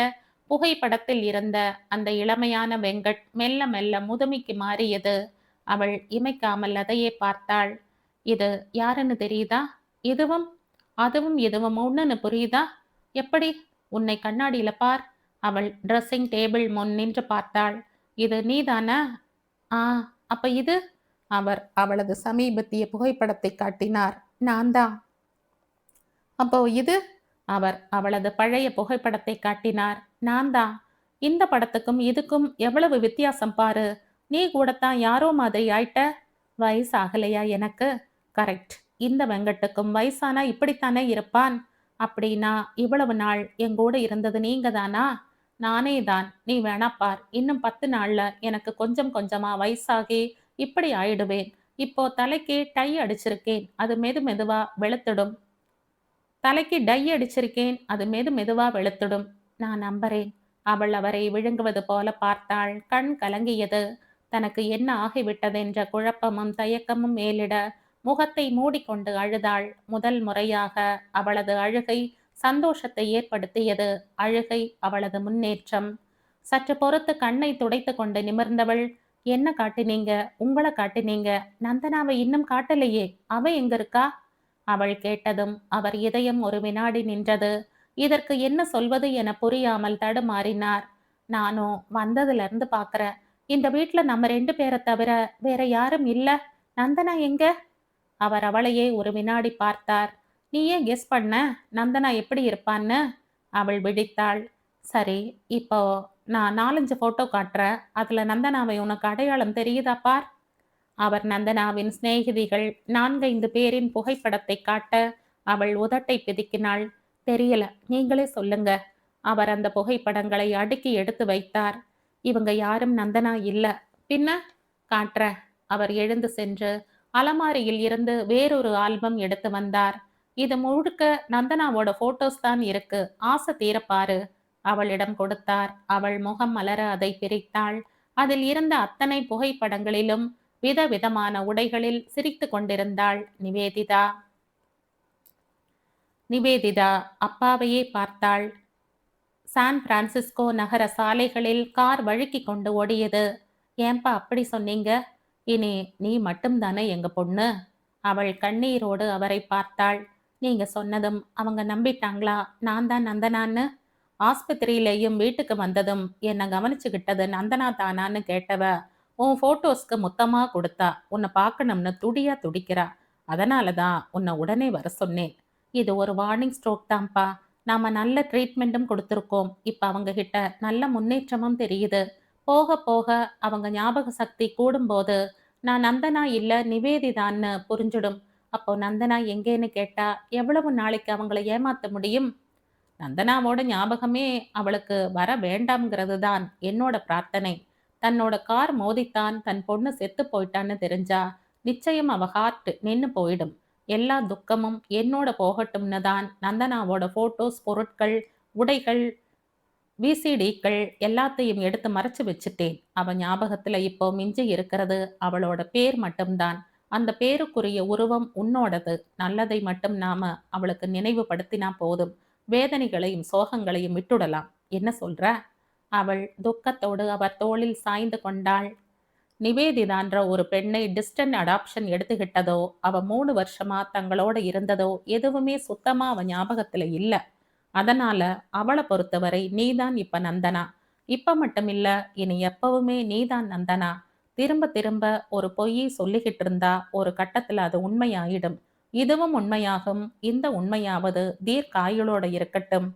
புகைப்படத்தில் இருந்த அந்த இளமையான வெங்கட் மெல்ல மெல்ல முதுமைக்கு மாறியது. அவள் இமைக்காமல் அதையே பார்த்தாள். இது யாருன்னு தெரியுதா? இதுவும் அதுவும் இதுவும் ஒண்ணுன்னு புரியுதா? எப்படி? உன்னை கண்ணாடியில பார். அவள் ட்ரெஸ்ஸிங் டேபிள் முன் நின்று பார்த்தாள். இது நீதானா? ஆ, அப்ப இது? அவர் அவளது சமீபத்திய புகைப்படத்தை காட்டினார். நான் தான். அப்போ இது? அவர் அவளது பழைய புகைப்படத்தை காட்டினார். நான் தான். இந்த படத்துக்கும் இதுக்கும் எவ்வளவு வித்தியாசம் பாரு. நீ கூடத்தான் யாரோ மாதிரி ஆயிட்ட. வயசு ஆகலையா எனக்கு? கரெக்ட். இந்த வெங்கட்டுக்கும் வயசானா இப்படித்தானே இருப்பான். அப்படின்னா இவ்வளவு நாள் எங்கூட இருந்தது நீங்க தானா? நானே தான். நீ வேணா பார், இன்னும் 10 நாள்ல எனக்கு கொஞ்சம் கொஞ்சமா வயசாகி இப்படி ஆயிடுவேன். இப்போ தலைக்கு டை அடிச்சிருக்கேன், அது மெது மெதுவா வெளுத்துடும். தலைக்கு டை அடிச்சிருக்கேன், அது மெது மெதுவா வெளுத்துடும். நான் நம்புறேன். அவள் அவரை விழுங்குவது போல பார்த்தாள். கண் கலங்கியது. தனக்கு என்ன ஆகிவிட்டதென்ற குழப்பமும் தயக்கமும் மேலிட முகத்தை மூடிக்கொண்டு அழுதாள். முதல் முறையாக அவளது அழுகை சந்தோஷத்தை ஏற்படுத்தியது. அழுகை அவளது முன்னேற்றம். சற்று பொறுத்து கண்ணை துடைத்து கொண்டு நிமிர்ந்தவள், என்ன காட்டினீங்க? உங்களை காட்டினீங்க. நந்தனாவை இன்னும் காட்டலையே, அவ எங்க இருக்கா? அவள் கேட்டதும் அவர் இதயம் ஒரு வினாடி நின்றது. இதற்கு என்ன சொல்வது என புரியாமல் தடுமாறினார். நானும் வந்ததுல இருந்து பாக்குறேன், இந்த வீட்டுல நம்ம 2 பேரை தவிர வேற யாரும் இல்ல. நந்தனா எங்க? அவர் அவளையே ஒரு வினாடி பார்த்தார். நீ ஏன் கெஸ் பண்ண நந்தனா எப்படி இருப்பான்னு? அவள் விழித்தாள். சரி, இப்போ நான் 4-5 போட்டோ காட்டுறேன், அதுல நந்தனாவை உனக்கு அடையாளம் தெரியுதா பார். அவர் நந்தனாவின் சிநேகிதிகள் 4-5 பேரின் புகைப்படத்தை காட்ட அவள் உதட்டை பிதுக்கினாள். தெரியல, நீங்களே சொல்லுங்க. அவர் அந்த புகைப்படங்களை அடுக்கி எடுத்து வைத்தார். இவங்க யாரும் நந்தனா இல்ல. பின்ன காட்டுற. அவர் எழுந்து சென்று அலமாரியில் இருந்து வேறொரு ஆல்பம் எடுத்து வந்தார். இது முழுக்க நந்தனாவோட போட்டோஸ் தான் இருக்கு, ஆசை தீரப்பாரு. அவளிடம் கொடுத்தார். அவள் முகம் மலர அதை பிரித்தாள். அதில் இருந்த அத்தனை புகைப்படங்களிலும் விதவிதமான உடைகளில் சிரித்து கொண்டிருந்தாள் நிவேதிதா. நிவேதிதா அப்பாவையே பார்த்தாள். சான் பிரான்சிஸ்கோ நகர சாலைகளில் கார் வழுக்கிக் கொண்டு ஓடியது. ஏன்பா அப்படி சொன்னீங்க? இனி நீ மட்டும்தானே எங்க பொண்ணு? அவள் கண்ணீரோடு அவரை பார்த்தாள். நீங்க சொன்னதும் அவங்க நம்பிட்டாங்களா நான் தான் நந்தனான்னு? ஆஸ்பத்திரியிலேயும் வீட்டுக்கு வந்ததும் என்னை கவனிச்சுக்கிட்டது நந்தனா தானான்னு கேட்டவ உன் போட்டோஸ்க்கு மொத்தமா கொடுத்தா. உன்னை பார்க்கணும்னு துடியா துடிக்கிறா. அதனால தான் உன்னை உடனே வர சொன்னேன். இது ஒரு வார்னிங் ஸ்ட்ரோக் தான்ப்பா. நாம நல்ல ட்ரீட்மெண்ட்டும் கொடுத்துருக்கோம். இப்ப அவங்க கிட்ட நல்ல முன்னேற்றமும் தெரியுது. போக போக அவங்க ஞாபக சக்தி கூடும்போது நான் நந்தனா இல்ல நிவேதிதான்னு புரிஞ்சிடும். அப்போ நந்தனா எங்கேன்னு கேட்டா எவ்வளவு நாளைக்கு அவங்கள ஏமாத்த முடியும்? நந்தனாவோட ஞாபகமே அவளுக்கு வர வேண்டாம்ங்கிறது தான் என்னோட பிரார்த்தனை. தன்னோட கார் மோதித்தான் தன் பொண்ணு செத்து போயிட்டான்னு தெரிஞ்சா நிச்சயம் அவ ஹார்ட் நின்னு போயிடும். எல்லா துக்கமும் என்னோட போகட்டும்னு தான் நந்தனாவோட போட்டோஸ், பொருட்கள், உடைகள், விசிடிக்கள் எல்லாத்தையும் எடுத்து மறைச்சு வச்சுட்டேன். அவ ஞாபகத்துல இப்போ மிஞ்சி இருக்கிறது அவளோட பேர் மட்டும்தான். அந்த பேருக்குரிய உருவம் உன்னோடது. நல்லதை மட்டும் நாம அவளுக்கு நினைவுபடுத்தினா போதும். வேதனைகளையும் சோகங்களையும் விட்டுடலாம். என்ன சொல்ற? அவள் துக்கத்தோடு அவர் தோளில் சாய்ந்து கொண்டாள். நிவேதிதான்ற ஒரு பெண்ணை டிஸ்டன்ட் அடாப்ஷன் எடுத்துக்கிட்டதோ, அவ 3 வருஷமா தங்களோட இருந்ததோ எதுவுமே சுத்தமா அவ ஞாபகத்துல இல்ல. அதனால அவள பொறுத்தவரை நீதான் இப்ப நந்தனா. இப்ப மட்டும் இல்ல, இனி எப்பவுமே நீதான் நந்தனா. திரும்ப திரும்ப ஒரு பொய்யை சொல்லிக்கிட்டு இருந்தா ஒரு கட்டத்துல அது உண்மையாயிடும். இதுவும் உண்மையாகும். இந்த உண்மையாவது தீர்க்காயுளோட இருக்கட்டும்.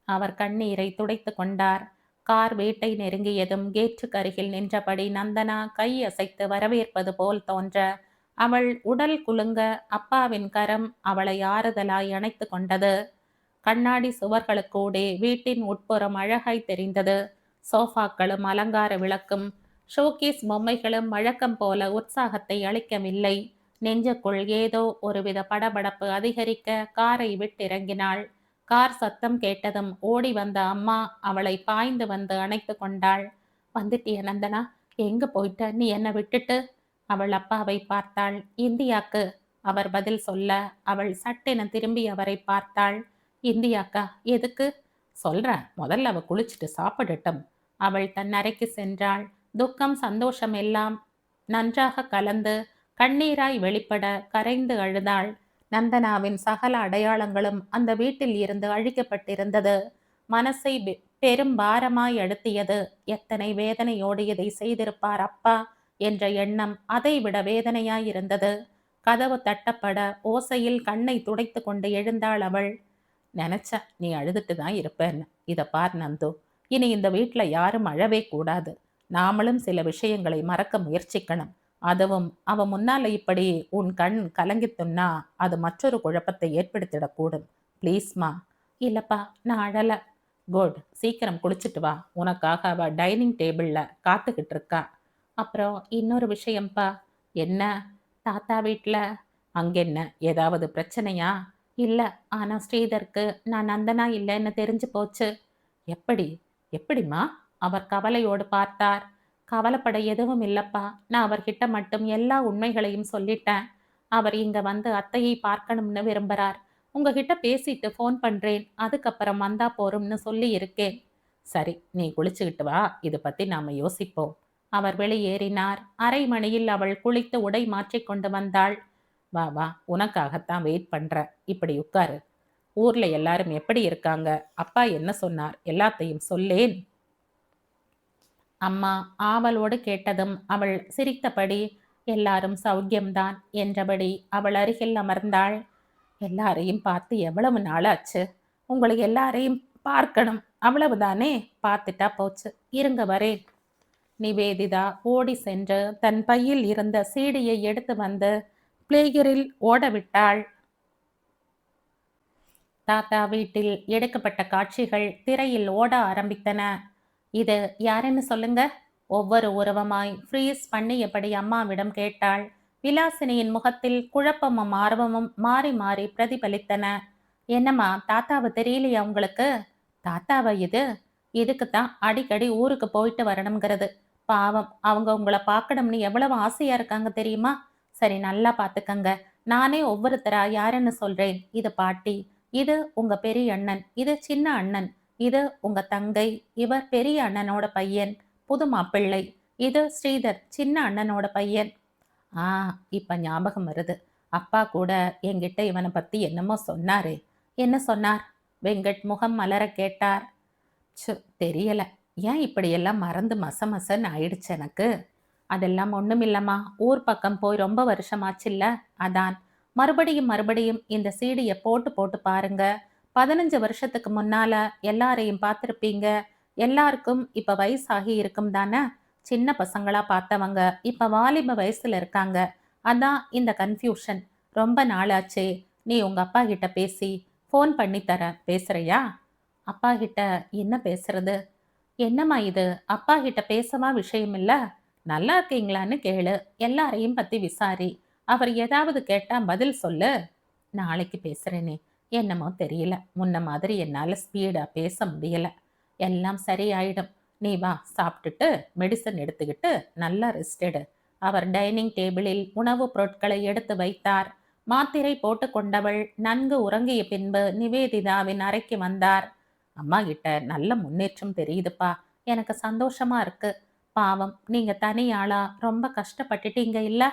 அவர் கண்ணீரை துடைத்து கொண்டார். கார் வீட்டை நெருங்கியதும் கேட்டுக்கு அருகில் நின்றபடி நந்தனா கை அசைத்து வரவேற்பது போல் தோன்ற அவள் உடல் குலுங்க அப்பாவின் கரம் அவளை ஆறுதலாய் அணைத்து கொண்டது. கண்ணாடி சுவர்களுக்கூடே வீட்டின் உட்புறம் அழகாய் தெரிந்தது. சோஃபாக்களும் அலங்கார விளக்கும் ஷோகேஸ் பொம்மைகளும் வழக்கம் போல உற்சாகத்தை அளிக்கவில்லை. நெஞ்சுக்குள் ஏதோ ஒருவித படபடப்பு அதிகரிக்க காரை விட்டிறங்கினாள். கார் சத்தம் கேட்டதும் ஓடி வந்த அம்மா அவளை பாய்ந்து வந்து அணைத்து கொண்டாள். வந்துட்டிய நந்தனா? எங்க போயிட்ட நீ என்னை விட்டுட்டு? அவள் அப்பாவை பார்த்தாள். இந்தியாக்கு. அவர் பதில் சொல்ல அவள் சட்டென திரும்பி அவரை பார்த்தாள். இந்தியாக்கா? எதுக்கு? சொல்றேன், முதல்ல அவ குளிச்சுட்டு சாப்பிடட்டும். அவள் தன் அறைக்கு சென்றாள். துக்கம் சந்தோஷம் எல்லாம் நன்றாக கலந்து கண்ணீராய் வெளிப்பட கரைந்து அழுதாள். நந்தனாவின் சகல அடையாளங்களும் அந்த வீட்டில் இருந்து அழிக்கப்பட்டிருந்தது. மனசை பெரும் பாரமாய் அழுத்தியது. எத்தனை வேதனையோடு இதை செய்திருப்பார் அப்பா என்ற எண்ணம் அதைவிட வேதனையாயிருந்தது. கதவு தட்டப்பட ஓசையில் கண்ணை துடைத்து கொண்டு எழுந்தாள் அவள். நினைச்ச நீ அழுதுட்டு தான் இருப்பேன்னு. இத பார் நந்து, இனி இந்த வீட்டுல யாரும் அழவே கூடாது. நாமளும் சில விஷயங்களை மறக்க முயற்சிக்கணும். அதுவும் அவ முன்னால இப்படி உன் கண் கலங்கித்துன்னா அது மற்றொரு குழப்பத்தை ஏற்படுத்திடக்கூடும். ப்ளீஸ்மா. இல்லப்பா, நான் அழல. குட். சீக்கிரம் குளிச்சுட்டு வா. உனக்காக அவ டைனிங் டேபிள்ல காத்துக்கிட்டு இருக்கா. அப்புறம் இன்னொரு விஷயம்ப்பா. என்ன? தாத்தா வீட்ல அங்கென்ன ஏதாவது பிரச்சனையா? இல்ல, ஆனா ஸ்ரீதருக்கு நான் நந்தனா இல்லைன்னு தெரிஞ்சு போச்சு. எப்படி? எப்படிம்மா? அவர் கவலையோடு பார்த்தார். கவலைப்பட எதுவும் இல்லப்பா. நான் அவர்கிட்ட மட்டும் எல்லா உண்மைகளையும் சொல்லிட்டேன். அவர் இங்க வந்து அத்தையை பார்க்கணும்னு விரும்புறார். உங்ககிட்ட பேசிட்டு ஃபோன் பண்றேன். அதுக்கப்புறம் வந்தா போரும்னு சொல்லி இருக்கேன். சரி, நீ குளிச்சுக்கிட்டு வா. இதை பத்தி நாம யோசிப்போம். அவர் வெளியேறினார். அரை மணியில் அவள் குளித்து உடை மாற்றிக்கொண்டு வந்தாள். வா வா, உனக்காகத்தான் வெயிட் பண்ற. இப்படி உட்காரு. ஊர்ல எல்லாரும் எப்படி இருக்காங்க? அப்பா என்ன சொன்னார்? எல்லாத்தையும் சொல்லேன். அம்மா ஆவலோடு கேட்டதும் அவள் சிரித்தபடி எல்லாரும் சௌக்கியம்தான் என்றபடி அவள் அருகில் அமர்ந்தாள். எல்லாரையும் பார்த்து எவ்வளவு நாளாச்சு. உங்களை எல்லாரையும் பார்க்கணும், அவ்வளவுதானே. பார்த்துட்டா போச்சு. இருங்க வரேன். நிவேதிதா ஓடி சென்று தன் பையில் இருந்த சீடியை எடுத்து வந்து பிளேயரில் ஓடவிட்டாள். தாத்தா வீட்டில் எடுக்கப்பட்ட காட்சிகள் திரையில் ஓட ஆரம்பித்தன. இது யாருன்னு சொல்லுங்க? ஒவ்வொரு உருவமாய் ஃப்ரீஸ் பண்ணியபடி அம்மாவிடம் கேட்டாள். விலாசினியின் முகத்தில் குழப்பமும் ஆர்வமும் மாறி மாறி பிரதிபலித்தன. என்னம்மா, தாத்தாவை தெரியலையா உங்களுக்கு? தாத்தாவா இது? இதுக்குத்தான் அடிக்கடி ஊருக்கு போயிட்டு வரணுங்கிறது. பாவம், அவங்க உங்களை பார்க்கணும்னு எவ்வளவு ஆசையா இருக்காங்க தெரியுமா? சரி, நல்லா பார்த்துக்கங்க. நானே ஒவ்வொருத்தரா யாருன்னு சொல்றேன். இது பாட்டி, இது உங்க பெரிய அண்ணன், இது சின்ன அண்ணன், இது உங்க தங்கை, இவர் பெரிய அண்ணனோட பையன், புது மாப்பிள்ளை, இது ஸ்ரீதர், சின்ன அண்ணனோட பையன். ஆ, இப்ப ஞாபகம் வருது. அப்பா கூட என்கிட்ட இவனை பத்தி என்னமோ சொன்னாரே. என்ன சொன்னார்? வெங்கட் முகம் மலர கேட்டார். ச்சு, தெரியல. ஏன் இப்படியெல்லாம் மறந்து மசமசன்னு ஆயிடுச்சு எனக்கு. அதெல்லாம் ஒண்ணுமில்லம்மா. ஊர் பக்கம் போய் ரொம்ப வருஷமாச்சுல்ல, அதான். மறுபடியும் மறுபடியும் இந்த சீடிய போட்டு போட்டு பாருங்க. 15 வருஷத்துக்கு முன்னால எல்லாரையும் பார்த்திருப்பீங்க. எல்லாருக்கும் இப்ப வயசாகி இருக்கும் தானே. சின்ன பசங்களா பார்த்தவங்க இப்ப வாலிப வயசுல இருக்காங்க. அதான் இந்த கன்ஃபியூஷன். ரொம்ப நாளாச்சே. நீ உங்க அப்பா கிட்ட பேசி ஃபோன் பண்ணி தரேன். பேசுறியா? அப்பா கிட்ட என்ன பேசுறது? என்னம்மா இது? அப்பா கிட்ட பேசவா விஷயம் இல்ல? நல்லா இருக்கீங்களான்னு கேளு. எல்லாரையும் பத்தி விசாரி. அவர் ஏதாவது கேட்டா பதில் சொல்லு. நாளைக்கு பேசுறேனே. என்னமோ தெரியல. முன்ன மாதிரி என்னால ஸ்பீடா பேச முடியல. எல்லாம் சரியாயிடும். நீ வா, சாப்பிட்டுட்டு மெடிசன் எடுத்துக்கிட்டு நல்லா ரெஸ்ட் எடு. அவர் டைனிங் டேபிளில் உணவுப் பொருட்களை எடுத்து வைத்தார். மாத்திரை போட்டுக்கொண்டவள் நன்கு உறங்கிய பின்பு நிவேதிதாவின் அறைக்கு வந்தார். அம்மா கிட்ட நல்ல முன்னேற்றம் தெரியுதுப்பா. எனக்கு சந்தோஷமா இருக்கு. பாவம், நீங்க தனியாளா ரொம்ப கஷ்டப்பட்டுட்டீங்க இல்ல?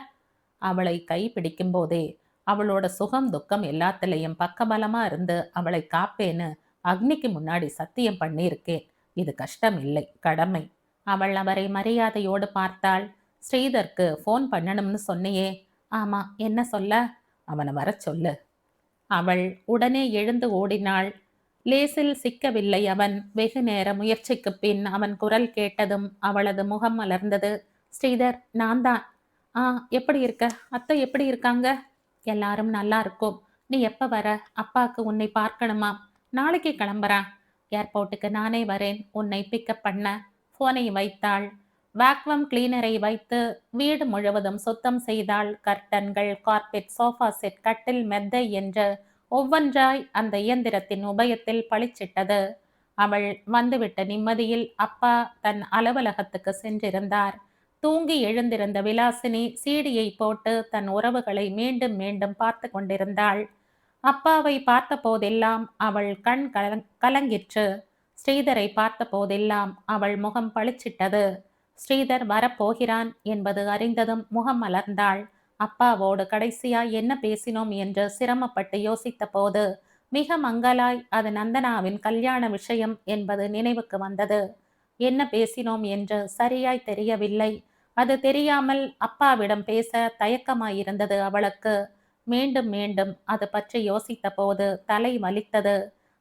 அவளை கை பிடிக்கும் போதே அவளோட சுகம் துக்கம் எல்லாத்துலயும் பக்கபலமா இருந்து அவளை காப்பேன்னு அக்னிக்கு முன்னாடி சத்தியம் பண்ணியிருக்கேன். இது கஷ்டம் இல்லை, கடமை. அவள் அவரை மரியாதையோடு பார்த்தாள். ஸ்ரீதருக்கு ஃபோன் பண்ணணும்னு சொன்னியே. ஆமா, என்ன சொல்ல? அவனை வரச் சொல்லு. அவள் உடனே எழுந்து ஓடினாள். லேசில் சிக்கவில்லை அவன். வெகு நேர முயற்சிக்குப் பின் அவன் குரல் கேட்டதும் அவளது முகம் மலர்ந்தது. ஸ்ரீதர், நான் தான். ஆ, எப்படி இருக்க? அத்தை எப்படி இருக்காங்க? எல்லாரும் நல்லா இருக்கோம். நீ எப்ப வர? அப்பாக்கு உன்னை பார்க்கணுமாம். நாளைக்கு கிளம்புறேன். ஏர்போர்ட்டுக்கு நானே வரேன் உன்னை பிக்கப் பண்ண. போனை வைத்தாள். வேக்வம் கிளீனரை வைத்து வீடு முழுவதும் சுத்தம் செய்தாள். கர்டன்கள், கார்பெட், சோஃபா செட், கட்டில், மெத்தை என்று ஒவ்வொன்றாய் அந்த இயந்திரத்தின் உபயத்தில் பளிச்சிட்டது. அவள் வந்துவிட்ட நிம்மதியில் அப்பா தன் அலுவலகத்துக்கு சென்றிருந்தார். தூங்கி எழுந்திருந்த விலாசினி சீடியை போட்டு தன் உறவுகளை மீண்டும் மீண்டும் பார்த்து கொண்டிருந்தாள். அப்பாவை பார்த்த போதெல்லாம் அவள் கண் கலங்கிற்று. ஸ்ரீதரை பார்த்த போதெல்லாம் அவள் முகம் பளிச்சிட்டது. ஸ்ரீதர் வரப்போகிறான் என்பது அறிந்ததும் முகம் மலர்ந்தாள். அப்பாவோடு கடைசியா என்ன பேசினோம் என்று சிரமப்பட்டு யோசித்த போது மிக மங்கலாய் அது நந்தனாவின் கல்யாண விஷயம் என்பது நினைவுக்கு வந்தது. என்ன பேசினோம் என்று சரியாய் தெரியவில்லை. அது தெரியாமல் அப்பாவிடம் பேச தயக்கமாயிருந்தது அவளுக்கு. மீண்டும் மீண்டும் அது பற்றி யோசித்த போது தலை வலித்தது.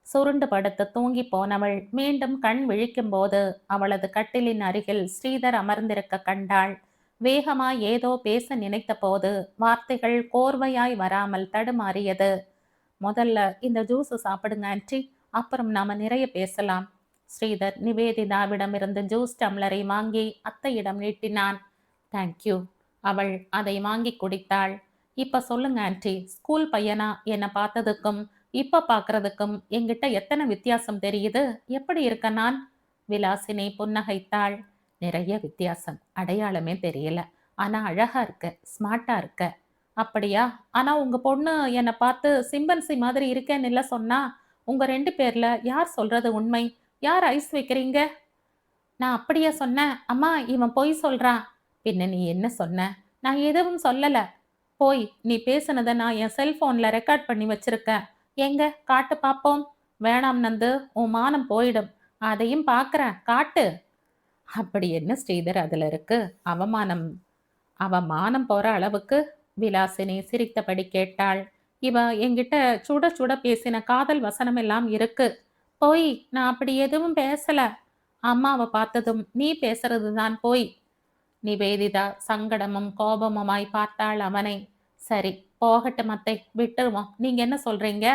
சுருண்டு படுத்து தூங்கி போனவள் மீண்டும் கண் விழிக்கும் போது அவளது கட்டிலின் அருகில் ஸ்ரீதர் அமர்ந்திருக்க கண்டாள். வேகமாய் ஏதோ பேச நினைத்த போது வார்த்தைகள் கோர்வையாய் வராமல் தடுமாறியது. முதல்ல இந்த ஜூஸ் சாப்பிடுங்க ஆன்ட்டி, அப்புறம் நாம நிறைய பேசலாம். ஸ்ரீதர் நிவேதிதாவிடமிருந்து ஜூஸ் டம்ளரை வாங்கி அத்தையிடம் நீட்டினான். தேங்க்யூ. அவள் அதை வாங்கி குடித்தாள். இப்ப சொல்லுங்க ஆன்ட்டி, ஸ்கூல் பையனா என்னை பார்த்ததுக்கும் இப்ப பார்க்கறதுக்கும் என்கிட்ட எத்தனை வித்தியாசம் தெரியுது? எப்படி இருக்க நான்? விலாசினி புன்னகைத்தாள். நிறைய வித்தியாசம். அடையாளமே தெரியல. ஆனா அழகா இருக்க, ஸ்மார்ட்டா இருக்க. அப்படியா? ஆனா உங்க பொண்ணு என்னை பார்த்து சிம்பன்சி மாதிரி இருக்கேன்னு இல்ல சொன்னா? உங்க 2 பேர்ல யார் சொல்றது உண்மை? யார் ஐஸ் வைக்கிறீங்க? நான் அப்படியா சொன்னேன்? அம்மா, இவன் பொய் சொல்றான். பின்ன நீ என்ன சொன்ன? நான் எதுவும் சொல்லல. போய் நீ பேசுனத நான் என் செல்போன்ல ரெக்கார்ட் பண்ணி வச்சிருக்கேன். எங்க காட்டு பாப்போம். வேணாம் நந்து, உன் மானம் போயிடும். அதையும் பார்க்கறேன், காட்டு. அப்படி என்ன ஸ்ரீதர் அதுல இருக்கு? அவமானம் அவமானம் போற அளவுக்கு? விலாசினி சிரித்தபடி கேட்டாள். இவ என்கிட்ட சுட சுட பேசின காதல் வசனம் எல்லாம் இருக்கு. போய், நான் அப்படி எதுவும் பேசல. அம்மாவை பார்த்ததும் நீ பேசுறதுதான் போய். நிவேதிதா சங்கடமும் கோபமுமாய் பார்த்தாள் அவனை. சரி, போகட்டும் அத்தை, விட்டுருவோம். நீங்க என்ன சொல்றீங்க?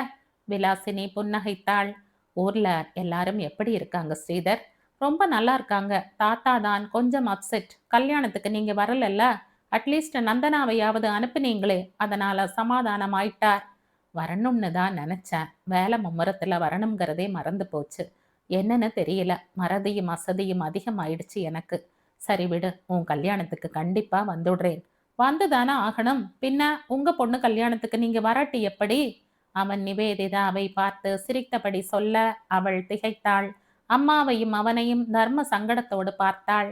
விலாசினி புன்னகைத்தாள். ஊர்ல எல்லாரும் எப்படி இருக்காங்க ஸ்ரீதர்? ரொம்ப நல்லா இருக்காங்க. தாத்தா தான் கொஞ்சம் அப்செட். கல்யாணத்துக்கு நீங்க வரலல்ல. அட்லீஸ்ட் நந்தனாவையாவது அனுப்புனீங்களே, அதனால சமாதானம் ஆயிட்டார். வரணும்னு தான் நினைச்சேன். வேலை மும்முரத்துல வரணுங்கிறதே மறந்து போச்சு. என்னன்னு தெரியல. மறதியும் அசதியும் அதிகமாயிடுச்சு எனக்கு. சரி விடு, உன் கல்யாணத்துக்கு கண்டிப்பா வந்துடுறேன். வந்துதானே ஆகணும். பின்ன உங்க பொண்ணு கல்யாணத்துக்கு நீங்க வராட்டி எப்படி? அவன் நிவேதிதாவை பார்த்து சிரித்தபடி சொல்ல அவள் திகைத்தாள். அம்மாவையும் அவனையும் தர்ம சங்கடத்தோடு பார்த்தாள்.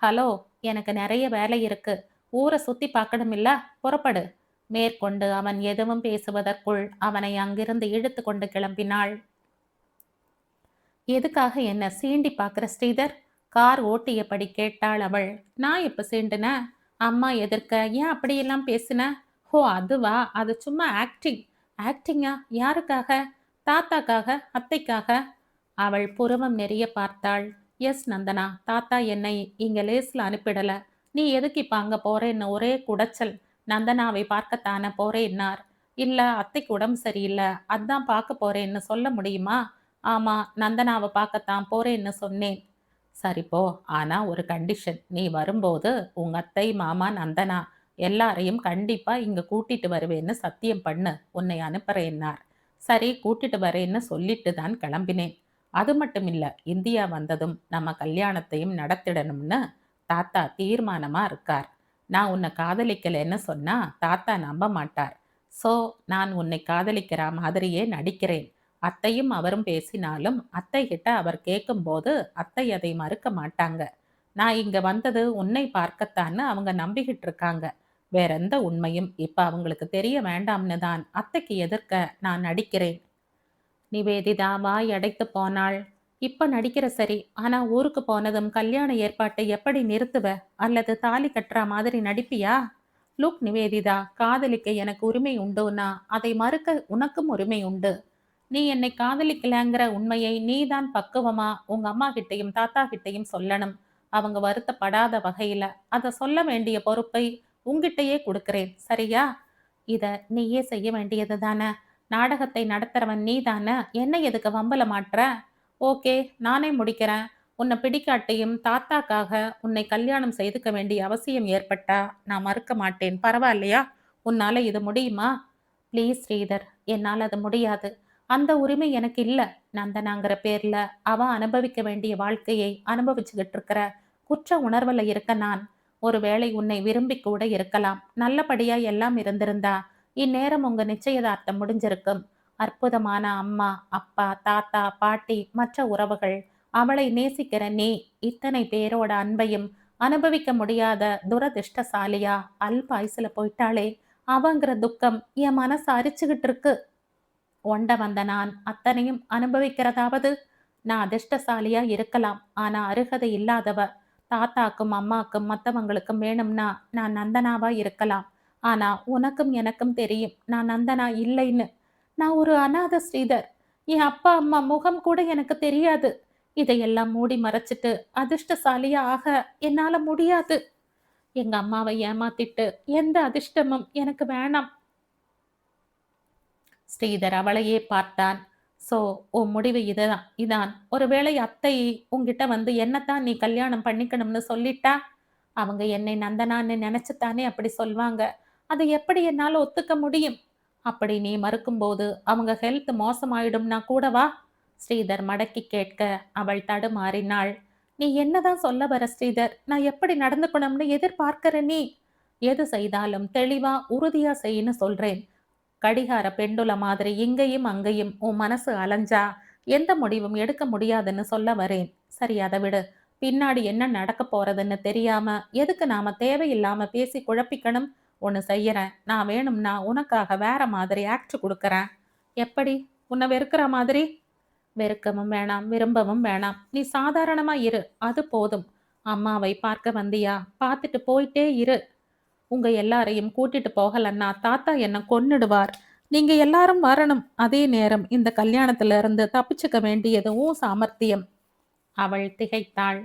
ஹலோ, எனக்கு நிறைய வேலை இருக்கு. ஊரை சுத்தி பார்க்கணுமில்ல, புறப்படு. மேற்கொண்டு அவன் எதுவும் பேசுவதற்குள் அவனை அங்கிருந்து இழுத்து கொண்டு கிளம்பினாள். எதுக்காக என்ன சீண்டி பார்க்குற ஸ்ரீதர்? கார் ஓட்டியபடி கேட்டாள் அவள். நான் எப்ப சீண்டுன? அம்மா எதிர்க்க ஏன் அப்படியெல்லாம் பேசின? ஓ அதுவா? அது சும்மா ஆக்டிங். ஆக்டிங்கா? யாருக்காக? தாத்தாக்காக? அத்தைக்காக? அவள் புருவம் நெறிய பார்த்தாள். எஸ் நந்தனா, தாத்தா என்னை இங்க லேஸ்ல அனுப்பிடல. நீ எதுக்கு இப்ப அங்க போறேன்னு ஒரே குடைச்சல். நந்தனாவை பார்க்கத்தானே போறேன்னார். இல்ல, அத்தைக்கு உடம்பு சரியில்லை, அதான் பார்க்க போறேன்னு சொல்ல முடியுமா? ஆமா, நந்தனாவை பார்க்கத்தான் போறேன்னு சொன்னேன். சரி போ, ஆனா ஒரு கண்டிஷன். நீ வரும்போது உங்க அத்தை, மாமா, நந்தனா எல்லாரையும் கண்டிப்பா இங்க கூட்டிட்டு வருவேன்னு சத்தியம் பண்ணு. உன்னை அனுப்புறேன்னார். சரி, கூட்டிட்டு வரேன்னு சொல்லிட்டு தான் கிளம்பினேன். அது மட்டும் இல்ல, இந்தியா வந்ததும் நம்ம கல்யாணத்தையும் நடத்திடணும்னு தாத்தா தீர்மானமா இருக்கார். நான் உன்னை காதலிக்கலைன்னு சொன்னா தாத்தா நம்ப மாட்டார். சோ நான் உன்னை காதலிக்கிற மாதிரியே நடிக்கிறேன். அத்தையும் அவரும் பேசினாலும் அத்தை கிட்ட அவர் கேட்கும்போது அத்தை அதை மறுக்க மாட்டாங்க. நான் இங்க வந்தது உன்னை பார்க்கத்தான்னு அவங்க நம்பிக்கிட்டு இருக்காங்க. வேற எந்த உண்மையும் இப்ப அவங்களுக்கு தெரிய வேண்டாம்னு தான் அத்தைக்கு எதிர்க்க நான் நடிக்கிறேன். நிவேதிதா வாய் அடைத்து போனாள். இப்ப நடிக்கிற சரி, ஆனா ஊருக்கு போனதும் கல்யாண ஏற்பாட்டை எப்படி நிறுத்துவ? அல்லது தாலி கட்டுற மாதிரி நடிப்பியா? லுக் நிவேதிதா, காதலிக்க எனக்கு உரிமை உண்டுனா அதை மறுக்க உனக்கும் உரிமை உண்டு. நீ என்னை காதலிக்கலங்கிற உண்மையை நீதான் பக்குவமா உங்க அம்மா கிட்டையும் தாத்தா கிட்டையும் சொல்லணும். அவங்க வருத்தப்படாத வகையில அதை சொல்ல வேண்டிய பொறுப்பை உங்கிட்டையே கொடுக்கிறேன். சரியா? இத நீயே செய்ய வேண்டியது தானே. நாடகத்தை நடத்துறவன் நீ தானே. என்ன எதுக்கு வம்பல மாட்ற? ஓகே, நானே முடிக்கிறேன். உன்னை பிடிக்காட்டியும் தாத்தாக்காக உன்னை கல்யாணம் செய்துக்க வேண்டிய அவசியம் ஏற்பட்டா நான் மறுக்க மாட்டேன். பரவாயில்லையா? உன்னால இது முடியுமா? ப்ளீஸ் ஸ்ரீதர், என்னால் அது முடியாது. அந்த உரிமை எனக்கு இல்ல. நந்தனாங்கிற பேர்ல அவ அனுபவிக்க வேண்டிய வாழ்க்கையை அனுபவிச்சுக்கிட்டு இருக்கிற குற்ற உணர்வுல இருக்க நான். ஒருவேளை உன்னை விரும்பி கூட இருக்கலாம். நல்லபடியா எல்லாம் இருந்திருந்தா இந்நேரம் உங்க நிச்சயதார்த்தம் முடிஞ்சிருக்கும். அற்புதமான அம்மா, அப்பா, தாத்தா, பாட்டி, மற்ற உறவுகள், அவளை நேசிக்கிற நீ இத்தனை பேரோட அன்பையும் அனுபவிக்க முடியாத துரதிர்ஷ்டசாலியா அல்பாயுசுல போயிட்டாளே, அவங்கிற துக்கம் என் மனசு அரிச்சுக்கிட்டு இருக்கு. ஒண்ட வந்த நான் அத்தனையும் அனுபவிக்கிறதாவது? நான் அதிர்ஷ்டசாலியா இருக்கலாம், ஆனா அருகதை இல்லாதவ. தாத்தாக்கும் அம்மாக்கும் மத்தவங்களுக்கும் வேணும்னா நான் நந்தனாவா இருக்கலாம். ஆனா உனக்கும் எனக்கும் தெரியும் நான் நந்தனா இல்லைன்னு. நான் ஒரு அநாத ஸ்ரீதர். என் அப்பா அம்மா முகம் கூட எனக்கு தெரியாது. இதையெல்லாம் மூடி மறைச்சிட்டு அதிர்ஷ்டசாலியா ஆக என்னால முடியாது. எங்க அம்மாவை ஏமாத்திட்டு எந்த அதிர்ஷ்டமும் எனக்கு வேணாம். ஸ்ரீதர் அவளையே பார்த்தான். சோ உன் முடிவு இதான். ஒருவேளை அத்தை உன்கிட்ட வந்து என்னத்தான் நீ கல்யாணம் பண்ணிக்கணும்னு சொல்லிட்டா? அவங்க என்னை நந்தனான்னு நினைச்சுத்தானே அப்படி சொல்வாங்க. அதை எப்படி என்னால ஒத்துக்க முடியும்? அப்படி நீ மறுக்கும்போது அவங்க ஹெல்த் மோசமாயிடும்னா கூடவா? ஸ்ரீதர் மடக்கி கேட்க அவள் தடுமாறினாள். நீ என்னதான் சொல்ல வர ஸ்ரீதர்? நான் எப்படி நடந்துக்கணும்னு எதிர்பார்க்கிற நீ? எது செய்தாலும் தெளிவா உறுதியா செய்யின்னு சொல்றேன். கடிகார பெண்டுல மாதிரி இங்கேயும் அங்கேயும் உன் மனசு அலைஞ்சா எந்த முடிவும் எடுக்க முடியாதுன்னு சொல்ல வரேன். சரி, அதை விடு. பின்னாடி என்ன நடக்க போறதுன்னு தெரியாம எதுக்கு நாம தேவையில்லாம பேசி குழப்பிக்கணும்? ஒன்னு செய்யறேன். நான் வேணும்னா உனக்காக வேற மாதிரி ஆக்ட் கொடுக்கறேன். எப்படி? உன்னை வெறுக்கிற மாதிரி? வெறுக்கவும் வேணாம், விரும்பவும் வேணாம். நீ சாதாரணமா இரு, அது போதும். அம்மாவை பார்க்க வந்தியா? பார்த்துட்டு போயிட்டே இரு. உங்க எல்லாரையும் கூட்டிட்டு போகலன்னா தாத்தா என்ன கொன்னுடுவார். நீங்க எல்லாரும் வரணும். அதே நேரம் இந்த கல்யாணத்துல இருந்து தப்பிச்சுக்க வேண்டியது உன் சாமர்த்தியம். அவள் திகைத்தாள்.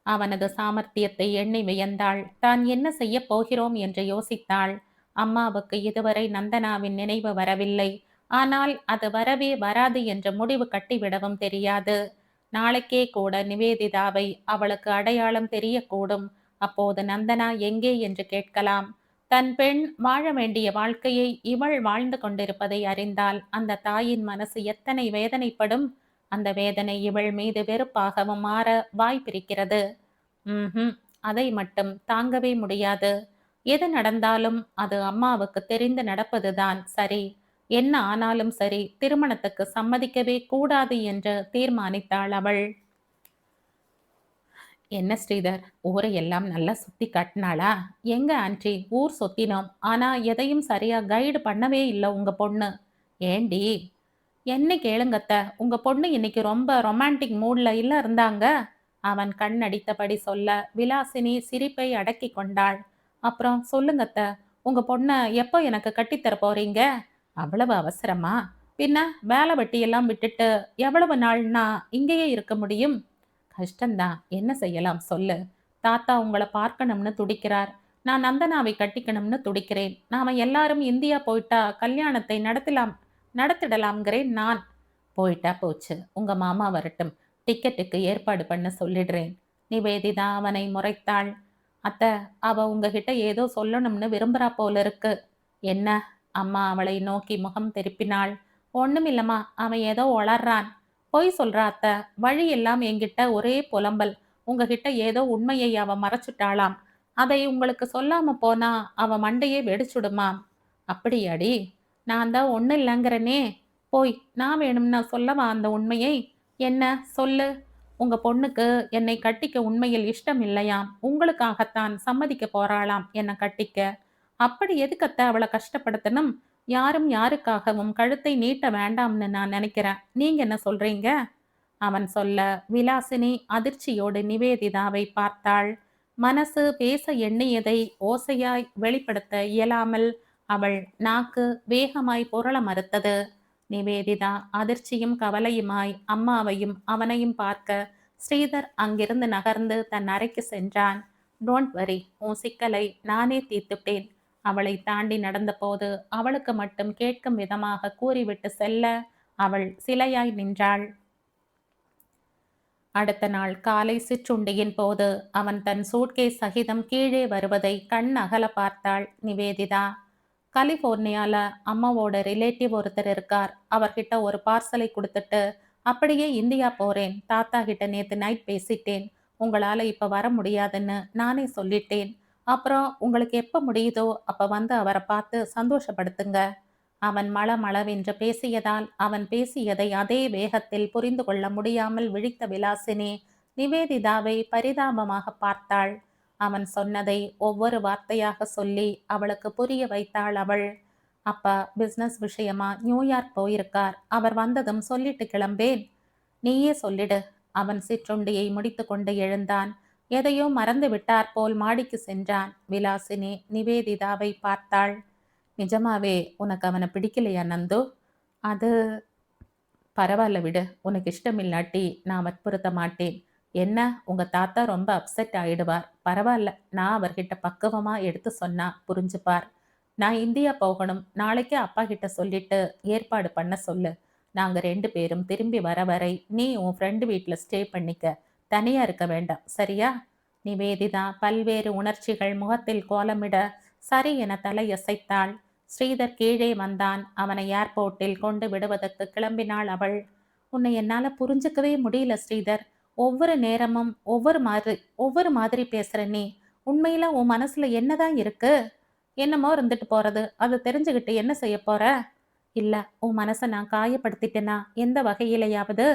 அவனது சாமர்த்தியத்தை எண்ணி வியந்தாள். தான் என்ன செய்ய போகிறோம் என்று யோசித்தாள். அம்மாவுக்கு இதுவரை நந்தனாவின் நினைவு வரவில்லை. ஆனால் அது வரவே வராது என்ற முடிவு கட்டிவிடவும் தெரியாது. நாளைக்கே கூட நிவேதிதாவை அவளுக்கு அடையாளம் தெரியக்கூடும். அப்போது நந்தனா எங்கே என்று கேட்கலாம். தன் பெண் வாழ வேண்டிய வாழ்க்கையை இவள் வாழ்ந்து கொண்டிருப்பதை அறிந்தால் அந்த தாயின் மனசு எத்தனை வேதனைப்படும். அந்த வேதனை இவள் மீது வெறுப்பாகவும் மாற வாய்ப்பிருக்கிறது. அதை மட்டும் தாங்கவே முடியாது. எது நடந்தாலும் அது அம்மாவுக்கு தெரிந்து நடப்பதுதான் சரி. என்ன ஆனாலும் சரி திருமணத்துக்கு சம்மதிக்கவே கூடாது என்று தீர்மானித்தாள் அவள். என்ன ஸ்ரீதர், ஊரை எல்லாம் நல்லா சுத்தி காட்டினாளா? எங்க ஆன்ட்டி, ஊர் சுத்தினோம். ஆனா எதையும் சரியா கைடு பண்ணவே இல்ல உங்க பொண்ணு. ஏண்டி? என்ன கேளுங்கத்த, உங்க பொண்ணு இன்னைக்கு ரொம்ப ரொமான்டிக் மூட்ல இல்ல இருந்தாங்க. அவன் கண் அடித்தபடி சொல்ல விலாசினி சிரிப்பை அடக்கி கொண்டாள். அப்புறம் சொல்லுங்கத்த, உங்க பொண்ண எப்போ எனக்கு கட்டித்தர போறீங்க? அவ்வளவு அவசரமா? பின்ன வேலை வெட்டியெல்லாம் விட்டுட்டு எவ்வளவு நாள் நான் இங்கேயே இருக்க முடியும்? கஷ்டம்தான், என்ன செய்யலாம் சொல்லு. தாத்தா உங்களை பார்க்கணும்னு துடிக்கிறார். நான் நந்தனாவை கட்டிக்கணும்னு துடிக்கிறேன். நாம எல்லாரும் இந்தியா போயிட்டா கல்யாணத்தை நடத்திடலாம்ங்கிறேன் நான். போயிட்டா போச்சு, உங்க மாமா வரட்டும், டிக்கெட்டுக்கு ஏற்பாடு பண்ண சொல்லிடுறேன். நிவேதிதா அவனை முறைத்தாள். அத்த, அவ உங்ககிட்ட ஏதோ சொல்லணும்னு விரும்புறா போல இருக்கு. என்ன? அம்மா அவளை நோக்கி முகம் திருப்பினாள். ஒண்ணுமில்லம்மா, அவன் ஏதோ ஒளர்றான். பொய் சொல்றா அத்த. வழி எல்லாம் என்கிட்ட ஒரே புலம்பல். உங்ககிட்ட ஏதோ உண்மையை அவ மறைச்சுட்டாளாம். அதை உங்களுக்கு சொல்லாம போனா அவ மண்டையே வெடிச்சுடுமாம். அப்படியாடி? நான் தான் ஒண்ணு இல்லைங்கிறனே. போய் நான் வேணும்னா சொல்லவா அந்த உண்மையை? என்ன சொல்லு. உங்க பொண்ணுக்கு என்னை கட்டிக்க உண்மையில் இஷ்டம் இல்லையாம். உங்களுக்காகத்தான் சம்மதிக்க போறாளாம் என்னை கட்டிக்க. அப்படி எதுக்கத்த அவளை கஷ்டப்படுத்தணும்? யாரும் யாருக்காகவும் கழுத்தை நீட்ட வேண்டாம்னு நான் நினைக்கிறேன். நீங்க என்ன சொல்றீங்க? அவன் சொல்ல விலாசினி அதிர்ச்சியோடு நிவேதிதாவை பார்த்தாள். மனசு பேச எண்ணியதை ஓசையாய் வெளிப்படுத்த இயலாமல் அவள் நாக்கு வேகமாய் புரள மறுத்தது. நிவேதிதா அதிர்ச்சியும் கவலையுமாய் அம்மாவையும் அவனையும் பார்க்க ஸ்ரீதர் அங்கிருந்து நகர்ந்து தன் அறைக்கு சென்றான். டோன்ட் வரி, உன் சிக்கலை நானே தீர்த்துட்டேன். அவளை தாண்டி நடந்தபோது அவளுக்கு மட்டும் கேட்கும் விதமாக கூறிவிட்டு செல்ல அவள் சிலையாய் நின்றாள். அடுத்த நாள் காலை சிற்றுண்டியின் போது அவன் தன் சூட்கேஸ் சகிதம் கீழே வருவதை கண் அகல பார்த்தாள் நிவேதிதா. கலிபோர்னியால அம்மாவோட ரிலேட்டிவ் ஒருத்தர் இருக்கார். அவர்கிட்ட ஒரு பார்சலை கொடுத்துட்டு அப்படியே இந்தியா போறேன். தாத்தா கிட்ட நேத்து நைட் பேசிட்டேன். உங்களால இப்ப வர முடியாதுன்னு நானே சொல்லிட்டேன். அப்புறம் உங்களுக்கு எப்ப முடியுதோ அப்ப வந்து அவரை பார்த்து சந்தோஷப்படுத்துங்க. அவன் மளமளவென்று பேசியதால் அவன் பேசியதை அதே வேகத்தில் புரிந்து கொள்ள முடியாமல் விழித்த விலாசினி நிவேதிதாவை பரிதாபமாக பார்த்தாள். அவன் சொன்னதை ஒவ்வொரு வார்த்தையாக சொல்லி அவளுக்கு புரிய வைத்தாள் அவள். அப்பா பிசினஸ் விஷயமா நியூயார்க் போயிருக்கார். அவர் வந்ததும் சொல்லிட்டு கிளம்பேன். நீயே சொல்லிடு. அவன் சிற்றுண்டியை முடித்து கொண்டு எழுந்தான். எதையோ மறந்து விட்டார் போல் மாடிக்கு சென்றான். விலாசினி நிவேதிதாவை பார்த்தாள். நிஜமாவே உனக்கு அவனை பிடிக்கலையா நந்து? அது பரவாயில்ல விடு. உனக்கு இஷ்டமில்லாட்டி நான் வற்புறுத்த மாட்டேன். என்ன, உங்க தாத்தா ரொம்ப அப்செட் ஆயிடுவார். பரவாயில்ல, நான் அவர்கிட்ட பக்குவமா எடுத்து சொன்னா புரிஞ்சுப்பார். நான் இந்தியா போகணும். நாளைக்கே அப்பா கிட்ட சொல்லிட்டு ஏற்பாடு பண்ண சொல்லு. நாங்க 2 பேரும் திரும்பி வர வரை நீ உன் ஃப்ரெண்டு வீட்டில் ஸ்டே பண்ணிக்க. தனியா இருக்க வேண்டாம், சரியா? நிவேதிதா பல்வேறு உணர்ச்சிகள் முகத்தில் கோலமிட சரி என தலையசைத்தாள். ஸ்ரீதர் கீழே வந்தான். அவனை ஏர்போர்ட்டில் கொண்டு விடுவதற்கு கிளம்பினாள் அவள். உன்னை என்னால புரிஞ்சுக்கவே முடியல ஸ்ரீதர். ஒவ்வொரு நேரமும் ஒவ்வொரு மாதிரி பேசுற நீ. உண்மையில உன் மனசுல என்னதான் இருக்கு? என்னமோ இருந்துட்டு போறது. அது தெரிஞ்சுக்கிட்டு என்ன செய்ய போற? இல்ல, உன் மனசை நான் காயப்படுத்திட்டேனா எந்த வகையிலையாவது?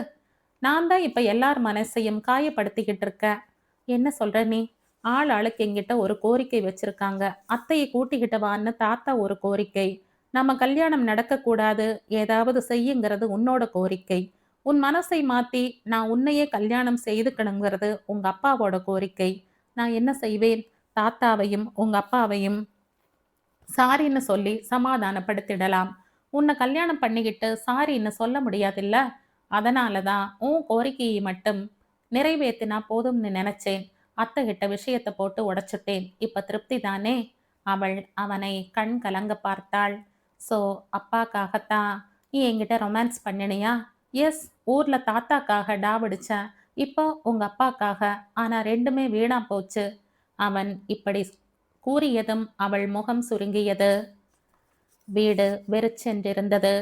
நான் தான் இப்ப எல்லார் மனசையும் காயப்படுத்திக்கிட்டு இருக்கேன். என்ன சொல்ற நீ? ஆள் ஆளுக்கு என்கிட்ட ஒரு கோரிக்கை வச்சிருக்காங்க. அத்தையை கூட்டிக்கிட்டு வான்னு தாத்தா ஒரு கோரிக்கை. நம்ம கல்யாணம் நடக்கக்கூடாது, ஏதாவது செய்யுங்கிறது உன்னோட கோரிக்கை. உன் மனசை மாத்தி நான் உன்னையே கல்யாணம் செய்துக்கணுங்கிறது உங்க அப்பாவோட கோரிக்கை. நான் என்ன செய்வேன்? தாத்தாவையும் உங்க அப்பாவையும் சாரின்னு சொல்லி சமாதானப்படுத்திடலாம். உன்னை கல்யாணம் பண்ணிக்கிட்டு சாரின்னு சொல்ல முடியாதுல்ல. அதனால தான் உன் கோரிக்கையை மட்டும் நிறைவேற்றினா போதும்னு நினைச்சேன். அத்தைகிட்ட விஷயத்தை போட்டு உடைச்சிட்டேன். இப்ப திருப்தி தானே? அவள் அவனை கண் கலங்க பார்த்தாள். ஸோ அப்பாக்காகத்தான் நீ என்கிட்ட ரொமான்ஸ் பண்ணினியா? எஸ், ஊர்ல தாத்தாக்காக டாவடிச்சேன். இப்போ உங்க அப்பாக்காக. ஆனா ரெண்டுமே வீணா போச்சு. அவன் இப்படி கூறியதும் அவள் முகம் சுருங்கியது. வீடு வெறிச்சென்றிருந்தது.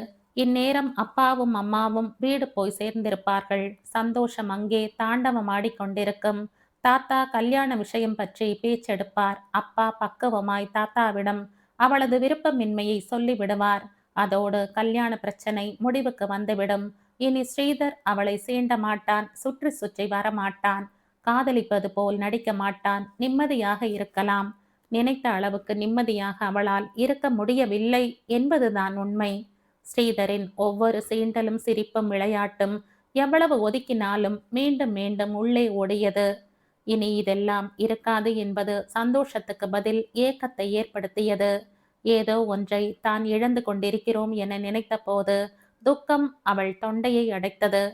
இந்நேரம் அப்பாவும் அம்மாவும் வீடு போய் சேர்ந்திருப்பார்கள். சந்தோஷம் அங்கே தாண்டவம் ஆடிக்கொண்டிருக்கும். தாத்தா கல்யாண விஷயம் பற்றி பேச்செடுப்பார். அப்பா பக்குவமாய் தாத்தாவிடம் அவளது விருப்பமின்மையை சொல்லிவிடுவார். அதோடு கல்யாண பிரச்சனை முடிவுக்கு வந்துவிடும். இனி ஸ்ரீதர் அவளை சீண்ட மாட்டான், சுற்றி சுற்றி வரமாட்டான், காதலிப்பது போல் நடிக்க மாட்டான், நிம்மதியாக இருக்கலாம். நினைத்த அளவுக்கு நிம்மதியாக அவளால் இருக்க முடியவில்லை என்பதுதான் உண்மை. ஸ்ரீதரின் ஒவ்வொரு சீண்டலும் சிரிப்பும் விளையாட்டும் எவ்வளவு ஒதுக்கினாலும் மீண்டும் மீண்டும் உள்ளே ஓடியது. இனி இதெல்லாம் இருக்காது என்பது சந்தோஷத்துக்கு பதில் ஏக்கத்தை ஏற்படுத்தியது. ஏதோ ஒன்றை தான் இழந்து கொண்டிருக்கிறோம் என நினைத்த போது துக்கம் அவள் தொண்டையை அடைத்தது.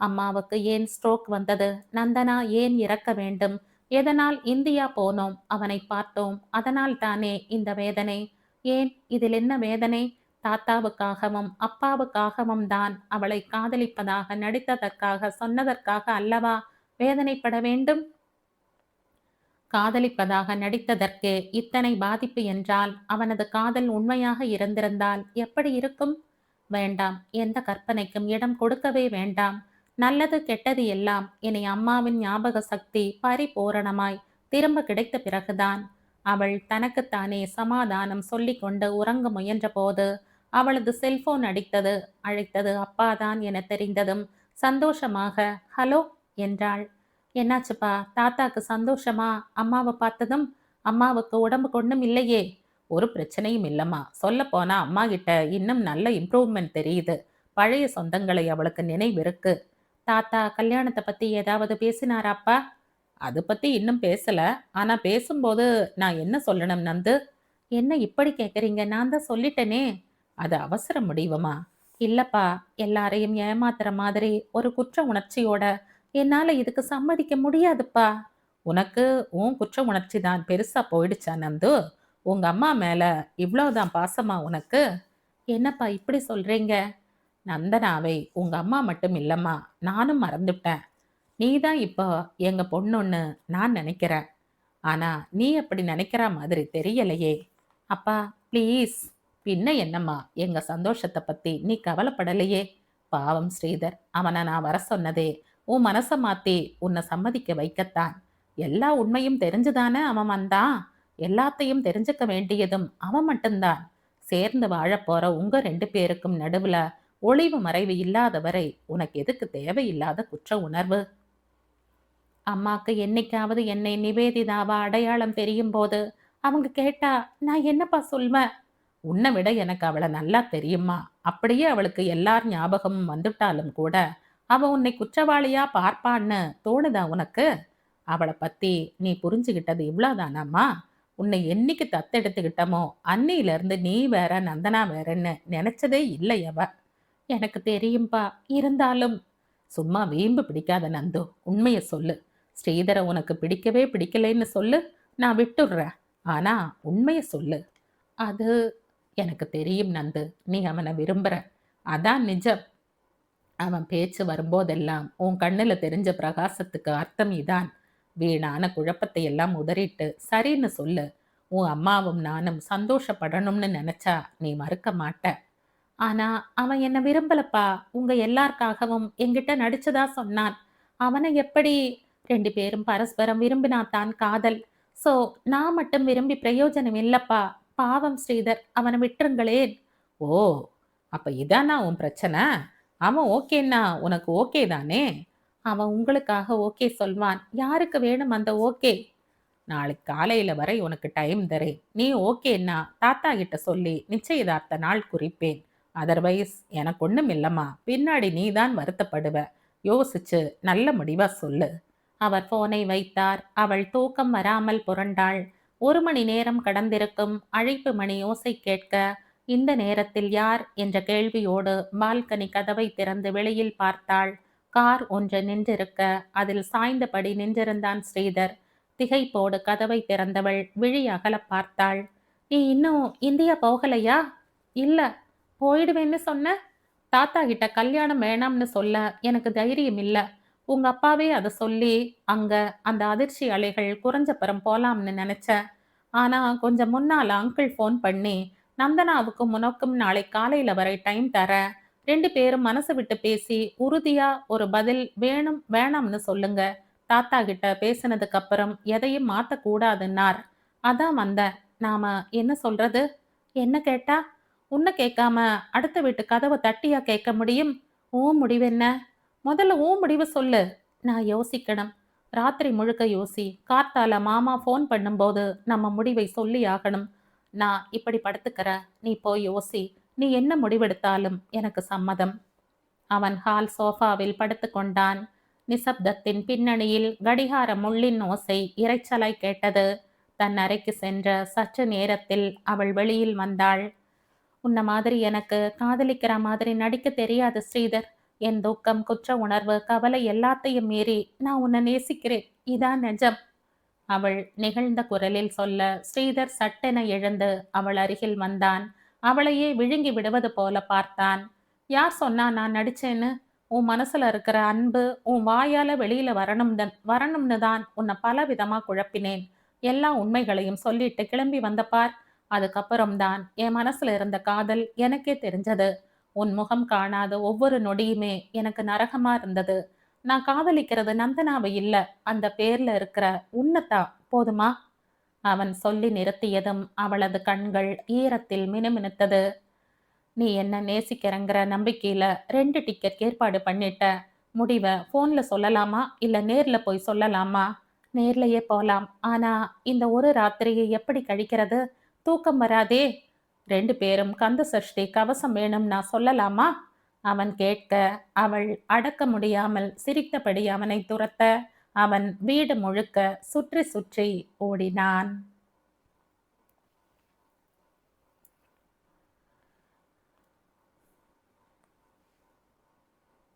அம்மாவுக்கு ஏன் ஸ்ட்ரோக் வந்தது? நந்தனா ஏன் இறக்க வேண்டும்? எதனால் இந்தியா போனோம்? அவனை பார்த்தோம், அதனால் தானே இந்த வேதனை. ஏன் இதில் என்ன வேதனை? தாத்தாவுக்காகவும் அப்பாவுக்காகவும் தான் அவளை காதலிப்பதாக நடித்ததற்காக சொன்னதற்காக அல்லவா வேதனைப்பட வேண்டும்? காதலிப்பதாக நடித்ததற்கு இத்தனை பாதிப்பு என்றால் அவனது காதல் உண்மையாக இருந்திருந்தால் எப்படி இருக்கும்? வேண்டாம், எந்த கற்பனைக்கும் இடம் கொடுக்கவே வேண்டாம். நல்லது கெட்டது எல்லாம் இனி அம்மாவின் ஞாபக சக்தி பரிபூரணமாய் திரும்ப கிடைத்த பிறகுதான். அவள் தனக்குத்தானே சமாதானம் சொல்லிக்கொண்டு உறங்க முயன்ற போது அவளது செல்போன் அழைத்தது அப்பாதான் என தெரிந்ததும் சந்தோஷமாக ஹலோ என்றாள். என்னாச்சுப்பா, தாத்தாக்கு சந்தோஷமா? அம்மாவை பார்த்ததும். அம்மாவுக்கு உடம்பு ஒண்ணும் இல்லையே? ஒரு பிரச்சனையும் இல்லம்மா. சொல்ல போனா அம்மா கிட்ட இன்னும் நல்ல இம்ப்ரூவ்மெண்ட் தெரியுது. பழைய சொந்தங்களை அவளுக்கு நினைவிருக்கு. தாத்தா கல்யாணத்தை பத்தி ஏதாவது பேசினாராப்பா? அதை பத்தி இன்னும் பேசல. ஆனா பேசும்போது நான் என்ன சொல்லணும் நந்து? என்ன இப்படி கேக்குறீங்க? நான் தான் சொல்லிட்டேனே. அது அவசர முடிவுமா? இல்லப்பா, எல்லாரையும் ஏமாத்துற மாதிரி ஒரு குற்ற உணர்ச்சியோட என்னால இதுக்கு சம்மதிக்க முடியாதுப்பா. உனக்கு உன் குற்ற உணர்ச்சி தான் பெருசா போயிடுச்சா நந்து? உங்க அம்மா மேல இவ்வளவுதான் பாசமா உனக்கு? என்னப்பா இப்படி சொல்றீங்க? நந்தனாவை உங்க அம்மா மட்டும் இல்லம்மா, நானும் மறந்துட்டேன். நீ தான் இப்போ எங்க பொண்ணுன்னு நான் நினைக்கிறேன். ஆனா நீ அப்படி நினைக்கிற மாதிரி தெரியலையே. அப்பா ப்ளீஸ். பின்ன என்னம்மா, எங்க சந்தோஷத்தை பத்தி நீ கவலைப்படலையே. பாவம் ஸ்ரீதர், அவனை நான் வர சொன்னதே உன் மனசை மாத்தி உன்னை சம்மதிக்க வைக்கத்தான். எல்லா உண்மையும் தெரிஞ்சுதானே அவன் வந்தான். எல்லாத்தையும் தெரிஞ்சுக்க வேண்டியதும் அவன் மட்டும்தான். சேர்ந்து வாழப்போற உங்க 2 பேருக்கும் நடுவுல ஒளிவு மறைவு இல்லாதவரை உனக்கு எதுக்கு தேவையில்லாத குற்ற உணர்வு? அம்மாக்கு என்னைக்காவது என்னை நிவேதிதாவா அடையாளம் தெரியும் போது அவங்க கேட்டா நான் என்னப்பா சொல்வேன்? உன்னை விட எனக்கு அவளை நல்லா தெரியுமா. அப்படியே அவளுக்கு எல்லார் ஞாபகமும் வந்துட்டாலும் கூட அவ உன்னை குற்றவாளியா பார்ப்பான்னு தோணுதா உனக்கு? அவளை பத்தி நீ புரிஞ்சுகிட்டது இவ்வளவுதானாம்மா? உன்னை என்னைக்கு தத்தெடுத்துக்கிட்டமோ அன்னியிலிருந்து நீ வேற நந்தனா வேறன்னு நினைச்சதே இல்லை அவ. எனக்கு தெரியும்பா, இருந்தாலும். சும்மா வீம்பு பிடிக்காத நந்து, உண்மைய சொல்லு. ஸ்ரீதரை உனக்கு பிடிக்கவே பிடிக்கலைன்னு சொல்லு, நான் விட்டுடுறேன். ஆனா உண்மைய சொல்லு. அது எனக்கு தெரியும் நந்து, நீ அவனை விரும்புற. அதான் நிஜம். அவன் பேச்சு வரும்போதெல்லாம் உன் கண்ணுல தெரிஞ்ச பிரகாசத்துக்கு அர்த்தம் இதான். வீணான குழப்பத்தை எல்லாம் உதறிட்டு சரின்னு சொல்லு. உன் அம்மாவும் நானும் சந்தோஷப்படணும்னு நினைச்சா நீ மறுக்க மாட்ட. ஆனா அவன் என்ன விரும்பலப்பா. உங்க எல்லாருக்காகவும் என்கிட்ட நடிச்சதா சொன்னான். அவனை எப்படி? 2 பேரும் பரஸ்பரம் விரும்பினாத்தான் காதல். சோ நான் மட்டும் விரும்பி பிரயோஜனம் இல்லப்பா. பாவம் ஸ்ரீதர், அவனை விட்டுருங்களேன். ஓ, அப்ப இதானா உன் பிரச்சனை? அவன் ஓகேன்னா உனக்கு ஓகே தானே? அவன் உங்களுக்காக ஓகே சொல்வான். யாருக்கு வேணும் அந்த ஓகே? நாளைக்கு காலையில வரை உனக்கு டைம் தரேன். நீ ஓகேன்னா தாத்தா கிட்ட சொல்லி நிச்சயதார்த்த நாள் குறிப்பேன். அதர்வைஸ் எனக்கு ஒண்ணும் இல்லம்மா. பின்னாடி நீ தான் வருத்தப்படுவ. யோசிச்சு நல்ல முடிவா சொல்லு. அவர் போனை வைத்தார். அவள் தூக்கம் வராமல் புரண்டாள். 1 மணி நேரம் கடந்திருக்கும். அழைப்பு மணி ஓசை கேட்க இந்த நேரத்தில் யார் என்ற கேள்வியோடு பால்கனி கதவை திறந்து வெளியில் பார்த்தாள். கார் ஒன்று நின்றிருக்க அதில் சாய்ந்தபடி நின்றிருந்தான் ஸ்ரீதர். திகைப்போடு கதவை திறந்தவள் விழி அகல பார்த்தாள். நீ இன்னும் இந்தியா போகலையா? இல்ல. போயிடுவேன்னு சொன்ன. தாத்தா கிட்ட கல்யாணம் வேணாம்னு சொல்ல எனக்கு தைரியம் இல்ல. உங்க அப்பாவே அதை சொல்லி அங்க அந்த அதிர்ச்சி அலைகள் குறைஞ்சப்புறம் போலாம்னு நினைச்ச. ஆனா கொஞ்சம் முன்னால அங்கிள் ஃபோன் பண்ணி நந்தனாவுக்கும் உனக்கும் நாளை காலையில வரை டைம் தர, 2 பேரும் மனசு விட்டு பேசி உறுதியா ஒரு பதில் வேணும் வேணாம்னு சொல்லுங்க. தாத்தா கிட்ட பேசினதுக்கு அப்புறம் எதையும் மாத்த கூடாதுன்னார். அதான் வந்தேன். நாம என்ன சொல்றது? என்ன கேட்டா? உன்னை கேட்காம அடுத்த வீட்டு கதவை தட்டியா கேட்க முடியும்? உன் முடிவு என்ன? முதல்ல உன் முடிவு சொல்லு. நான் யோசிக்கணும். ராத்திரி முழுக்க யோசி. காத்தால மாமா ஃபோன் பண்ணும்போது நம்ம முடிவை சொல்லி ஆகணும். நான் இப்படி படுத்துக்கிறேன். நீ போய் யோசி. நீ என்ன முடிவெடுத்தாலும் எனக்கு சம்மதம். அவன் ஹால் சோஃபாவில் படுத்துக்கொண்டான். நிசப்தத்தின் பின்னணியில் கடிகார முள்ளின் ஓசை இரைச்சலாய் கேட்டது. தன் அறைக்கு சென்ற சற்று நேரத்தில் அவள் வெளியில் வந்தாள். உன்ன மாதிரி எனக்கு காதலிக்கிற மாதிரி நடிக்க தெரியாது ஸ்ரீதர். என் துக்கம், குற்ற உணர்வு, கவலை எல்லாத்தையும் மீறி நான் உன்னை நேசிக்கிறேன். இதான் நிஜம். அவள் நெகிழ்ந்த குரலில் சொல்ல ஸ்ரீதர் சட்டென எழுந்து அவள் அருகில் வந்தான். அவளையே விழுங்கி விடுவது போல பார்த்தான். யார் சொன்னா நான் நடிச்சேன்னு? உன் மனசுல இருக்கிற அன்பு உன் வாயால வெளியில வரணும்னு தான் உன்னை பல விதமா குழப்பினேன். எல்லா உண்மைகளையும் சொல்லிட்டு கிளம்பி வந்த பார். அதுக்கப்புறம்தான் என் மனசுல இருந்த காதல் எனக்கே தெரிஞ்சது. உன் முகம் காணாத ஒவ்வொரு நொடியுமே எனக்கு நரகமா இருந்தது. நான் காதலிக்கிறது நந்தனாவை இல்ல, அந்த பேர்ல இருக்கிற உன்னதான். போதுமா? அவன் சொல்லி நிறுத்தியதும் அவளது கண்கள் ஈரத்தில் மினுமினுத்தது. நீ என்ன நேசிக்கிறங்கிற நம்பிக்கையில 2 டிக்கெட் ஏற்பாடு பண்ணிட்ட. முடிவை போன்ல சொல்லலாமா இல்ல நேர்ல போய் சொல்லலாமா? நேர்லயே போலாம். ஆனா இந்த ஒரு ராத்திரியை எப்படி கழிக்கிறது? தூக்கம் வராதே. 2 பேரும் கந்த சஷ்டி கவசம் வேணும் நான் சொல்லலாமா? அவன் கேட்க அவள் அடக்க முடியாமல் சிரித்தபடி அவனை துரத்த அவன் வீடு முழுக்க சுற்றி சுற்றி ஓடினான்.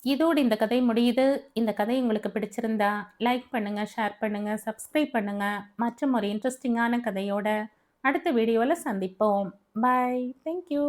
இதோடு இந்த கதை முடியுது. இந்த கதை உங்களுக்கு பிடிச்சிருந்தா லைக் பண்ணுங்க, ஷேர் பண்ணுங்க, சப்ஸ்கிரைப் பண்ணுங்க. மற்றும் ஒரு இன்ட்ரெஸ்டிங்கான கதையோட அடுத்த வீடியோவில் சந்திப்போம். பாய். தேங்க்யூ.